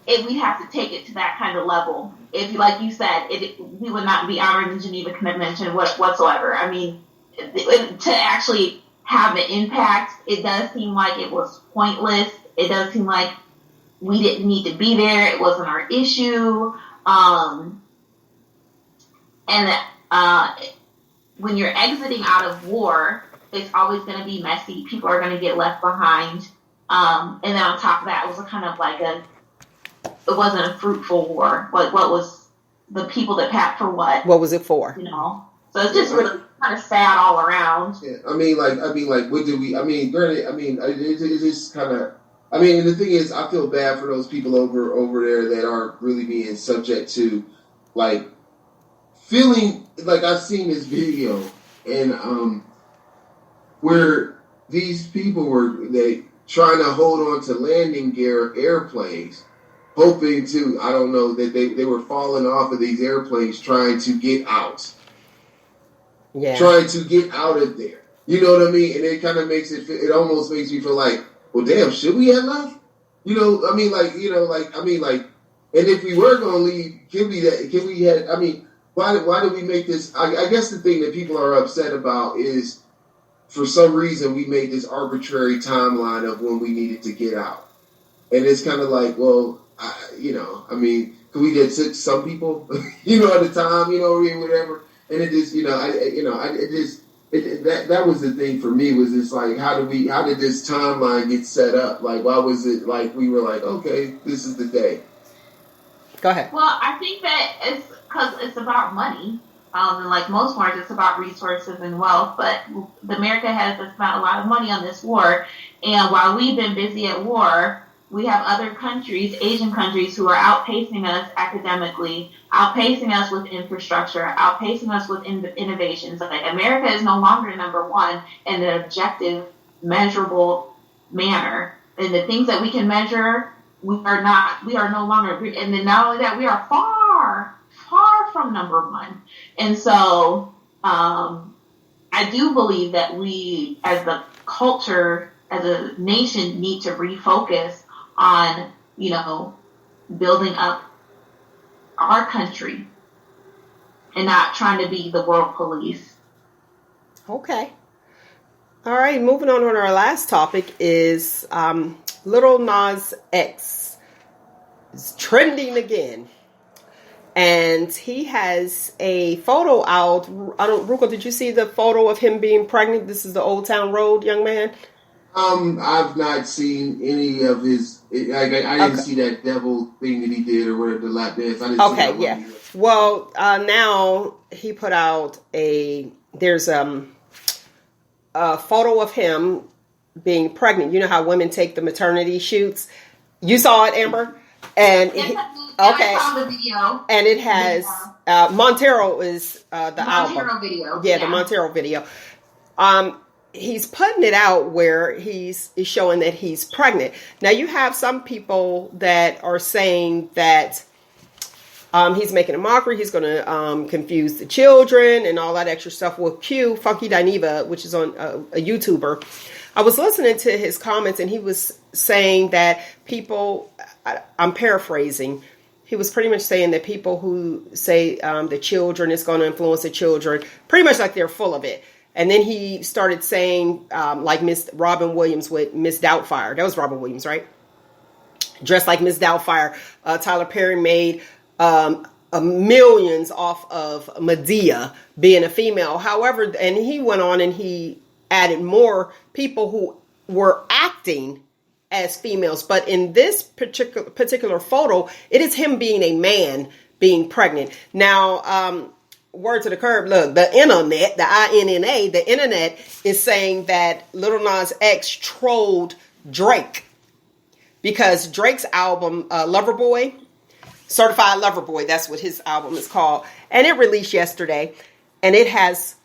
Speaker 2: if we have to take it to that kind of level, if, like you said, we would not be honored in Geneva Convention whatsoever. I mean, to actually have an impact, it does seem like it was pointless. It does seem like we didn't need to be there. It wasn't our issue. When you're exiting out of war, it's always going to be messy. People are going to get left behind. And then on top of that, it was kind of like it wasn't a fruitful war. What was the people that packed for what?
Speaker 1: What was it for?
Speaker 2: So it's just really kind of sad all around.
Speaker 3: Yeah, I mean, what did we? I mean, granted, it's just kind of. I mean, and the thing is, I feel bad for those people over there that are really being subject to, like, feeling like I've seen this video and where these people were trying to hold on to landing gear airplanes, hoping to, I don't know, that they were falling off of these airplanes trying to get out.
Speaker 1: Yeah.
Speaker 3: Trying to get out of there. You know what I mean? And it kind of it almost makes me feel like, well, damn, should we have left? And if we were going to leave, why did we make this? I guess the thing that people are upset about is, for some reason, we made this arbitrary timeline of when we needed to get out. And it's kind of like, well, could we have took some people, at the time, whatever. And it just, that was the thing for me, was just like, how did this timeline get set up? Like, why was it like, we were like, okay, this is the day.
Speaker 1: Go ahead.
Speaker 2: Well, I think that it's because it's about money. And like most wars, it's about resources and wealth. But America has spent a lot of money on this war. And while we've been busy at war, we have other countries, Asian countries, who are outpacing us academically, outpacing us with infrastructure, outpacing us with innovations. Like, America is no longer number one in an objective, measurable manner. And the things that we can measure, we are no longer. And then not only that, we are far, far from number one. And so I do believe that we, as the culture, as a nation, need to refocus on, building up our country and not trying to be the world police.
Speaker 1: Okay. All right, moving on to our last topic is Lil Nas X is trending again. And he has a photo out. Roogle, did you see the photo of him being pregnant? This is the Old Town Road young man.
Speaker 3: I've not seen any of his. I didn't see that devil thing that he did or whatever, the lap dance. I didn't see that one either.
Speaker 1: Well, now he put out there's a photo of him being pregnant. You know how women take the maternity shoots? You saw it, Amber? And
Speaker 2: I saw the video.
Speaker 1: And it has Montero is the
Speaker 2: Montero
Speaker 1: album.
Speaker 2: Video.
Speaker 1: Yeah, the Montero video. He's putting it out where he's showing that he's pregnant. Now, you have some people that are saying that he's making a mockery. He's going to confuse the children and all that extra stuff. Well, Funky Dineva, which is on a YouTuber, I was listening to his comments, and he was saying that people, I'm paraphrasing, he was pretty much saying that people who say the children is going to influence the children, pretty much like they're full of it. And then he started saying, like Miss Robin Williams with Miss Doubtfire. That was Robin Williams, right? Dressed like Miss Doubtfire. Tyler Perry made millions off of Medea being a female. However, and he went on and he added more people who were acting as females. But in this particular photo, it is him being a man being pregnant. Now, word to the curb, look, the internet, the INNA, the internet is saying that Lil Nas X trolled Drake because Drake's album, Loverboy, Certified Lover Boy, that's what his album is called, and it released yesterday, and it has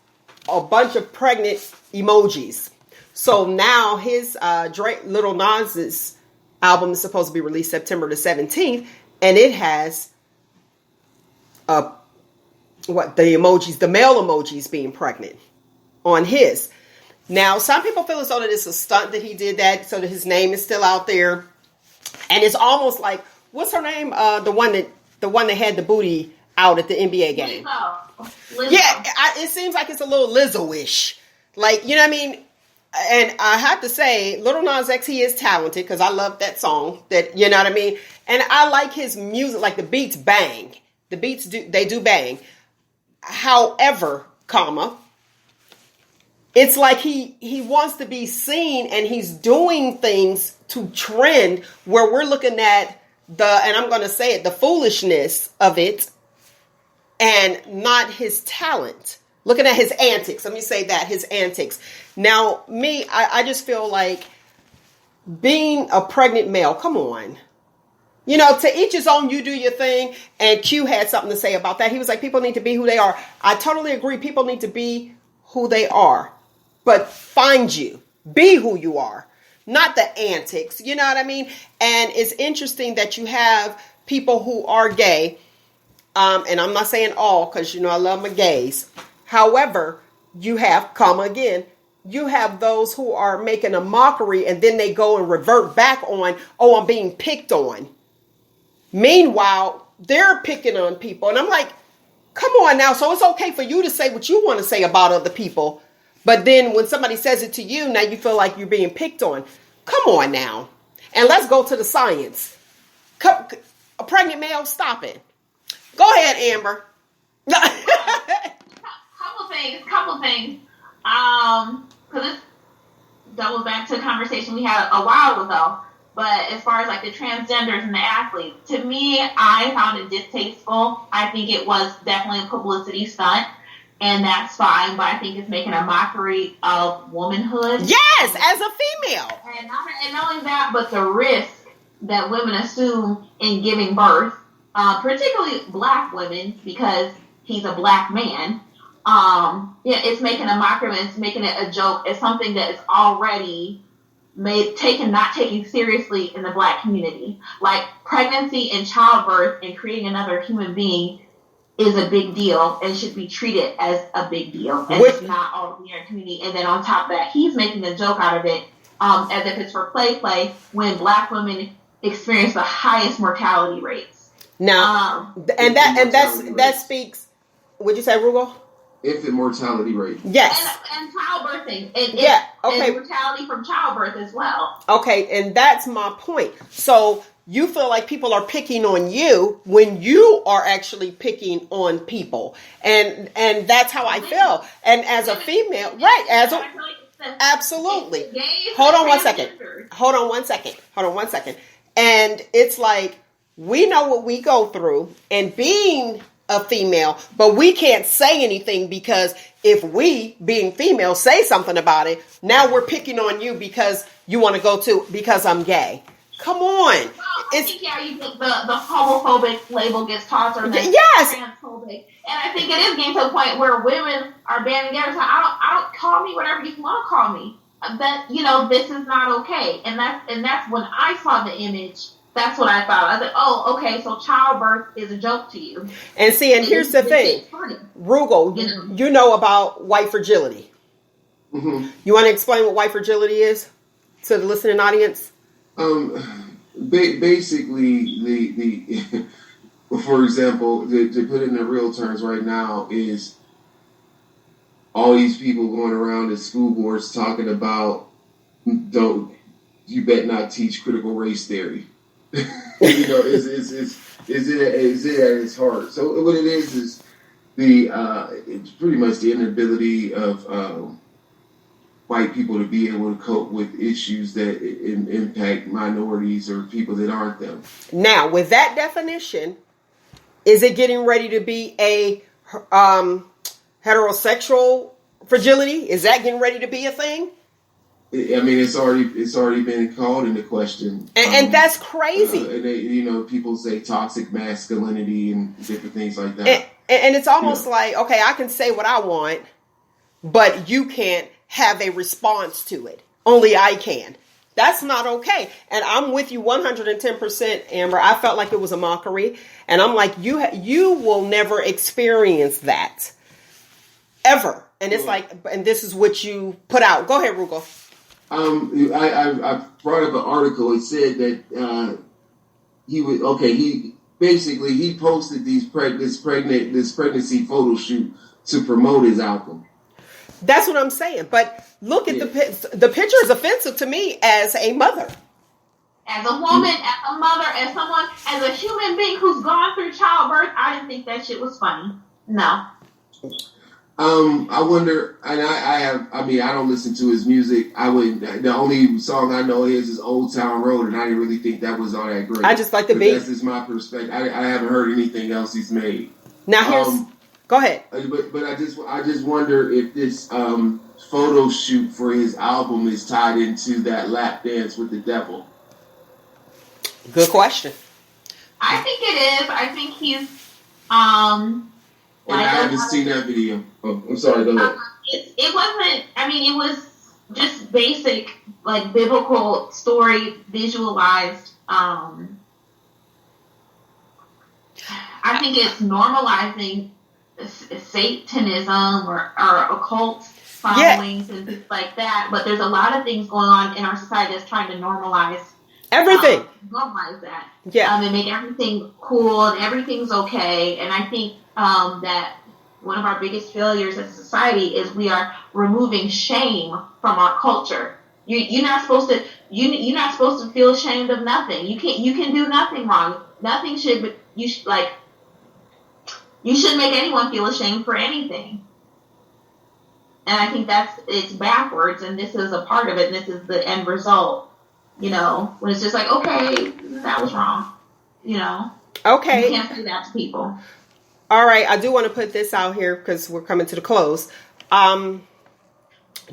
Speaker 1: a bunch of pregnant emojis. So now his Lil Nas's album is supposed to be released September the 17th, and it has the male emojis being pregnant on his. Now, some people feel as though that it's a stunt that he did that so that his name is still out there. And it's almost like, what's her name? The one that had the booty out at the NBA game.
Speaker 2: Lizzo.
Speaker 1: Yeah, it seems like it's a little Lizzo-ish. Like, you know what I mean? And I have to say, Lil Nas X, he is talented because I love that song. That, you know what I mean? And I like his music, like the beats bang. The beats do bang. However, it's like he wants to be seen and he's doing things to trend where we're looking at and I'm going to say it, the foolishness of it and not his talent. Looking at his antics. Let me say that, his antics. Now, I just feel like being a pregnant male, come on. You know, to each his own, you do your thing. And Q had something to say about that. He was like, people need to be who they are. I totally agree. People need to be who they are. But find you. Be who you are. Not the antics. You know what I mean? And it's interesting that you have people who are gay. And I'm not saying all because, you know, I love my gays. However, you have, again, you have those who are making a mockery and then they go and revert back on, I'm being picked on. Meanwhile, they're picking on people. And I'm like, come on now. So it's okay for you to say what you want to say about other people. But then when somebody says it to you, now you feel like you're being picked on. Come on now. And let's go to the science. A pregnant male, stop it. Go ahead, Amber.
Speaker 2: Couple things. Because this doubles back to a conversation we had a while ago. But as far as like the transgenders and the athletes, to me, I found it distasteful. I think it was definitely a publicity stunt, and that's fine. But I think it's making a mockery of womanhood.
Speaker 1: Yes, as a female.
Speaker 2: And not only that, but the risk that women assume in giving birth, particularly black women, because he's a black man. It's making a mockery, it's making it a joke. It's something that is already not taken seriously in the black community. Like pregnancy and childbirth and creating another human being is a big deal and should be treated as a big deal. And it's not all in the community. And then on top of that, he's making a joke out of it, as if it's for play, when black women experience the highest mortality rates.
Speaker 1: Now, that speaks. Would you say, Roogle?
Speaker 3: Infant mortality rate.
Speaker 1: Yes.
Speaker 2: And childbirthing.
Speaker 1: Okay.
Speaker 2: And mortality from childbirth as well.
Speaker 1: Okay, and that's my point. So you feel like people are picking on you when you are actually picking on people. And that's how I feel. And as a female, right, absolutely. Hold on one second. And it's like, we know what we go through, and being a female, but we can't say anything because if we, being female, say something about it, now we're picking on you because you want to go to, because I'm gay. Come on.
Speaker 2: Well, I think the homophobic label gets tossed, or the transphobic. And I think it is getting to a point where women are banding together. So I don't call me whatever you want to call me. That, this is not okay. And that's when I saw the image. That's what I thought. I was like, oh, okay, so childbirth is a joke to you.
Speaker 1: And see, and here's the thing. Roogle, you know about white fragility.
Speaker 3: Mm-hmm.
Speaker 1: You want to explain what white fragility is to the listening audience?
Speaker 3: Basically, the for example, to put it in the real terms right now, is all these people going around at school boards talking about, you bet not teach critical race theory. Is it at its heart? So what it is it's pretty much the inability of white people to be able to cope with issues that impact minorities or people that aren't them.
Speaker 1: Now, with that definition, is it getting ready to be a heterosexual fragility? Is that getting ready to be a thing?
Speaker 3: I mean, it's already been called into question,
Speaker 1: and that's crazy.
Speaker 3: And people say toxic masculinity and different things like that.
Speaker 1: And it's almost like, okay, I can say what I want, but you can't have a response to it. Only I can. That's not okay. And I'm with you 110%, Amber. I felt like it was a mockery. And I'm like, you will never experience that. Ever. And it's like, and this is what you put out. Go ahead, Roogle.
Speaker 3: I brought up an article. It said that he posted this pregnancy photo shoot to promote his album.
Speaker 1: That's what I'm saying. But look at the picture is offensive to me as a mother.
Speaker 2: As a woman, as a mother, as someone, as a human being who's gone through childbirth, I didn't think that shit was funny. No.
Speaker 3: I wonder, and I don't listen to his music. The only song I know is Old Town Road, and I didn't really think that was all that great.
Speaker 1: I just like the beat.
Speaker 3: That's just my perspective. I haven't heard anything else he's made.
Speaker 1: Now go ahead.
Speaker 3: But I just wonder if this photo shoot for his album is tied into that lap dance with the devil.
Speaker 1: Good question.
Speaker 2: I think it is. I think he's
Speaker 3: and I haven't seen that video. Oh, I'm sorry, go ahead.
Speaker 2: It wasn't, it was just basic, like, biblical story visualized. I think it's normalizing Satanism or occult followings and things like that. But there's a lot of things going on in our society that's trying to normalize
Speaker 1: everything.
Speaker 2: Normalize that.
Speaker 1: Yeah.
Speaker 2: And make everything cool and everything's okay. And I think that one of our biggest failures as a society is we are removing shame from our culture. You're not supposed to. You're not supposed to feel ashamed of nothing. You can do nothing wrong. Nothing should. You shouldn't make anyone feel ashamed for anything. And I think it's backwards. And this is a part of it. And this is the end result. When it's just like, okay, that was wrong.
Speaker 1: Okay.
Speaker 2: You can't do that to people.
Speaker 1: All right. I do want to put this out here because we're coming to the close.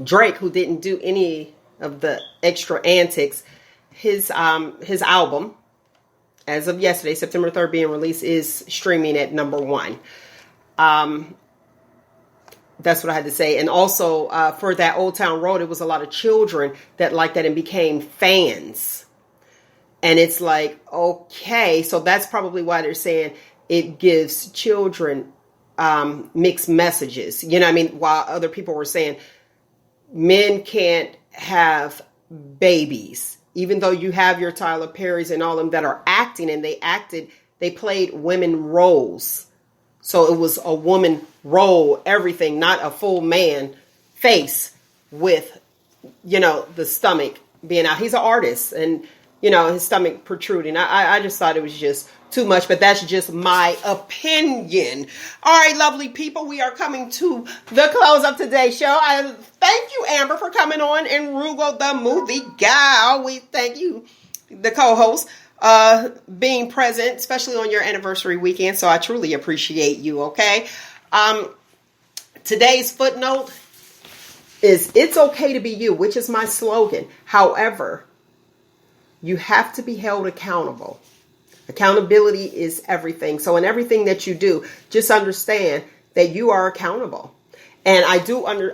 Speaker 1: Drake, who didn't do any of the extra antics, his album, as of yesterday, September 3rd being released, is streaming at number 1. That's what I had to say. And also, for that Old Town Road, it was a lot of children that liked that and became fans. And it's like, okay, so that's probably why they're saying it gives children mixed messages. You know what I mean? While other people were saying men can't have babies, even though you have your Tyler Perrys and all of them that are acting, and they played women roles. So it was a woman role, everything, not a full man face with, the stomach being out. He's an artist and, his stomach protruding. I just thought it was just too much, but that's just my opinion. All right, lovely people, we are coming to the close of today's show. I thank you, Amber, for coming on, and Roogle the Movie Guy. We thank you, the co-host, being present, especially on your anniversary weekend. So I truly appreciate you. Okay. Today's footnote is "It's okay to be you," which is my slogan. However, you have to be held accountable. Accountability is everything. So in everything that you do, just understand that you are accountable. And I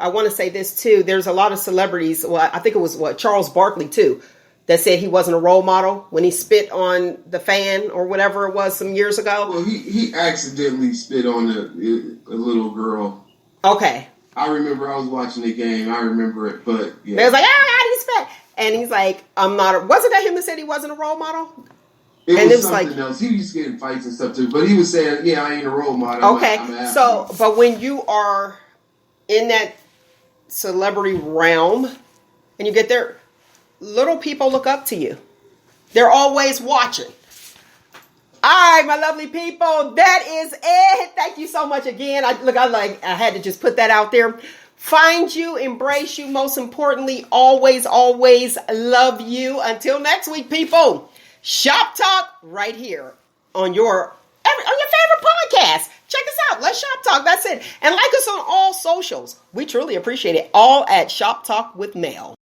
Speaker 1: want to say this too. There's a lot of celebrities. Well, I think it was Charles Barkley too, that said he wasn't a role model when he spit on the fan or whatever it was some years ago.
Speaker 3: Well, he accidentally spit on a little girl.
Speaker 1: Okay.
Speaker 3: I remember I was watching the game. I remember it, but yeah.
Speaker 1: They was like, he spit. And he's like, I'm not wasn't that him that said he wasn't a role model?
Speaker 3: It was something else. He used to get in fights and stuff too. But he was saying, yeah, I ain't a role model.
Speaker 1: Okay. But when you are in that celebrity realm and you get there, little people look up to you. They're always watching. All right, my lovely people, that is it. Thank you so much again. I had to just put that out there. Find you, embrace you. Most importantly, always, always love you. Until next week, people. Shop Talk right here on your favorite podcast. Check us out. Let's Shop Talk. That's it. And like us on all socials. We truly appreciate it. All at Shop Talk with Mel.